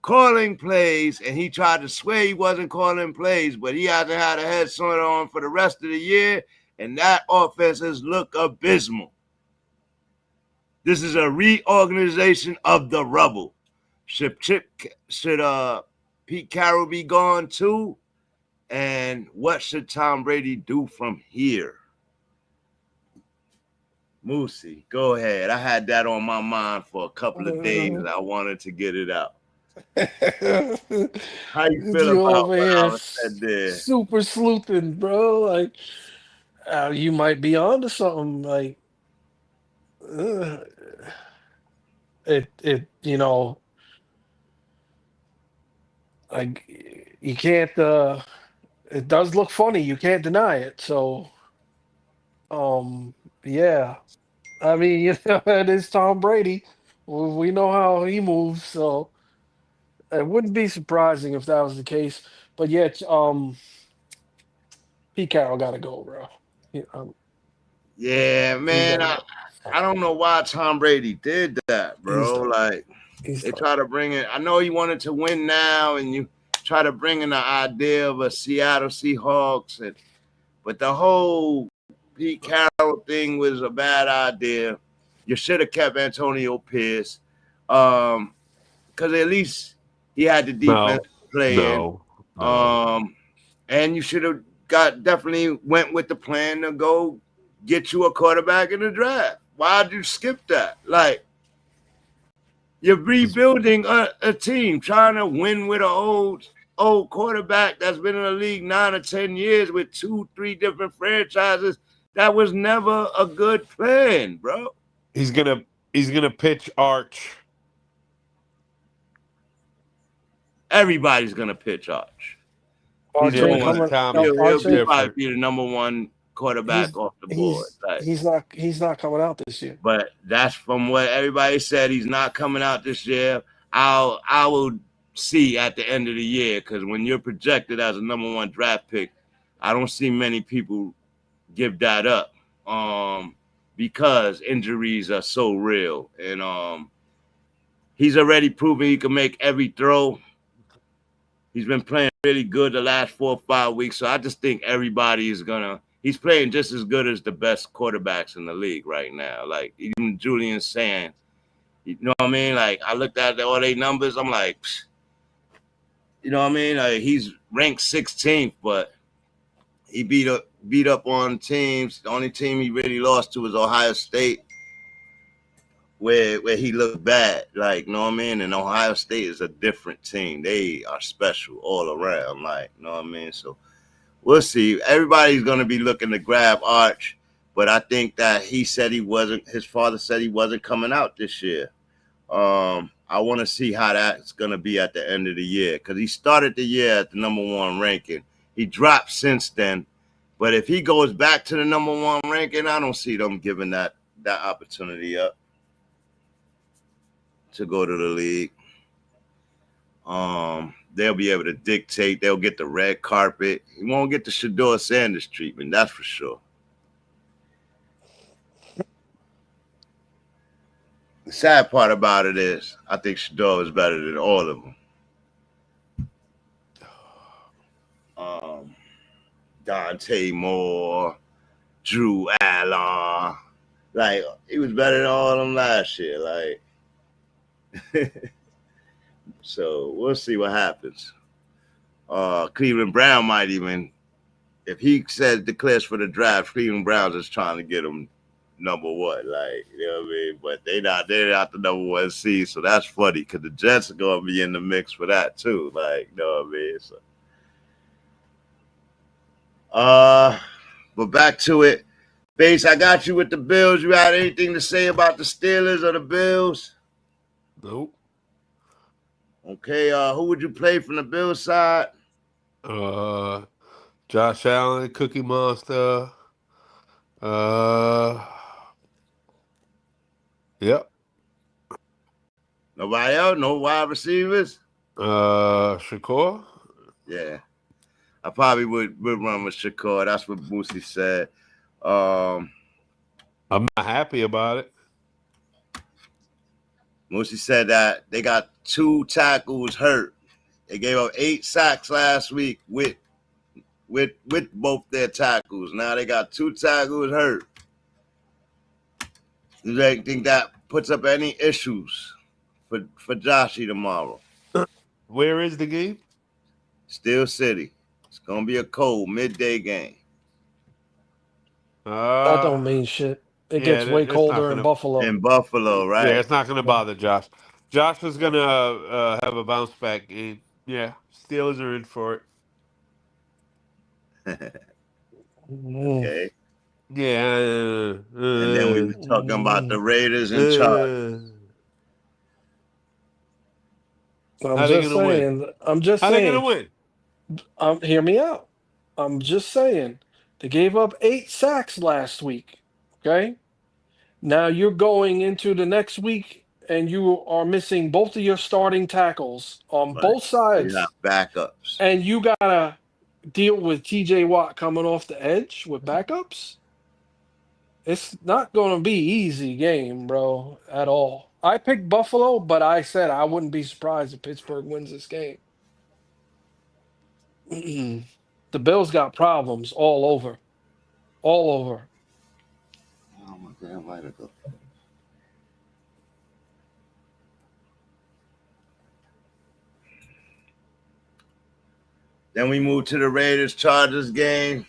calling plays, and he tried to swear he wasn't calling plays, but he hasn't had a headset on for the rest of the year, and that offense has looked abysmal. This is a reorganization of the rubble. Should Pete Carroll be gone too? And what should Tom Brady do from here? Moosey, go ahead. I had that on my mind for a couple of days. I wanted to get it out. How you feel about what I said there? Super sleuthing, bro. Like, you might be onto something. Like, it like you can't. It does look funny. You can't deny it. So, yeah. I mean, it is Tom Brady. We know how he moves, so it wouldn't be surprising if that was the case. But yet, Pete Carroll got to go, bro. Yeah, He's got man. to I, go. I don't know why Tom Brady did that, He's bro. done. Like He's they done. try to bring it. I know he wanted to win now, and you try to bring in the idea of a Seattle Seahawks, but the whole Pete Carroll thing was a bad idea. You should have kept Antonio Pierce, because at least he had the defense to play in. No. And you should have definitely went with the plan to go get you a quarterback in the draft. Why'd you skip that? Like, you're rebuilding a team, trying to win with an old quarterback that's been in the league 9 or 10 years with 2-3 different franchises. That was never a good plan, bro. He's gonna pitch Arch. Everybody's gonna pitch Arch. Arch Yeah, ain't but coming. Thomas No, Arch is ain't. probably different. be the number one quarterback off the board. Like, He's not coming out this year. but that's from what everybody said. He's not coming out this year. I will see at the end of the year, because when you're projected as a number one draft pick, I don't see many people give that up, because injuries are so real, and he's already proven he can make every throw. He's been playing really good the last 4 or 5 weeks, so I just think everybody is gonna. He's playing just as good as the best quarterbacks in the league right now. Like even Julian Sands, you know what I mean? Like I looked at all their numbers, I'm like, psh, you know what I mean? Like he's ranked 16th, but he beat up on teams. The only team he really lost to was Ohio State, where he looked bad. Like, you know what I mean? And Ohio State is a different team. They are special all around. Like, you know what I mean? So we'll see. Everybody's going to be looking to grab Arch, but I think that his father said he wasn't coming out this year. I want to see how that's going to be at the end of the year, because he started the year at the number one ranking. He dropped since then, but if he goes back to the number one ranking, I don't see them giving that opportunity up to go to the league. They'll be able to dictate. They'll get the red carpet. He won't get the Shedeur Sanders treatment, that's for sure. The sad part about it is I think Shedeur is better than all of them. Dante Moore, Drew Allen. Like, he was better than all of them last year. Like, so we'll see what happens. Cleveland Brown might even, if he declares for the draft, Cleveland Browns is trying to get him number one. Like, you know what I mean? But they're not the number one seed, so that's funny, because the Jets are going to be in the mix for that too. Like, you know what I mean? So, but back to it. Base, I got you with the Bills. You had anything to say about the Steelers or the Bills? Nope. Okay, who would you play from the Bills side? Josh Allen, Cookie Monster. Yep. Nobody else? No wide receivers? Shakur. Yeah. I probably would run with Shakur. That's what Boosie said. I'm not happy about it. Boosie said that they got 2 tackles hurt. They gave up 8 sacks last week with both their tackles. Now they got 2 tackles hurt. Do they think that puts up any issues for Joshy tomorrow? Where is the game? Steel City. It's gonna be a cold midday game. That don't mean shit. It gets way colder in Buffalo. In Buffalo, right? Yeah, it's not going to bother Josh. Josh is going to have a bounce back game. Yeah, Steelers are in for it. Okay. Yeah. And then we were talking about the Raiders and Chargers. I'm just saying. I'm just How they gonna saying. win? Hear me out. I'm just saying. They gave up 8 sacks last week. Okay. Now you're going into the next week and you are missing both of your starting tackles on Right. both You have sides. backups. And you gotta deal with TJ Watt coming off the edge with backups. It's not going to be easy game, bro, at all. I picked Buffalo, but I said I wouldn't be surprised if Pittsburgh wins this game. The Bills got problems all over. All over. Oh my damn lighter go. Then we moved to the Raiders Chargers game.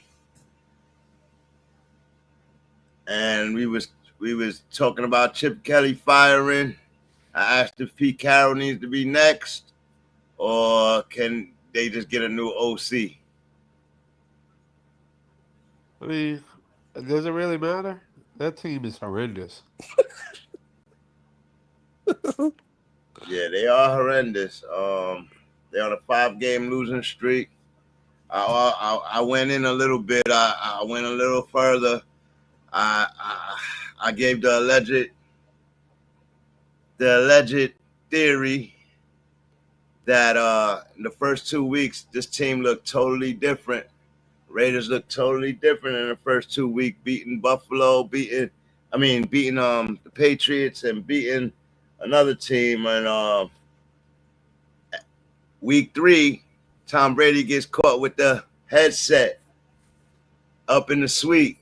And we was talking about Chip Kelly firing. I asked if Pete Carroll needs to be next, or can they just get a new OC? I mean, does it really matter? That team is horrendous. Yeah, they are horrendous. They're on a 5-game losing streak. I went in a little bit. I went a little further. I gave the alleged theory that in the first 2 weeks this team looked totally different. Raiders looked totally different in the first 2 weeks, beating Buffalo, beating the Patriots and beating another team. And week 3, Tom Brady gets caught with the headset up in the suite.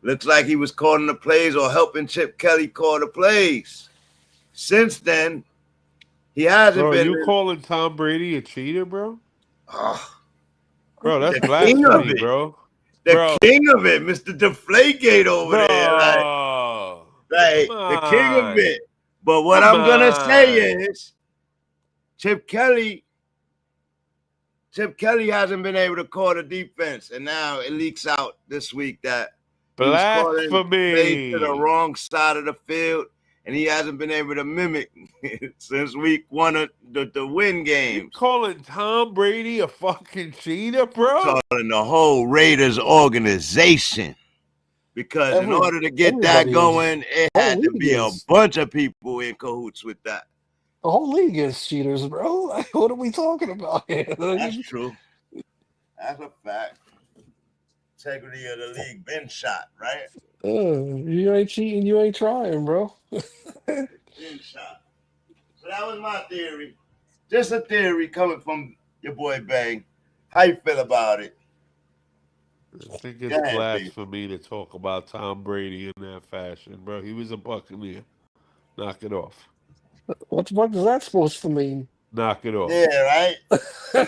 Looks like he was calling the plays or helping Chip Kelly call the plays. Since then, he hasn't been. Are you calling Tom Brady a cheater, bro? Oh, bro, that's the blasphemy, bro. The king of it, Mr. Deflategate over there. Like the king of it. But what I'm going to say is Chip Kelly hasn't been able to call the defense. And now it leaks out this week that blasphemy to the wrong side of the field, and he hasn't been able to mimic since week 1 of the win games. You calling Tom Brady a fucking cheater, bro? Calling the whole Raiders organization, because in order to get that going, it had to be a bunch of people in cahoots with that. The whole league is cheaters, bro. What are we talking about here? That's true. That's a fact. Integrity of the league been shot, right? You ain't cheating, you ain't trying, bro. Been shot. So that was my theory. Just a theory coming from your boy Bang. How you feel about it? I think it's blasphemy to talk about Tom Brady in that fashion, bro. He was a Buccaneer. Knock it off. What the fuck is that supposed to mean? Knock it off. Yeah, right?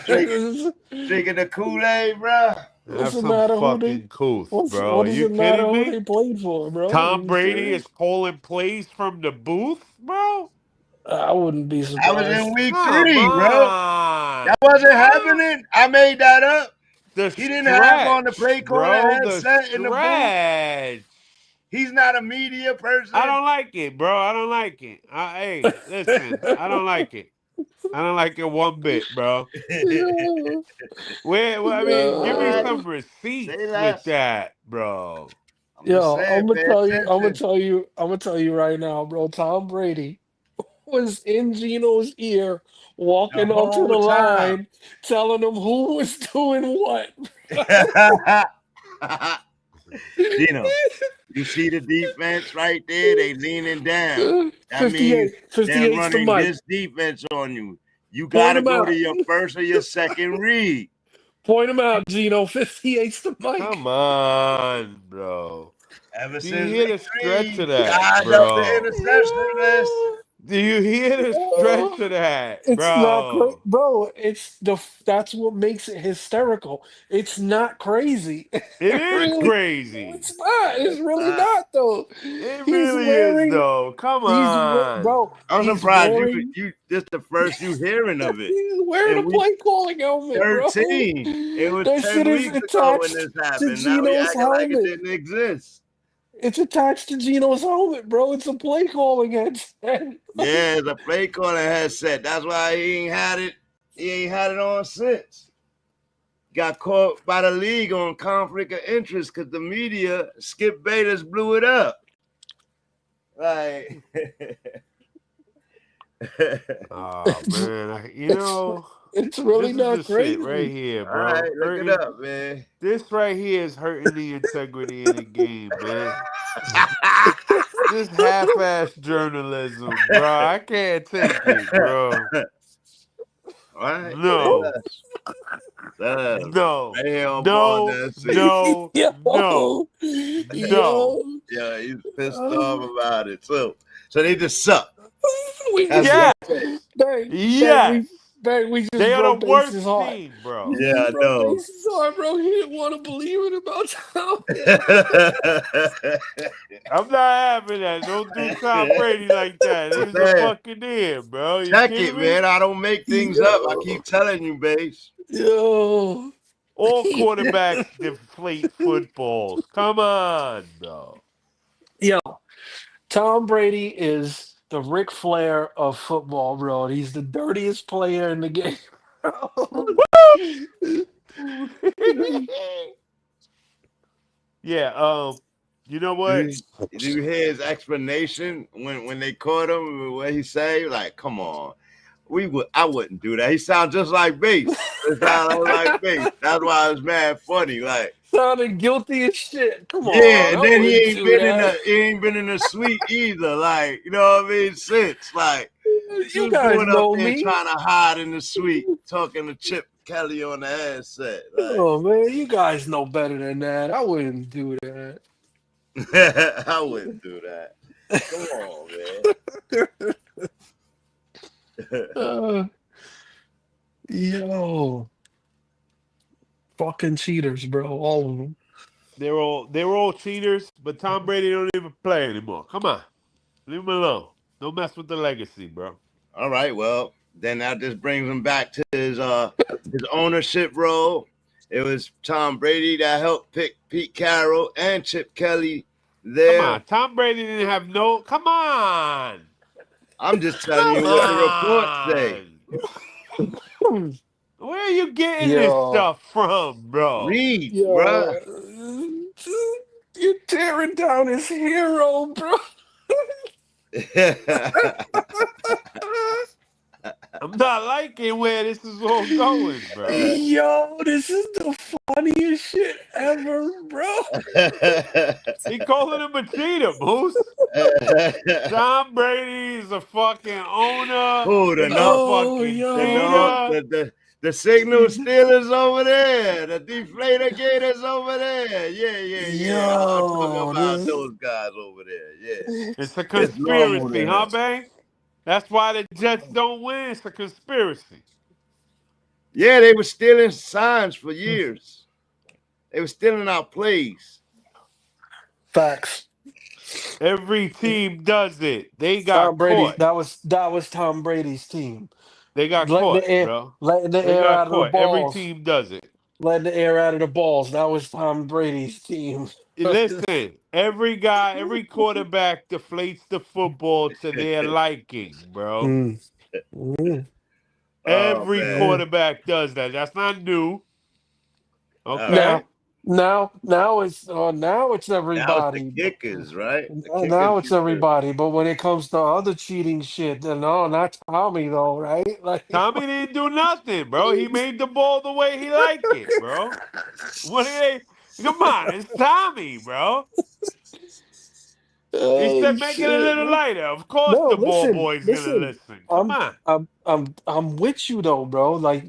Drinking the Kool-Aid, bro. Have some fucking couth, bro. What does it matter who they played for, bro? Tom Brady is calling plays from the booth, bro? I wouldn't be surprised. I was in week 3, bro. That wasn't happening. I made that up. He didn't have on the play caller headset in the booth. He's not a media person. I don't like it, bro. I don't like it. Hey, listen, I don't like it. I don't like it one bit, bro. Give me some receipts with that, bro. I'm gonna tell you right now, bro. Tom Brady was in Gino's ear, walking onto the line, telling him who was doing what. Gino, you see the defense right there? They leaning down. That means they're running this defense on you. You got to go to your first or your second read. Point him out, Gino. 58's the mic. Come on, bro. Ever You since hit a stretch of that, bro. Up the interception list. Do you hear the stretch of that, It's not bro? bro. That's what makes it hysterical. It's not crazy. It is Really, no, crazy. it's not. It's really Uh, not though. It He's really is, wearing. though. Come on. Bro. I'm He's surprised wearing. you this the first you hearing of it. He's wearing And a we play calling helmet, bro. 13. It was That 10 shit is weeks ago when attached this to happened. Now we Gino's acting like it helmet. didn't exist. It's attached to Gino's helmet, bro. It's a play calling headset. Yeah, the play calling headset. That's why he ain't had it. He ain't had it on since. Got caught by the league on conflict of interest because the media, Skip Bayless, blew it up. Like, Oh man, It's really this is not the crazy. shit right here, all bro. right, look it up, man. This right here is hurting the integrity of the game, man. This half-ass journalism, bro. I can't take it, bro. All right. No. No. Right here on No, Baldsc. no. Yeah, he's pissed off about it. So they just suck. That's Yeah. Bang, we just They are broke the worst Base's heart. team, bro. Yeah, I know. Base's heart, bro. He didn't want to believe it about Tom. I'm not having that. Don't do Tom Brady like that. He's a fucking idiot, bro. You Check kidding it, me? man. I don't make things up. I keep telling you, Base. Yo. All quarterbacks deflate footballs. Come on, bro. Yo, Tom Brady is the Ric Flair of football, bro. He's the dirtiest player in the game. Yeah, you know what? Did you hear his explanation when they caught him? What he say? Like, come on. I wouldn't do that. He sounds just like Bass. It sounds like Bass. That's why it's mad funny. Like, sounded guilty as shit. Come on. yeah, and I then he wouldn't ain't been in the suite either. Like, you know what I mean? Since like you guys going know up there me. trying to hide in the suite, talking to Chip Kelly on the headset. Like, Oh man, you guys know better than that. I wouldn't do that. I wouldn't do that. Come on, man. Yo, fucking cheaters, bro. All of them. They were all cheaters, but Tom Brady don't even play anymore. Come on. Leave him alone. Don't mess with the legacy, bro. All right, well, then that just brings him back to his ownership role. It was Tom Brady that helped pick Pete Carroll and Chip Kelly there. Come on. Tom Brady didn't have no. Come on. I'm just telling you what the reports say. Where are you getting this stuff from, bro? Read, bro. You're tearing down his hero, bro. I'm not liking where this is all going, bro. Yo, this is the funniest shit ever, bro. He calling him a cheater, Moose. Tom Brady is a fucking owner. Oh, the signal stealers over there. The deflator gators over there. Yeah. I'm talking about those guys over there. Yeah. It's a conspiracy, huh, Bang? That's why the Jets don't win. It's a conspiracy. Yeah, they were stealing signs for years. They were stealing our plays. Facts. Every team does it. They got Tom Brady. caught. That was Tom Brady's team. They got caught, bro. Letting the air out of the balls. Every team does it. Letting the air out of the balls. That was Tom Brady's team. Listen, every quarterback deflates the football to their liking, bro. Every quarterback does that. That's not new. Okay. Now it's everybody. Now it's the kickers, right? Now it's everybody. But when it comes to other cheating shit, then no, not Tommy though, right? Like Tommy didn't do nothing, bro. He made the ball the way he liked it, bro. What are they? Come on, it's Tommy, bro. He said make it a little lighter. Of course, the ball boy's gonna listen. Come on. I'm with you though, bro. Like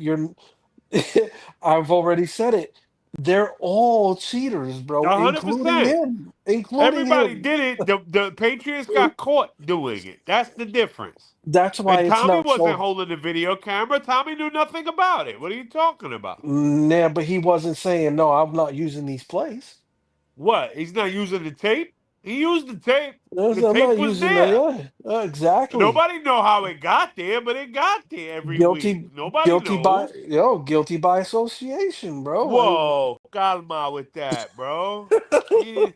I've already said it. They're all cheaters, bro, including 100%. him. Including Everybody him. did it. The Patriots got caught doing it. That's the difference. That's why And it's Tommy not wasn't so. holding the video camera. Tommy knew nothing about it. What are you talking about? Nah, but he wasn't saying no. I'm not using these plays. What? He's not using the tape? He used the tape. I'm The not tape was using that. there. Yeah, exactly. Nobody know how it got there, but it got there every week. Nobody knows. Guilty by association, bro. Whoa, calma with that, bro. You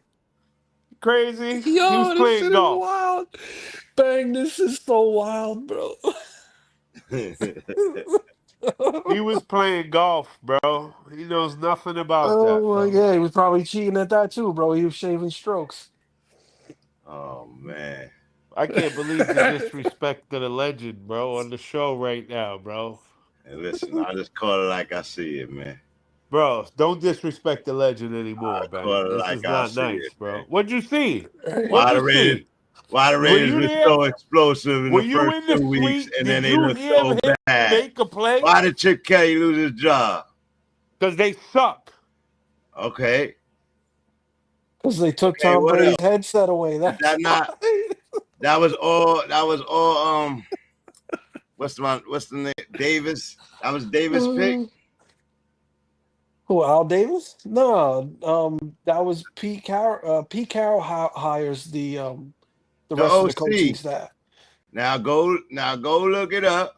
crazy? He was Yo, this playing shit is golf. wild. Bang, this is so wild, bro. He was playing golf, bro. He knows nothing about that. Oh my Bro. god, he was probably cheating at that too, bro. He was shaving strokes. Oh man. I can't believe the disrespect to the legend, bro, on the show right now, bro. And listen, I just call it like I see it, man. Bro, don't disrespect the legend anymore, I man. call it This like is I not see nice, it, bro. man. What'd you see? Why the What'd you see? Raiders you were there? so explosive in Were the you first in the 2 weeks, suite? and then Did they you look hear so him bad? make a play? Why did Chip Kelly lose his job? Because they suck. Okay. Because they took Okay, Tom what Brady's else? headset away. Is That's that not? why. That was all. What's the name? Davis. That was Davis' pick. Who, Al Davis? No, that was Pete Carroll. Pete Carroll hires the The rest of the coaching OC. staff. Now go look it up.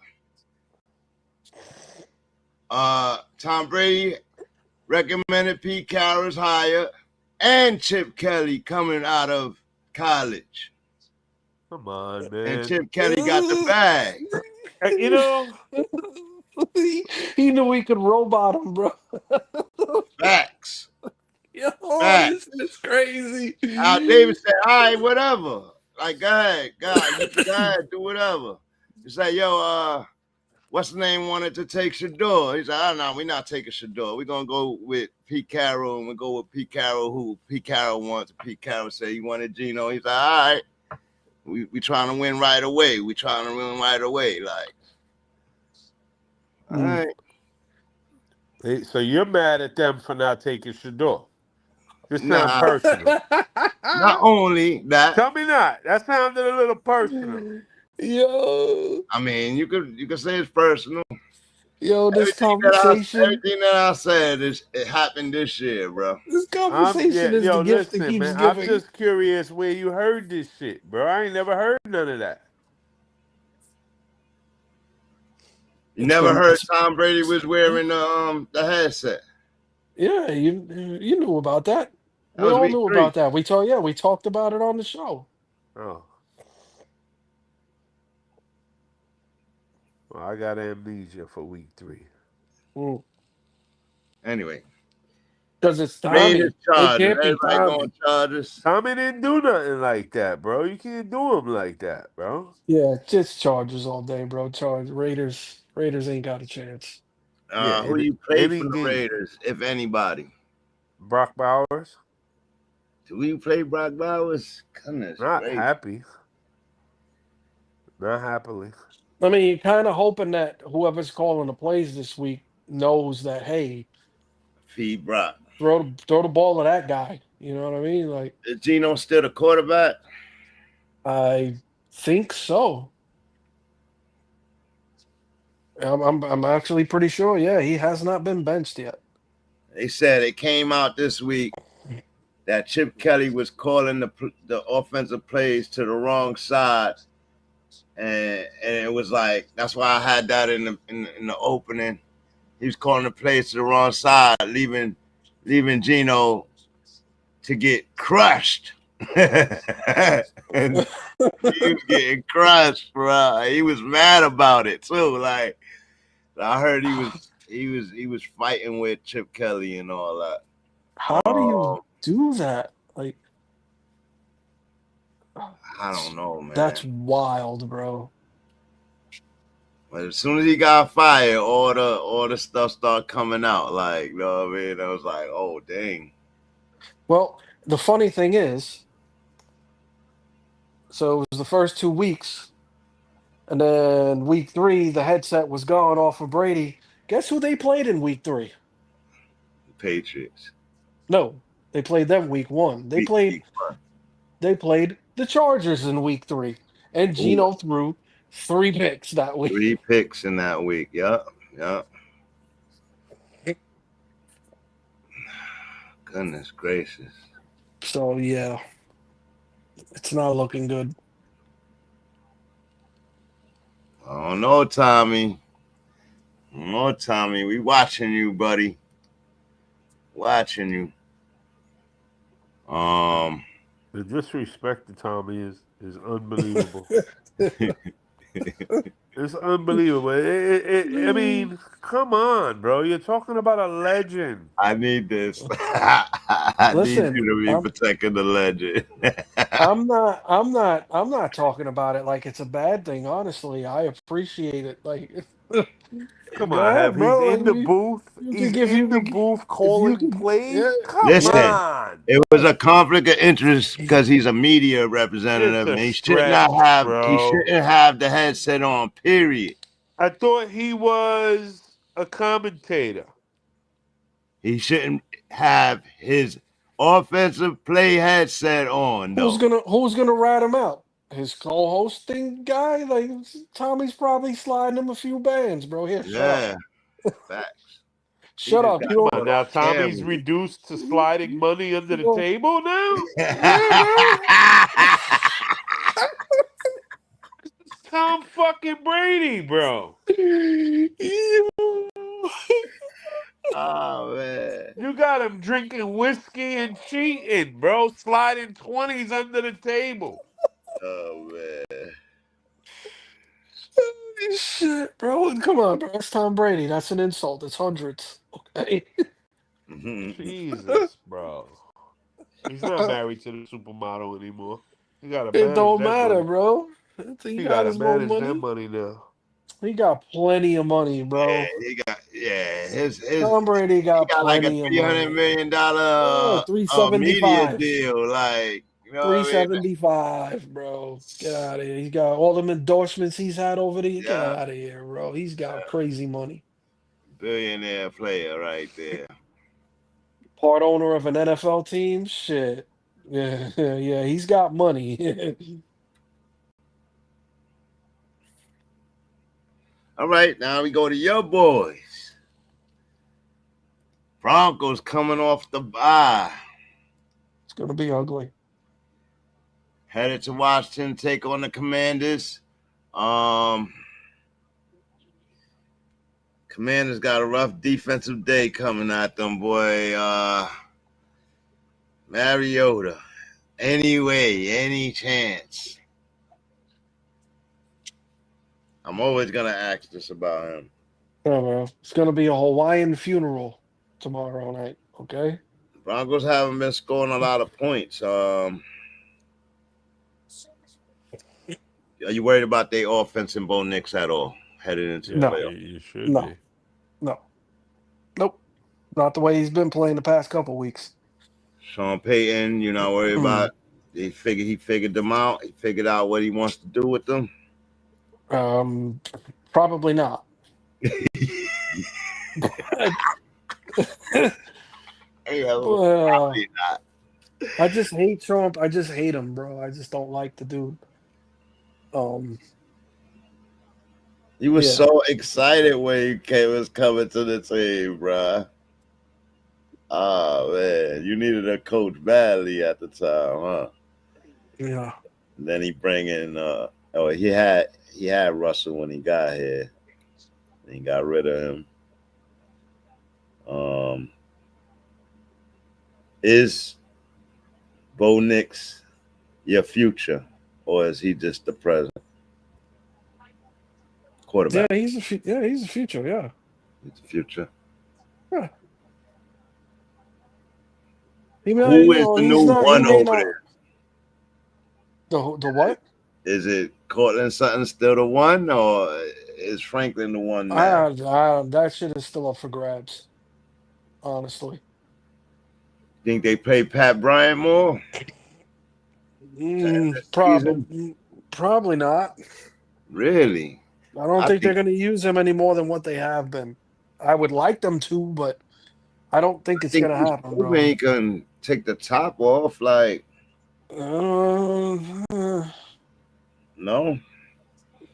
Tom Brady recommended Pete Carroll's hire and Chip Kelly coming out of college. Come on, man. And Chip Kelly got the bag. You know, he knew he could robot him, bro. Facts. Yo, Facts. this is crazy. Al Davis said, all right, whatever. Like, go ahead, do whatever. He's like, yo, what's the name wanted to take Shador? He's like, oh, no, we're not taking Shador. We're going to go with Pete Carroll, and we go with Pete Carroll, who Pete Carroll wants. Pete Carroll said he wanted Geno. He's like, all right, we trying to win right away. Like, all right. So you're mad at them for not taking Shador? This sounds personal. Not only that. Tell me not. That sounded a little personal. Yo. I mean, you could say it's personal. Yo, this everything conversation. That I said it happened this year, bro. This conversation is the gift that keeps man, giving. I'm just curious where you heard this shit, bro. I ain't never heard none of that. You never heard Tom Brady was wearing the headset? Yeah, you knew about that. We all knew about that. We talked about it on the show. Oh. Well, I got amnesia for week 3. Anyway. Because it's Tommy. It can't be Tommy. Tommy didn't do nothing like that, bro. You can't do him like that, bro. Yeah, just Chargers all day, bro. Raiders ain't got a chance. Who you play for the Raiders, if anybody? Brock Bowers. Do we play Brock Bowers? Goodness, not happy. Not happily. I mean, you're kind of hoping that whoever's calling the plays this week knows that, hey, feed Brock. Throw the ball to that guy. You know what I mean? Like, is Geno still the quarterback? I think so. I'm actually pretty sure. Yeah, he has not been benched yet. They said it came out this week that Chip Kelly was calling the offensive plays to the wrong side, and it was like that's why I had that in the opening. He was calling the plays to the wrong side, leaving Geno to get crushed. And he was getting crushed, bro. He was mad about it too. Like I heard he was fighting with Chip Kelly and all that. How do you do that? Like, I don't know, man. That's wild, bro. But as soon as he got fired, all the stuff started coming out. Like, you know what I mean? I was like, oh dang. Well, the funny thing is, so it was the first 2 weeks, and then week 3, the headset was gone off of Brady. Guess who they played in week 3? Patriots? No, they played them week 1. They played the Chargers in week 3, and Ooh, Geno threw 3 picks that week. 3 picks in that week. Yup. Goodness gracious. So yeah, it's not looking good. I don't know, Tommy. We watching you, buddy. Watching you. The disrespect to Tommy is unbelievable. It's unbelievable. I mean, come on, bro. You're talking about a legend. I need this. I Listen, need you to be protecting the legend. I'm not talking about it like it's a bad thing. Honestly, I appreciate it. Like, Come go on, ahead, Hev. bro. He's in the Like, booth. He's in the booth calling plays. yeah. Come Listen, on. it was a conflict of interest because he's a media representative, and he shouldn't have the headset on. Period. I thought he was a commentator. He shouldn't have his offensive play headset on. Who's gonna rat him out? His co-hosting guy? Like, Tommy's probably sliding him a few bands, bro. Here, Yeah, facts. shut up. You don't. Now Tommy's reduced to sliding money under the table now. Tom fucking Brady, bro. Oh man, You got him drinking whiskey and cheating, bro. Sliding 20s under the table. oh man. Shit, bro. Come on, bro. That's Tom Brady. That's an insult. It's hundreds. Okay. Jesus, bro. He's not married to the supermodel anymore. He got to It don't matter, bro. He got to manage that money now. He got plenty of money, bro. Yeah, he got his Tom Brady got like a plenty of $300 money. million media deal, like, you know what I mean? $375, bro. Get out of here. He's got all them endorsements he's had over the years. Get out of here, bro. He's got crazy money. Billionaire player right there. Part owner of an NFL team. Shit. Yeah, he's got money. All right, now we go to your boys. Broncos coming off the bye. It's gonna be ugly. Headed to Washington, take on the Commanders. Commanders got a rough defensive day coming at them, boy. Mariota. Any chance. I'm always going to ask this about him. Oh, bro. It's going to be a Hawaiian funeral tomorrow night, okay? Broncos haven't been scoring a lot of points. Are you worried about their offense and Bo Nix at all headed into the playoffs? You should be. Nope. Not the way he's been playing the past couple weeks. Sean Payton, you're not worried about. He figured them out. He figured out what he wants to do with them. Probably not. Probably not. I just hate Trump. I just hate him, bro. I just don't like the dude. He was so excited when he was coming to the team, bro. Oh man, you needed a coach badly at the time, huh? Yeah. And then he bring in he had Russell when he got here. And he got rid of him. Is Bo Nix your future, or is he just the present quarterback? Yeah, he's a future. Yeah, He's the future. Yeah. Who is the new one over there? The what? Is it Cortland Sutton still the one, or is Franklin the one now? That shit is still up for grabs. Honestly. Think they play Pat Bryant more? Probably not. Really? I don't think they're going to use him any more than what they have been. I would like them to, but I don't think I it's think gonna he's happen, proven bro. he can take the top off. Like, Uh, no,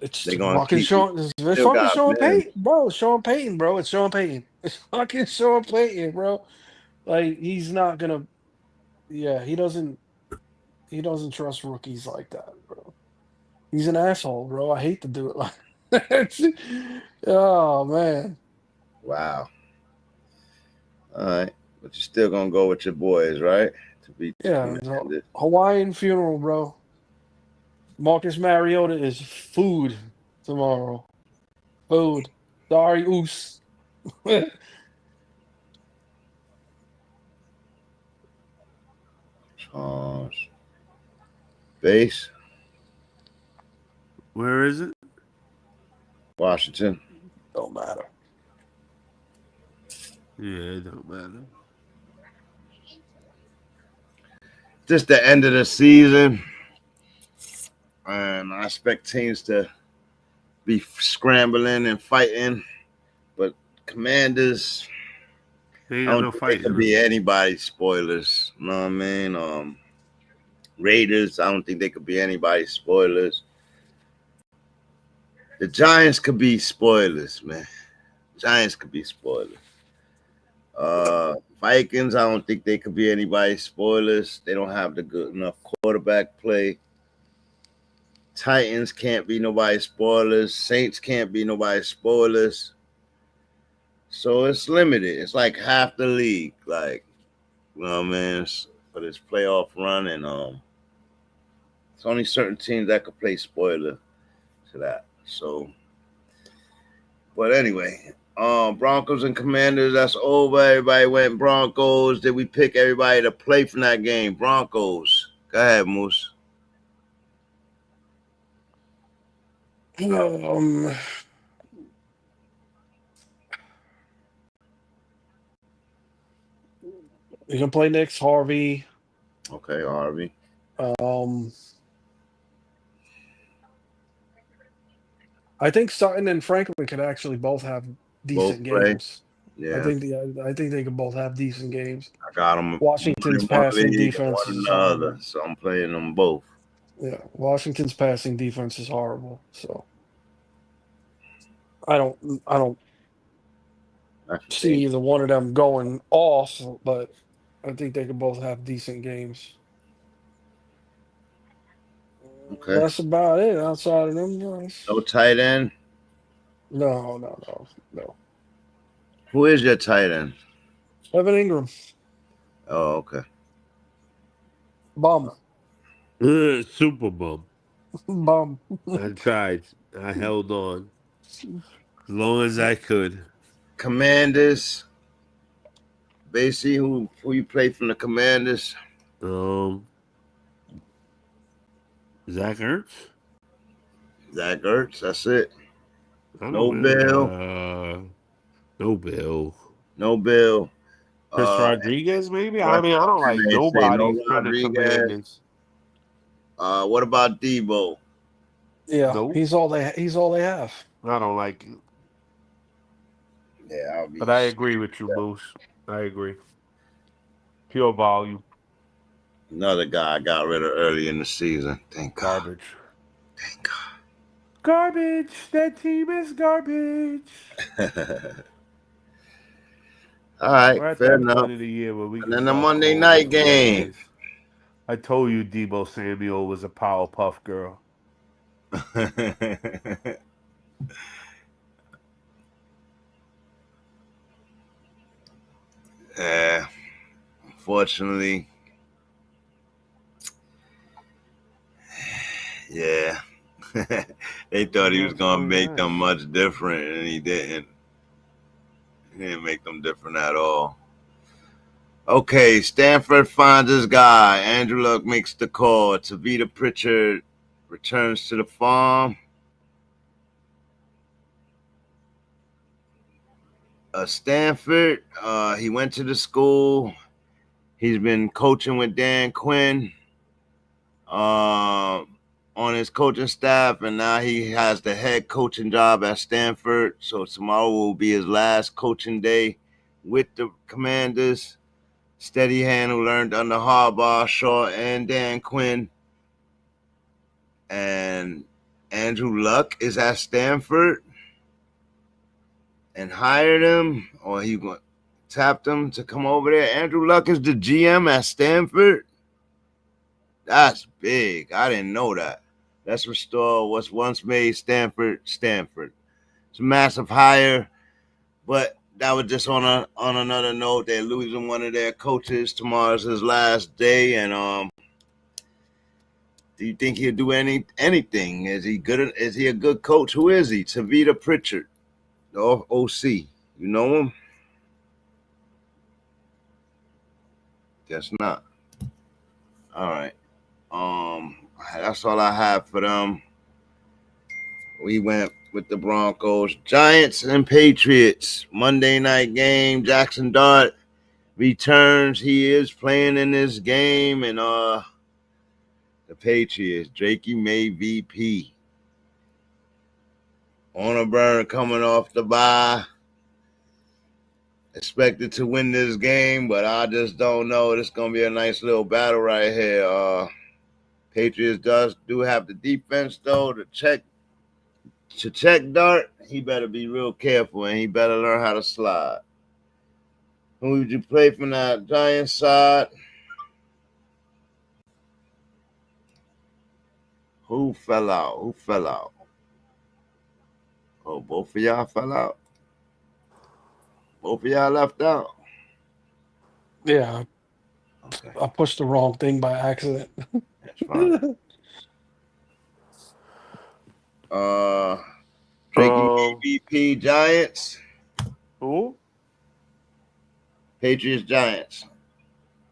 it's they're gonna fucking keep. Sean. It's Still fucking got Sean man. Payton, bro. It's Sean Payton, bro. It's Sean Payton. It's fucking Sean Payton, bro. Like he's not gonna. Yeah, he doesn't. He doesn't trust rookies like that, bro. He's an asshole, bro. I hate to do it like that. Oh man. Wow. All right, but you're still gonna go with your boys, right? To beat the Yeah, it's a Commanders. Hawaiian funeral, bro. Marcus Mariota is food tomorrow. Food. Sorry, Oos. Charles. Base. Where is it? Washington. Don't matter. Yeah, it don't matter. Just the end of the season, and I expect teams to be scrambling and fighting, but Commanders, They I ain't got don't no think they fight. could be anybody's spoilers. You know what I mean? Raiders, I don't think they could be anybody's spoilers. The Giants could be spoilers, man. Giants could be spoilers. Vikings, I don't think they could be anybody's spoilers. They don't have the good enough quarterback play. Titans can't be nobody's spoilers. Saints can't be nobody's spoilers. So it's limited. It's like half the league, like, you know what I mean, for this playoff run, and it's only certain teams that could play spoiler to that. So, but anyway, Broncos and Commanders, that's over. Everybody went Broncos. Did we pick everybody to play from that game? Broncos. Go ahead, Moose. You can play next, Harvey. Okay, Harvey. I think Sutton and Franklin could actually both have decent Both play. games. Yeah, I think they could both have decent games. I got them. Washington's one passing league, defense one in is the other, horrible. so I'm playing them both. Yeah, Washington's passing defense is horrible. So I don't see either one of them going off, but I think they could both have decent games. Okay. That's about it. Outside of them guys, No tight end. no. Who is your tight end? Evan Ingram, Oh, okay. bum, Super bum. bum. I tried. I held on as long as I could. Commanders. Basie, who you play from the Commanders? Zach Ertz? Zach Ertz. That's it. No Bill. No Bill. No Bill. Chris Rodriguez, maybe? I mean, I don't like nobody from the Commanders. What about Debo? Yeah, Nope. he's all they have. I don't like it. Yeah, but I agree with you, Moose. I agree. Pure volume. Another guy I got rid of early in the season. Thank God. Garbage. Thank God. Garbage. That team is garbage. All right, We're at fair that enough. point of the year where we And can then the start Monday calling night it game. plays. I told you Debo Samuel was a Powerpuff Girl. Unfortunately, yeah. They thought he was going to make them much different, and he didn't. He didn't make them different at all. Okay, Stanford finds his guy. Andrew Luck makes the call. Tavita Pritchard returns to the farm. Stanford, he went to the school. He's been coaching with Dan Quinn on his coaching staff, and now he has the head coaching job at Stanford. So tomorrow will be his last coaching day with the Commanders. Steady hand who learned under Harbaugh, Shaw, and Dan Quinn. And Andrew Luck is at Stanford and hired him, or he tapped him to come over there. Andrew Luck is the GM at Stanford. That's big. I didn't know that. Let's restore what's once made Stanford. It's a massive hire, but that was just on another note. They're losing one of their coaches. Tomorrow's his last day, and do you think he'll do anything? Is he good? Is he a good coach? Who is he? Tavita Pritchard, the OC. You know him? Guess not. All right. That's all I have for them. We went with the Broncos, Giants, and Patriots. Monday night game. Jackson Dart returns. He is playing in this game, and the Patriots, Drakey May VP. On a burn coming off the bye. Expected to win this game, but I just don't know. It's going to be a nice little battle right here. Patriots do have the defense, though, to check Dart. He better be real careful, and he better learn how to slide. Who would you play from that Giants side? Who fell out? Oh, both of y'all fell out? Both of y'all left out? Yeah, Okay, I pushed the wrong thing by accident. that's fine. Drakey VP Giants. Who? Patriots Giants.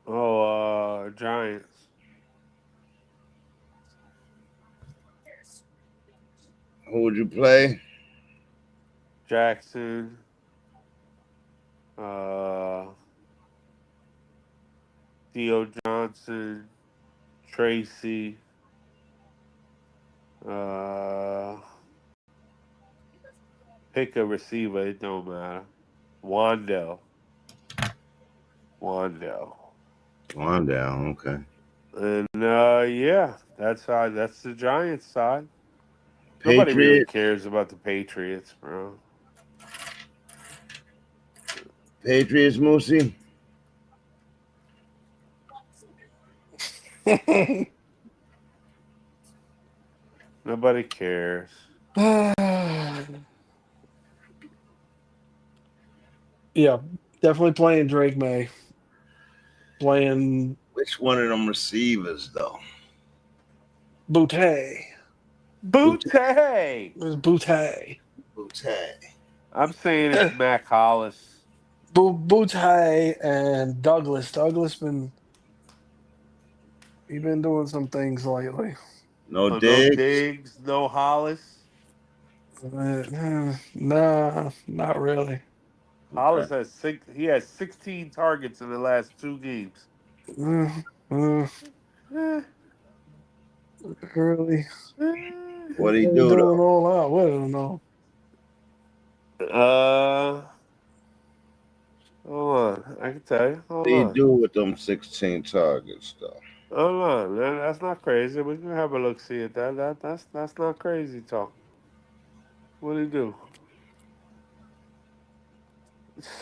Giants. Who would you play? Jackson. Theo Johnson. Tracy. Pick a receiver. It don't matter. Wandell. Okay. And yeah, that's the Giants side. Nobody really cares about the Patriots, bro. Patriots, Moosey. Nobody cares. Yeah, definitely playing Drake May. Playing Which one of them receivers, though? Boutte. Boutte. There's Boutte. I'm saying it's Mac Hollis. Boutte and Douglas. Douglas been doing some things lately. No No Diggs? Diggs, no Hollis. Nah, not really. Hollis has 16 targets in the last 2 games. Really? What do he do, doing though? all out. I don't know. Hold on. I can tell you. What do you do with them 16 targets, though? Hold on, man. That's not crazy. We can have a look see at that. That's not crazy talk. What do you do?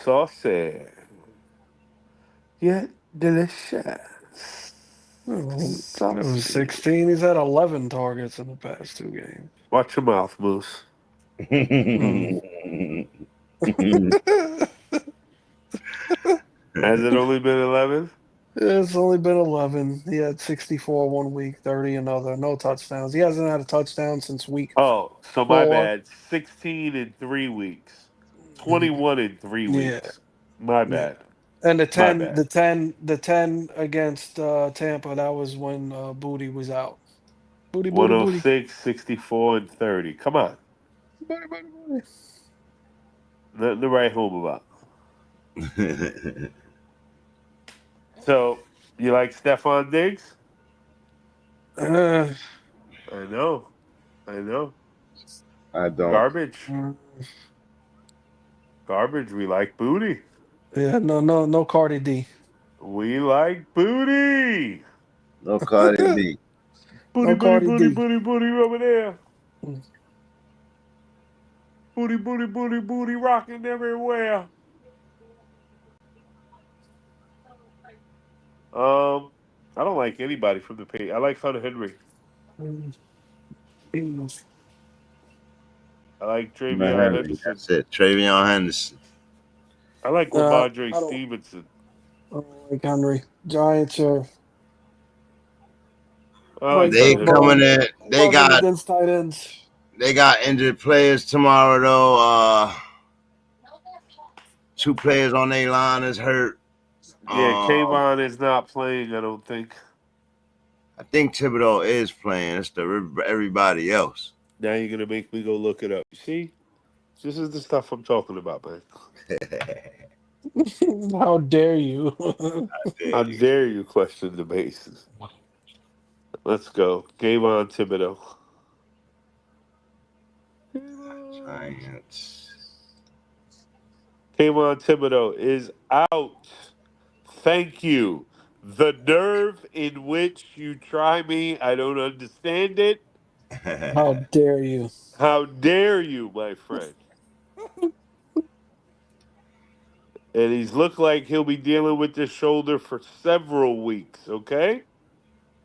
Saucy. Yet delicious. It was 16. He's had 11 targets in the past 2 games. Watch your mouth, Moose. Has it only been 11? It's only been 11. He had 64 one week, 30 another. No touchdowns. He hasn't had a touchdown since week. Oh, so my 4. bad. 16 in 3 weeks. 21 in 3 weeks. My bad. And the 10 against Tampa, that was when Booty was out. Booty. 106, 64, and 30. Come on. Booty. Nothing to write home about. So, you like Stephon Diggs? I know. I don't. Garbage. We like Booty. Yeah, no Cardi D. We like booty. No Cardi B. Booty, No booty, Cardi booty, D. booty, booty over there. Mm. Booty, booty, booty, booty rocking everywhere. I don't like anybody from the page. I like Hunter Henry. I like Travion Henry, Henderson. that's it. Travion Henderson. I like I Ramondre don't Stevenson. like Henry. Giants are I like They Hunter Henry. coming in. buzzing against tight ends. They got injured players tomorrow though. 2 players on their line is hurt. Yeah, Kayvon is not playing, I don't think. I think Thibodeau is playing. It's everybody else. Now you're going to make me go look it up. See? This is the stuff I'm talking about, man. How dare you? How dare you question the bases? Let's go. Kayvon Thibodeau. Giants. Kayvon Thibodeau is out. Thank you. The nerve in which you try me, I don't understand it. How dare you? How dare you, my friend? And he's looked like he'll be dealing with this shoulder for several weeks, okay? In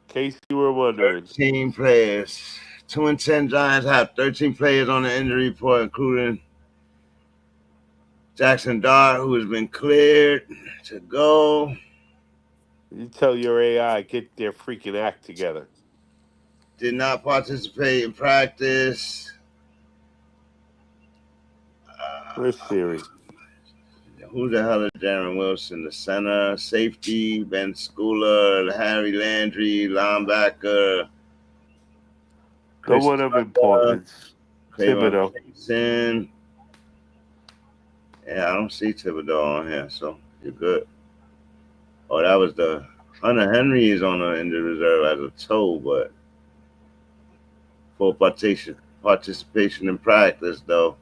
case you were wondering. 13 players. 2-10 Giants have 13 players on the injury report, including Jackson Dart, who has been cleared to go. You tell your AI, get their freaking act together. Did not participate in practice. Where's Siri? Who the hell is Darren Wilson? The center, safety, Ben Schooler, Harry Landry, linebacker. No one of importance. Thibodeau. Mason. Yeah, I don't see Thibodeau on here, so you're good. Oh, that was the Hunter Henry is on the injured reserve as a toe, but for participation in practice, though.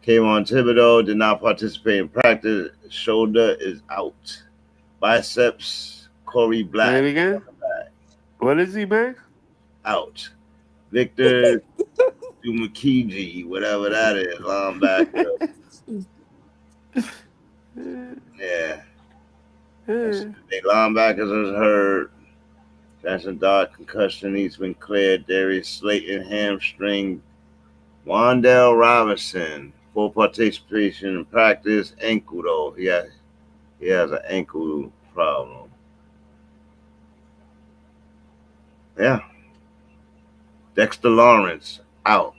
Kayvon Thibodeau did not participate in practice. Shoulder is out. Biceps, Corey Black. Say it again? What is he, man? Out. Victor Dumakiji, whatever that is, linebacker. Yeah. The linebackers is hurt. Jackson Dart concussion, he's been cleared. Darius Slayton hamstring. Wandale Robinson, full participation in practice. Ankle though, he has an ankle problem. Yeah. Dexter Lawrence out,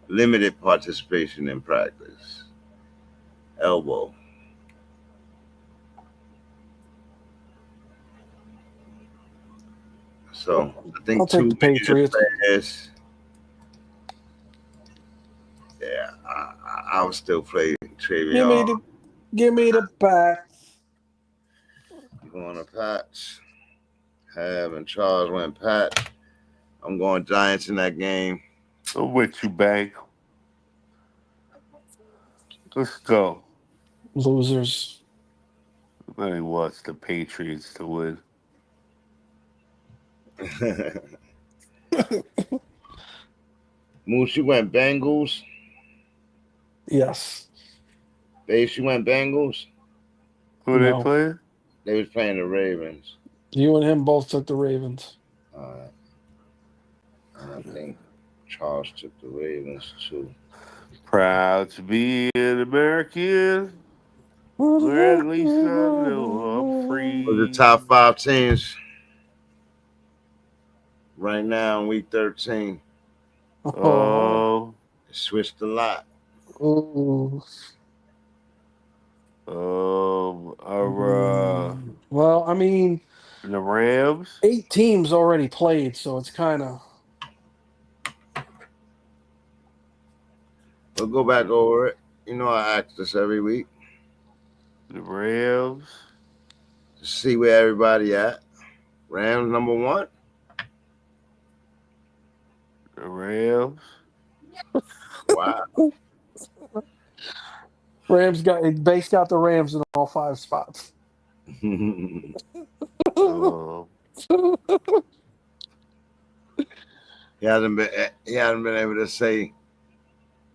limited participation in practice. Elbow. So I think I'll take the Patriots. Players, yeah, I would still play Travion. Give me the Pats. You going to Pats? Have and Charles went Pats. I'm going Giants in that game. I'm with you, Bang. Let's go. Losers. Nobody wants the Patriots to win. Moose, you went Bengals. Yes. Base, you went Bengals. Who they playing? They was playing the Ravens. You and him both took the Ravens. And I think Charles took the Ravens too. Proud to be an American. Where at least I know I'm free. For the top 5 teams right now in week 13. Oh. It switched a lot. Ooh. Well, I mean, the Rams. 8 teams already played, so it's kind of. We'll go back over it. You know, I ask this every week. The Rams. To see where everybody at. Rams number 1. The Rams. Wow. Base got the Rams in all 5 spots. Oh. He hasn't been able to say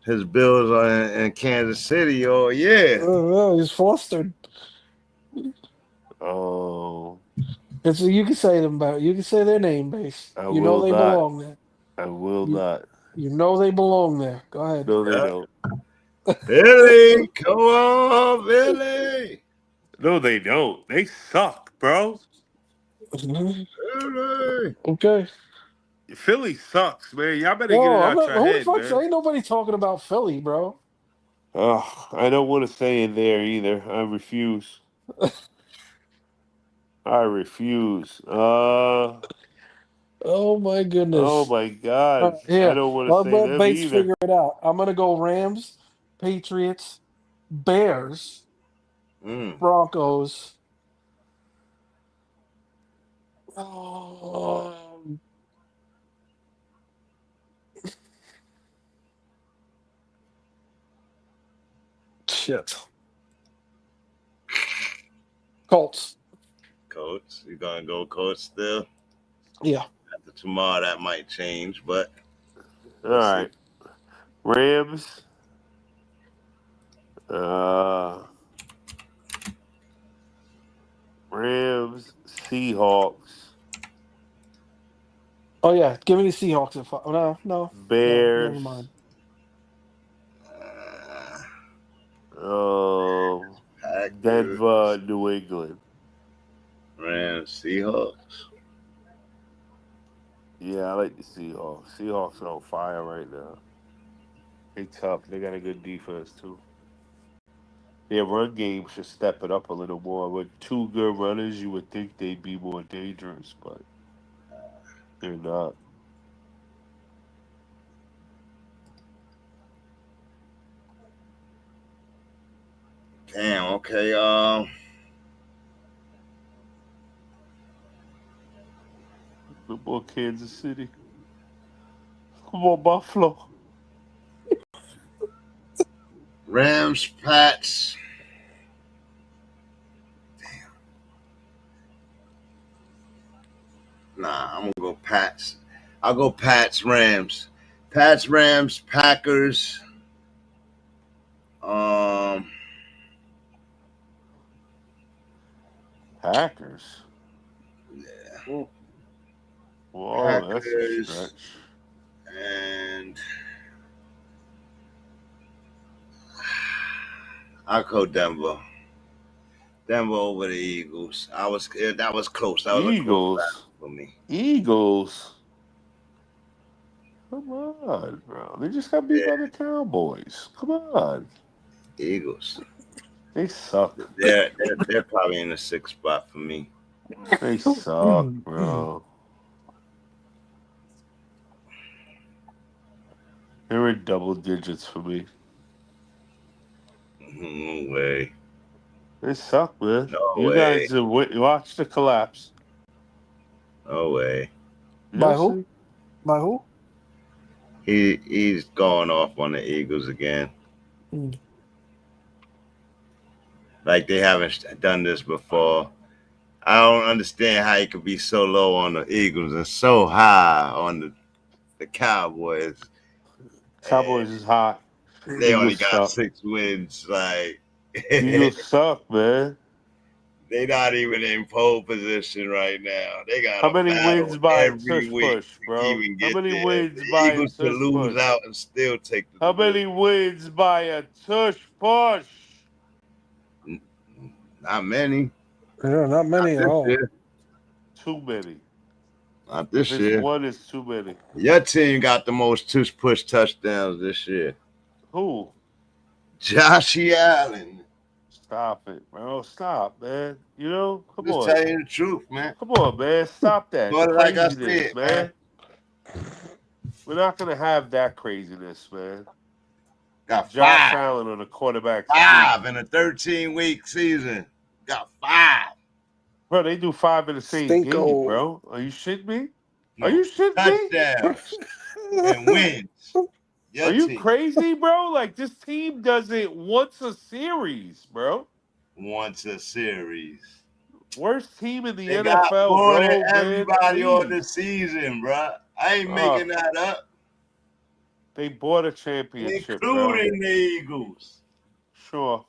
his Bills are in Kansas City all year. Oh, he's flustered. Oh. And so you can say them about. You can say their name, Base. I You know will they not. belong there. I will not. You know they belong there. Go ahead. No, they Yeah. don't. Billy, come on, Billy. No, they don't. They suck, bro. Billy. Okay. Philly sucks, man. Y'all better get it No, I'm out not. your Who the head, fuck's? man. Ain't nobody talking about Philly, bro. Oh, I don't want to say it there either. I refuse. I refuse. Oh my goodness. Oh my God. Yeah. I don't want to Well, say let them Bates either. figure it out. I'm gonna go Rams, Patriots, Bears, Broncos. Shit. Colts. Colts, you gonna go Colts still? Yeah. After tomorrow, that might change, but All right. Rams. Rams, Seahawks, Oh yeah. Give me the Seahawks at 5. No. No, Bears, never mind. Packers, Denver, New England. Rams, Seahawks. Yeah, I like the Seahawks. Seahawks are on fire right now. They tough. They got a good defense too. Their run game should step it up a little more. With 2 good runners, you would think they'd be more dangerous, but they're not. Damn. Okay. Come on, Kansas City. Come on, Buffalo. Rams, Pats. Damn. Nah, I'm gonna go Pats. I'll go Pats, Rams. Pats, Rams, Packers. Packers. Yeah. Whoa, that's a Packers stretch. and I'll go Denver. Denver over the Eagles. That was close. That was a close battle for me. Eagles. Come on, bro. They just got beat by the Cowboys. Come on. Eagles. They suck. They're probably in the 6th spot for me. They suck, bro. They're in double digits for me. No way. They suck, man. No You way. guys watch the collapse. No way. By who? By who? He's going off on the Eagles again. Like they haven't done this before. I don't understand how he could be so low on the Eagles and so high on the Cowboys. Cowboys is hot. They only Eagles got suck. 6 wins. Like Eagles suck, man. they not even in pole position right now. They got How many wins by a tush week push, bro? even How get many there. wins The by Eagles a could tush lose push? out and still take the How many wins by a tush push? Not many. Yeah, not many at all. Year. Too many. Not this This year. one is too many. Your team got the most push touchdowns this year. Who? Josh Allen. Stop it, bro. Stop, man. You know, come Just on. tell you the truth, man. Come on, man. Stop that. But like I Craziness, said, man. We're not gonna have that craziness, man. Got Josh 5. Allen on the quarterback. 5 in a 13-week season. Got 5. Bro, they do 5 in the same Stinko. game, bro. Are you shitting me? No, Are you shitting me? touchdowns and wins. Your Are you team crazy, bro? Like, this team does it once a series, bro. wants a series. Worst team in the They got NFL, more than bro, man. everybody on the Please. season, bro. I ain't Oh, making that up, they bought a championship, bro. including the Eagles. Sure.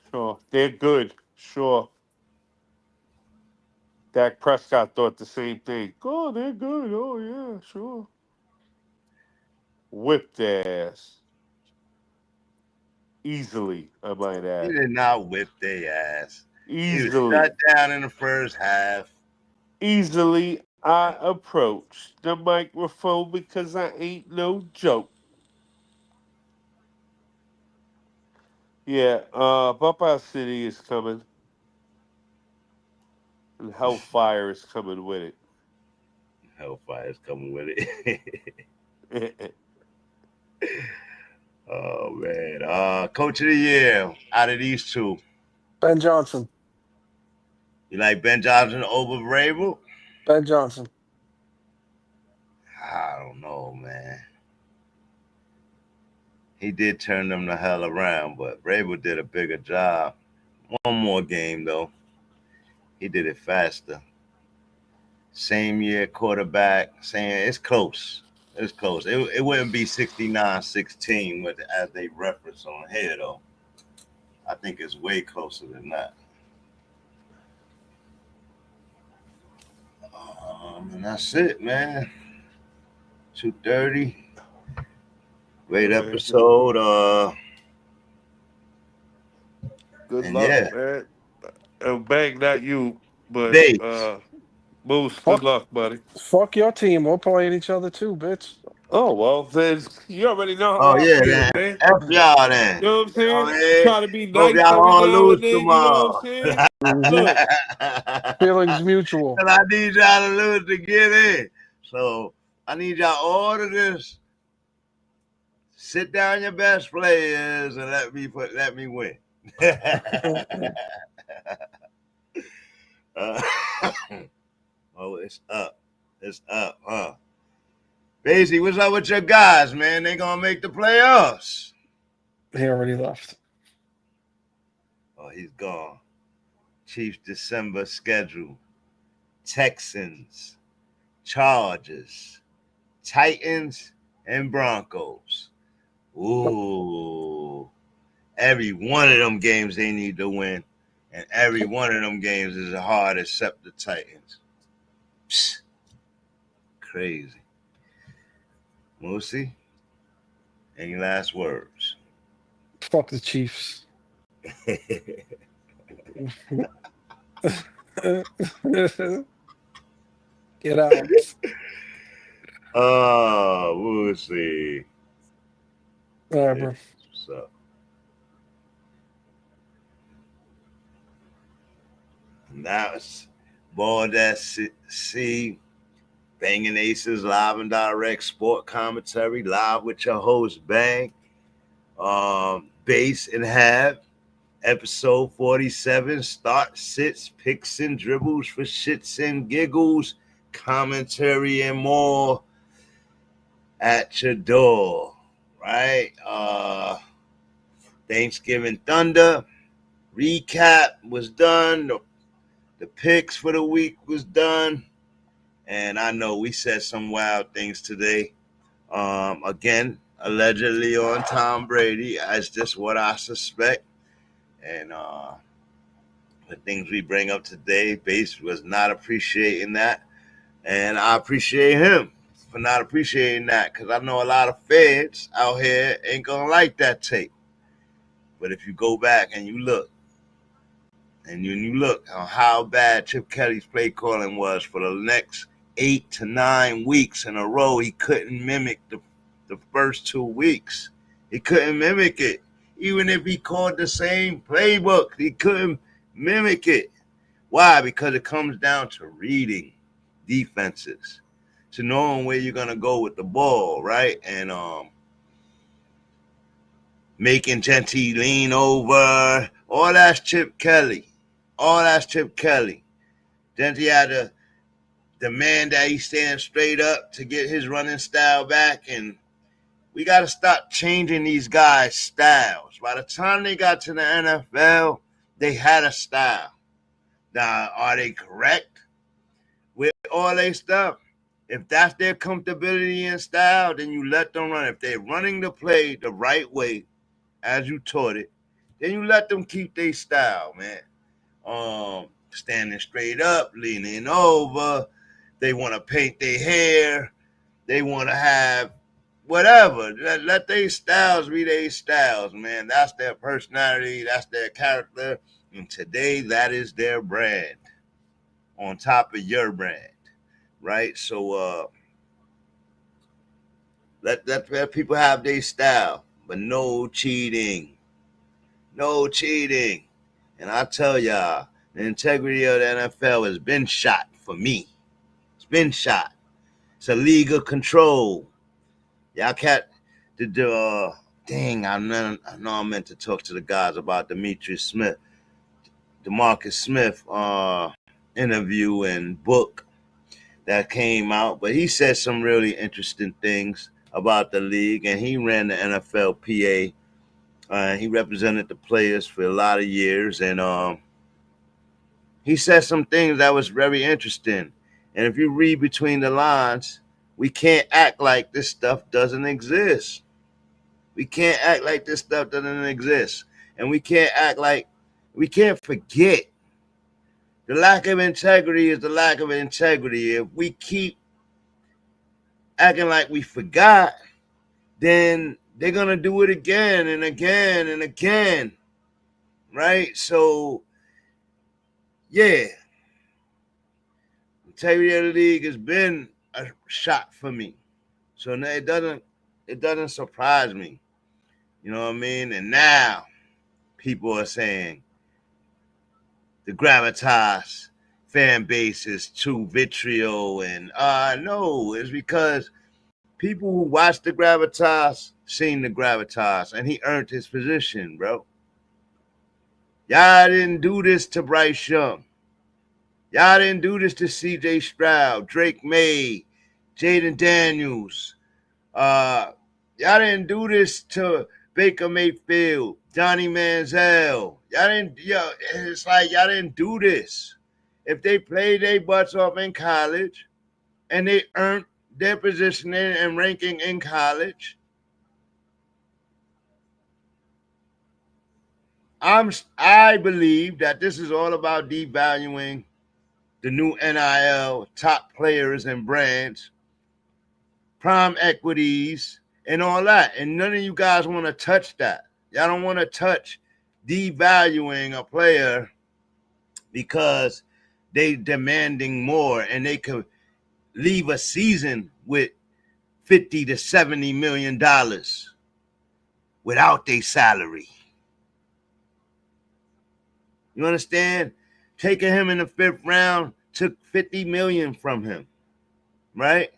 Sure. They're good. Sure. Dak Prescott thought the same thing. Oh, they're good. Oh, yeah, sure. Whipped their ass. Easily, I might He add. did not whip their ass. He was Easily. shut down in the first half. Easily, I approached the microphone because I ain't no joke. Yeah, Buckeye City is coming. And Hellfire is coming with Hellfire's coming with it. it. Oh man. Coach of the year out of these two. Ben Johnson. You like Ben Johnson over Rabel? Ben Johnson. I don't know, man. He did turn them the hell around, but Rabel did a bigger job. One more game though. He did it faster. Same year quarterback, saying it's close. It's close. It wouldn't be 69-16 with as they reference on here though. I think it's way closer than that. And that's it, man. 2:30. Great episode. Good And luck, yeah. man. Bang, not you, but Dave. Moose, good luck, buddy. Fuck your team. We're playing each other too, bitch. Oh, well, then you already know how Oh I yeah, feel, man. man. F y'all then. You know what I'm saying? Oh, Try to be hope nice y'all every gonna now lose and then, you know what I'm saying? Look. Feelings mutual. And I need y'all to lose to get in. So I need y'all all to just sit down your best players and let me win. Oh, it's up. It's up, huh? Basie, what's up with your guys, man? They gonna make the playoffs. He already left. Oh, he's gone. Chiefs December schedule. Texans, Chargers, Titans, and Broncos. Ooh. Every one of them games they need to win. And every one of them games is hard except the Titans. Psst. Crazy. Moosey, any last words? Fuck the Chiefs. Get out. Oh, we'll see. All right, bro. What's up? And that was Baldsc, Banging Aces, live and direct sport commentary, live with your host, Bang. Base and Have, episode 47, start, sits, picks, and dribbles for shits and giggles, commentary and more at your door, right? Thanksgiving Thunder recap was done. The picks for the week was done. And I know we said some wild things today. Again, allegedly on Tom Brady. That's just what I suspect. And the things we bring up today, Base was not appreciating that. And I appreciate him for not appreciating that, because I know a lot of feds out here ain't going to like that tape. But if you go back and you look, and you look on how bad Chip Kelly's play calling was for the next 8 to 9 weeks in a row, he couldn't mimic the first 2 weeks. He couldn't mimic it. Even if he called the same playbook, he couldn't mimic it. Why? Because it comes down to reading defenses, to knowing where you're going to go with the ball, right? And making Genty lean over. All that's Chip Kelly. All that's Chip Kelly. Genty had to demand that he stand straight up to get his running style back, and we got to stop changing these guys' styles. By the time they got to the NFL, they had a style. Now, are they correct with all their stuff? If that's their comfortability and style, then you let them run. If they're running the play the right way, as you taught it, then you let them keep their style, man. Standing straight up, leaning over. They want to paint their hair. They want to have whatever. Let their styles be their styles, man. That's their personality. That's their character. And today, that is their brand on top of your brand, right? So let people have their style, but no cheating. No cheating. And I tell y'all, the integrity of the NFL has been shot for me. It's been shot. It's a league of control. Y'all can't. Dang, I know I meant to talk to the guys about DeMarcus Smith interview and book that came out, but he said some really interesting things about the league, and he ran the NFLPA. He represented the players for a lot of years, and he said some things that was very interesting. And if you read between the lines, we can't act like this stuff doesn't exist. We can't act like this stuff doesn't exist. And we can't forget. The lack of integrity is the lack of integrity. If we keep acting like we forgot, then they're going to do it again and again and again, right? So, yeah, integrity of the league has been a shot for me. So it doesn't surprise me. You know what I mean? And now people are saying the gravitas fan base is too vitriol, and no, it's because people who watch the gravitas seen the gravitas, and he earned his position, bro. Y'all didn't do this to Bryce Young. Y'all didn't do this to C.J. Stroud, Drake May, Jaden Daniels. Y'all didn't do this to Baker Mayfield, Johnny Manziel. It's like y'all didn't do this. If they played their butts off in college and they earned their positioning and ranking in college, I believe that this is all about devaluing the new NIL, top players and brands, prime equities, and all that. And none of you guys want to touch that. Y'all don't want to touch devaluing a player because they demanding more, and they could leave a season with $50 to $70 million without their salary. You understand? Taking him in the 5th round took $50 million from him, right?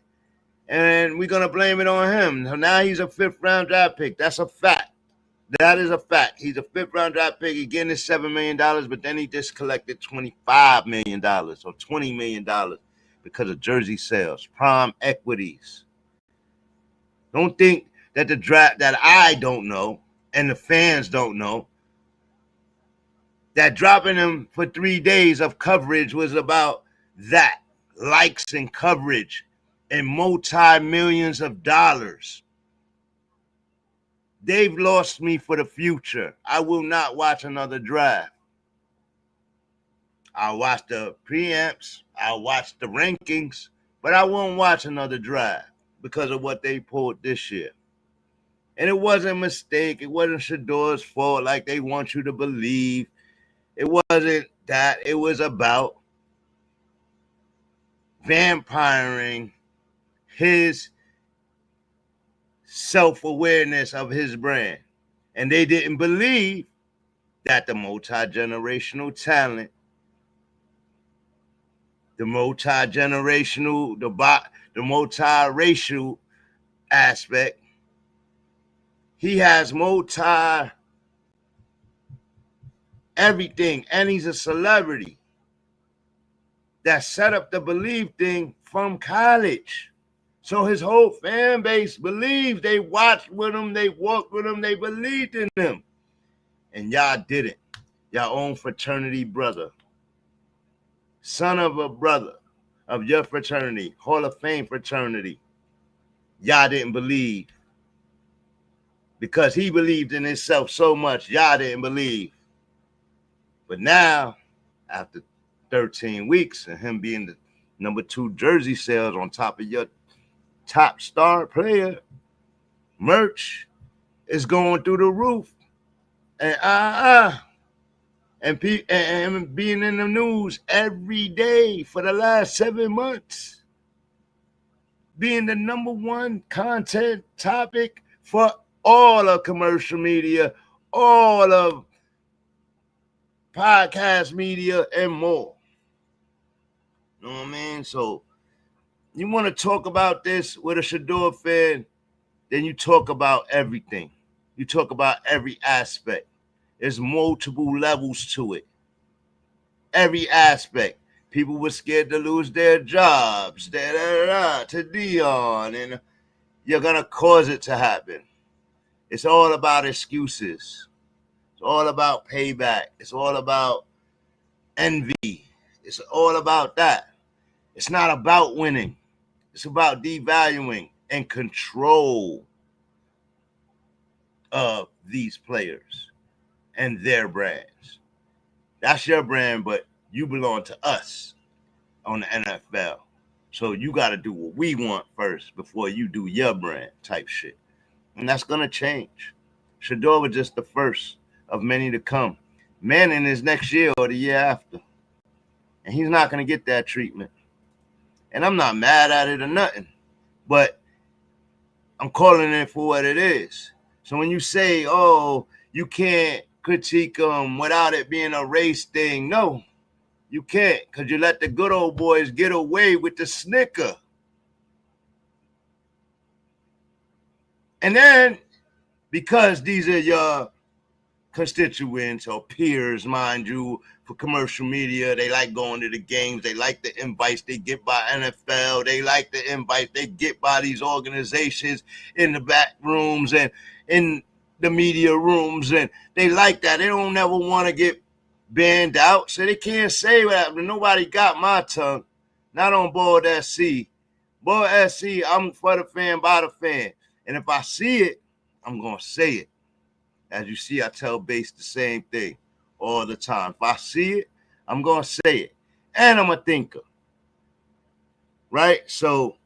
And we're going to blame it on him. So now he's a 5th round draft pick. That's a fact. That is a fact. He's a 5th round draft pick. He's getting his $7 million, but then he just collected $25 million or $20 million because of jersey sales, prime equities. Don't think that the draft, that I don't know and the fans don't know, that dropping him for 3 days of coverage was about that, likes and coverage and multi-millions of dollars. They've lost me for the future. I will not watch another draft. I'll watch the preamps, I'll watch the rankings, but I won't watch another draft because of what they pulled this year. And it wasn't a mistake. It wasn't Shador's fault like they want you to believe. It wasn't that. It was about vampiring his self-awareness of his brand. And they didn't believe that the multi-generational talent, the multi-generational, the multi-racial aspect, he has everything, and he's a celebrity that set up the belief thing from college. So his whole fan base believed. They watched with him. They walked with him. They believed in him. And y'all didn't. Y'all own fraternity brother. Son of a brother of your fraternity. Hall of Fame fraternity. Y'all didn't believe. Because he believed in himself so much, y'all didn't believe. But now, after 13 weeks and him being the number 2 jersey sales on top of your top star player, merch is going through the roof. And being in the news every day for the last 7 months. Being the number 1 content topic for all of commercial media, all of podcast media, and more. You know what I mean? So you want to talk about this with a Shador fan, then you talk about everything. You talk about every aspect. There's multiple levels to it. Every aspect. People were scared to lose their jobs, to Dion, and you're going to cause it to happen. It's all about excuses. It's all about payback. It's all about envy. It's all about that. It's not about winning. It's about devaluing and control of these players and their brands. That's your brand, but you belong to us on the NFL. So you got to do what we want first before you do your brand type shit. And that's going to change. Shador was just the first of many to come. Manning is next year or the year after. And he's not going to get that treatment. And I'm not mad at it or nothing. But I'm calling it for what it is. So when you say, oh, you can't critique them without it being a race thing, no, you can't, because you let the good old boys get away with the snicker. And then, because these are your constituents or peers, mind you, for commercial media, they like going to the games. They like the invites they get by NFL. They like the invites they get by these organizations in the back rooms and in the media rooms. And they like that. They don't never want to get banned out. So they can't say that. But nobody got my tongue. Not on Board SC. Board SC, I'm for the fan, by the fan. And if I see it, I'm going to say it. As you see, I tell Base the same thing all the time. If I see it, I'm going to say it. And I'm a thinker. Right? So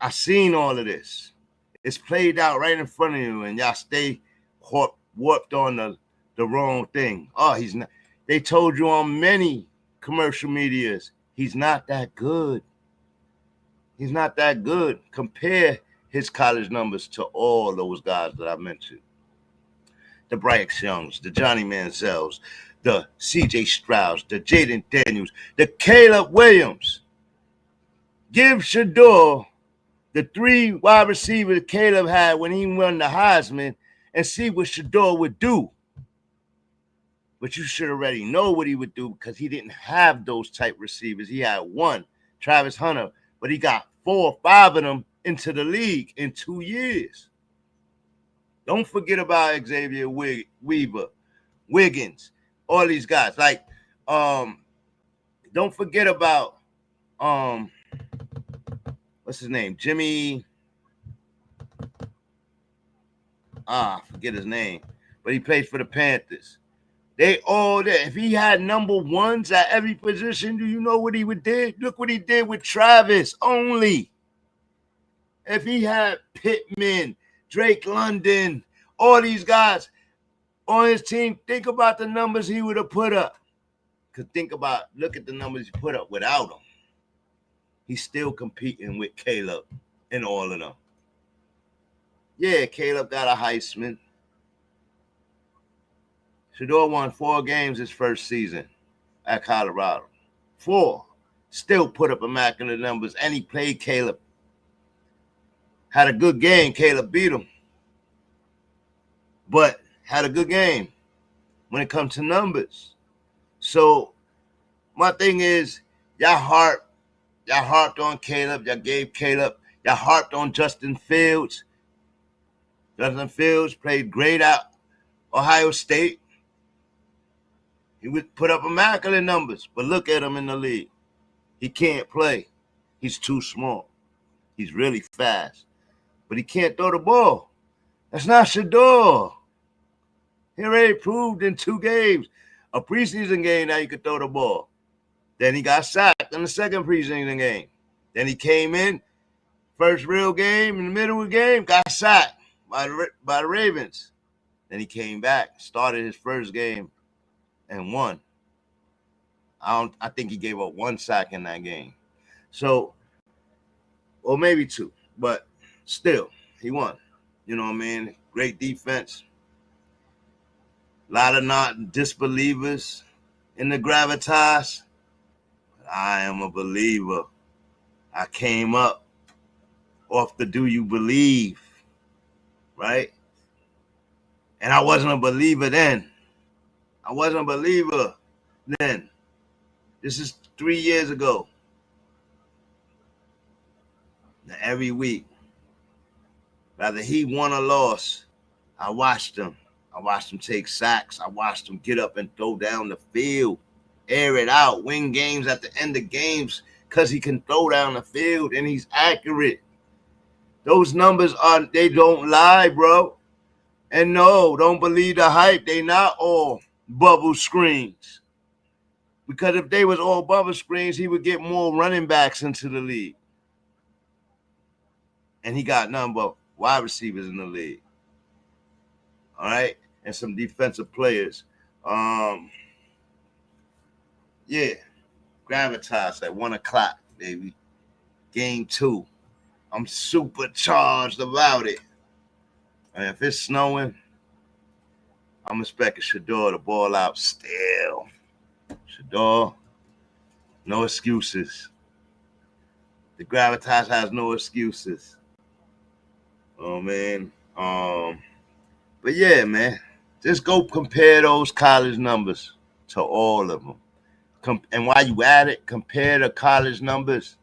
I seen all of this. It's played out right in front of you, and y'all stay warped on the wrong thing. Oh, he's not. They told you on many commercial medias, he's not that good. He's not that good. Compare his college numbers to all those guys that I mentioned. The Bryce Youngs, the Johnny Manziels, the C.J. Strouds, the Jaden Daniels, the Caleb Williams. Give Shador the 3 wide receivers Caleb had when he won the Heisman and see what Shador would do. But you should already know what he would do because he didn't have those type receivers. He had one, Travis Hunter, but he got 4 or 5 of them into the league in 2 years. Don't forget about Xavier Weaver, Wiggins, all these guys. Like, don't forget about what's his name? Jimmy. I forget his name, but he played for the Panthers. They all there. If he had number 1s at every position, do you know what he would do? Look what he did with Travis only. If he had Pittman, Drake London, all these guys on his team, think about the numbers he would have put up. Because look at the numbers he put up without him. He's still competing with Caleb and all of them. Yeah, Caleb got a Heisman. Shador won 4 games his first season at Colorado. 4. Still put up immaculate numbers, and he played Caleb. Had a good game. Caleb beat him. But had a good game when it comes to numbers. So my thing is, y'all harped on Caleb. Y'all that harped on Justin Fields. Justin Fields played great at Ohio State. He would put up immaculate numbers, but look at him in the league. He can't play. He's too small. He's really fast, but he can't throw the ball. That's not Shador. He already proved in 2 games, a preseason game, that he could throw the ball. Then he got sacked in the second preseason game. Then he came in, first real game, in the middle of the game, got sacked by the Ravens. Then he came back, started his first game, and won. I think he gave up 1 sack in that game. So, or maybe 2, but still, he won. You know what I mean? Great defense. A lot of not disbelievers in the gravitas. I am a believer. I came up off the Do You Believe, right? And I wasn't a believer then. I wasn't a believer then. This is 3 years ago. Now, every week, whether he won or lost, I watched him. I watched him take sacks. I watched him get up and throw down the field, air it out, win games at the end of games because he can throw down the field and he's accurate. Those numbers they don't lie, bro. And no, don't believe the hype. They not all bubble screens. Because if they was all bubble screens, he would get more running backs into the league. And he got none but wide receivers in the league. All right? And some defensive players. Yeah. Gravitas at 1 o'clock, baby. Game 2. I'm supercharged about it. And if it's snowing, I'm expecting Shador to ball out still. Shador, no excuses. The gravitas has no excuses. Oh, man. But yeah, man, just go compare those college numbers to all of them. And while you at it, compare the college numbers.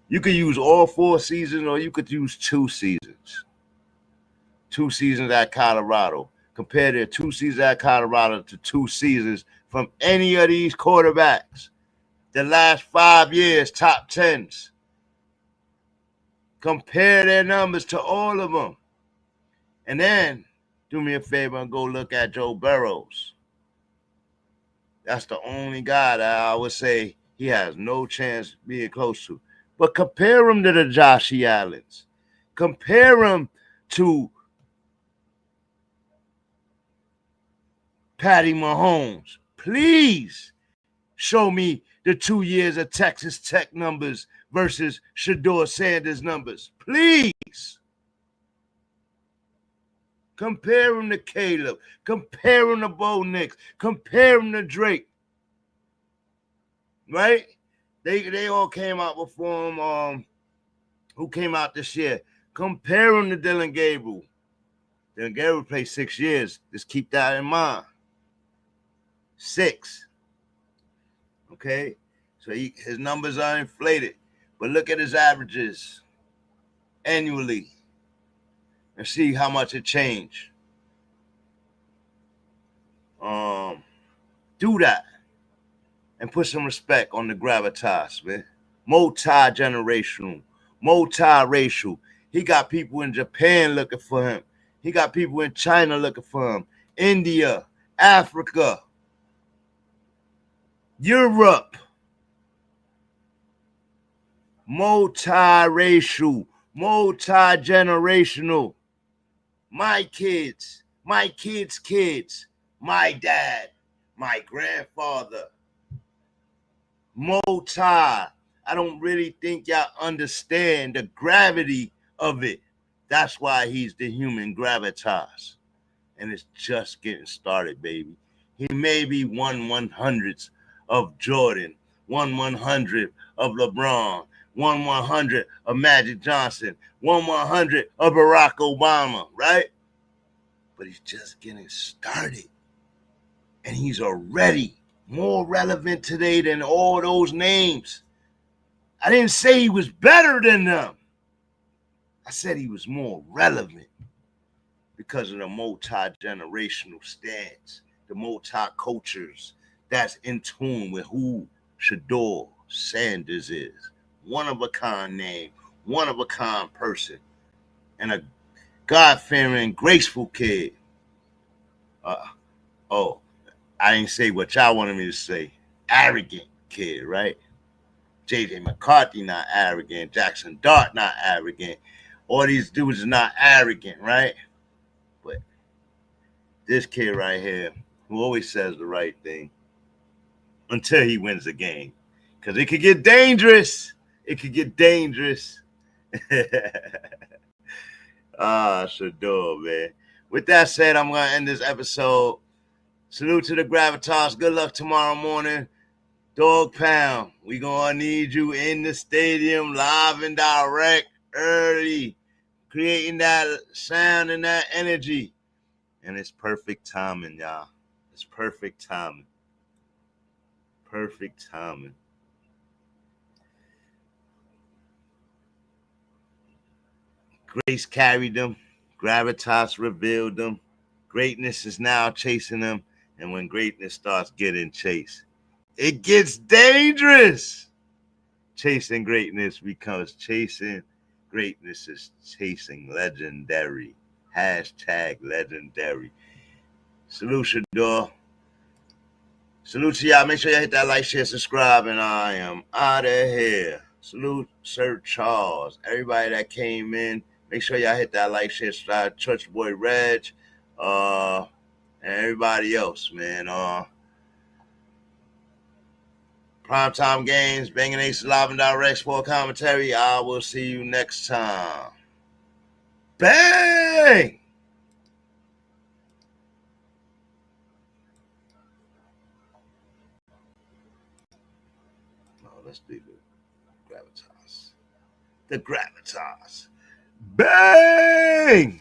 You could use all 4 seasons or you could use 2 seasons. 2 seasons at Colorado. Compare their 2 seasons at Colorado to 2 seasons from any of these quarterbacks. The last 5 years, top 10s. Compare their numbers to all of them. And then do me a favor and go look at Joe Burrows. That's the only guy that I would say he has no chance being close to. But compare him to the Josh Allens. Compare him to Patty Mahomes. Please show me the 2 years of Texas Tech numbers versus Shador Sanders numbers. Please. Compare him to Caleb. Compare him to Bo Nix. Compare him to Drake. Right? They all came out before him. Who came out this year? Compare him to Dylan Gabriel. Dylan Gabriel played 6 years. Just keep that in mind. 6. Okay? So his numbers are inflated. But look at his averages annually and see how much it changed. Do that and put some respect on the gravitas, man. Multi-generational, multi-racial. He got people in Japan looking for him. He got people in China looking for him. India, Africa, Europe. Multi-racial, multi-generational. My kids, my dad, my grandfather. Multi. I don't really think y'all understand the gravity of it. That's why he's the human gravitas. And it's just getting started, baby. He may be 1/100th of Jordan, 1/100 of LeBron, 1/100 of Magic Johnson, 1/100 of Barack Obama, right? But he's just getting started. And he's already more relevant today than all those names. I didn't say he was better than them. I said he was more relevant because of the multi-generational stance, the multi-cultures that's in tune with who Shador Sanders is. One of a kind name, one of a kind person, and a God-fearing, graceful kid. I didn't say what y'all wanted me to say. Arrogant kid, right? J.J. McCarthy not arrogant. Jackson Dart not arrogant. All these dudes are not arrogant, right? But this kid right here, who always says the right thing until he wins the game. Because it could get dangerous. It could get dangerous. Shador, man. With that said, I'm going to end this episode. Salute to the Gravitas. Good luck tomorrow morning. Dog Pound, we going to need you in the stadium, live and direct, early, creating that sound and that energy. And it's perfect timing, y'all. It's perfect timing. Perfect timing. Grace carried them. Gravitas revealed them. Greatness is now chasing them. And when greatness starts getting chased, it gets dangerous. Chasing greatness becomes chasing greatness is chasing legendary. Hashtag legendary. Salute Shador. Salute to y'all. Make sure y'all hit that like, share, subscribe, and I am out of here. Salute Sir Charles. Everybody that came in, make sure y'all hit that like, share, subscribe. Church Boy Reg. And everybody else, man. Primetime games, Banging Aces live and direct sport commentary. I will see you next time. Bang! No, let's do the Gravitas. The Gravitas. Bang!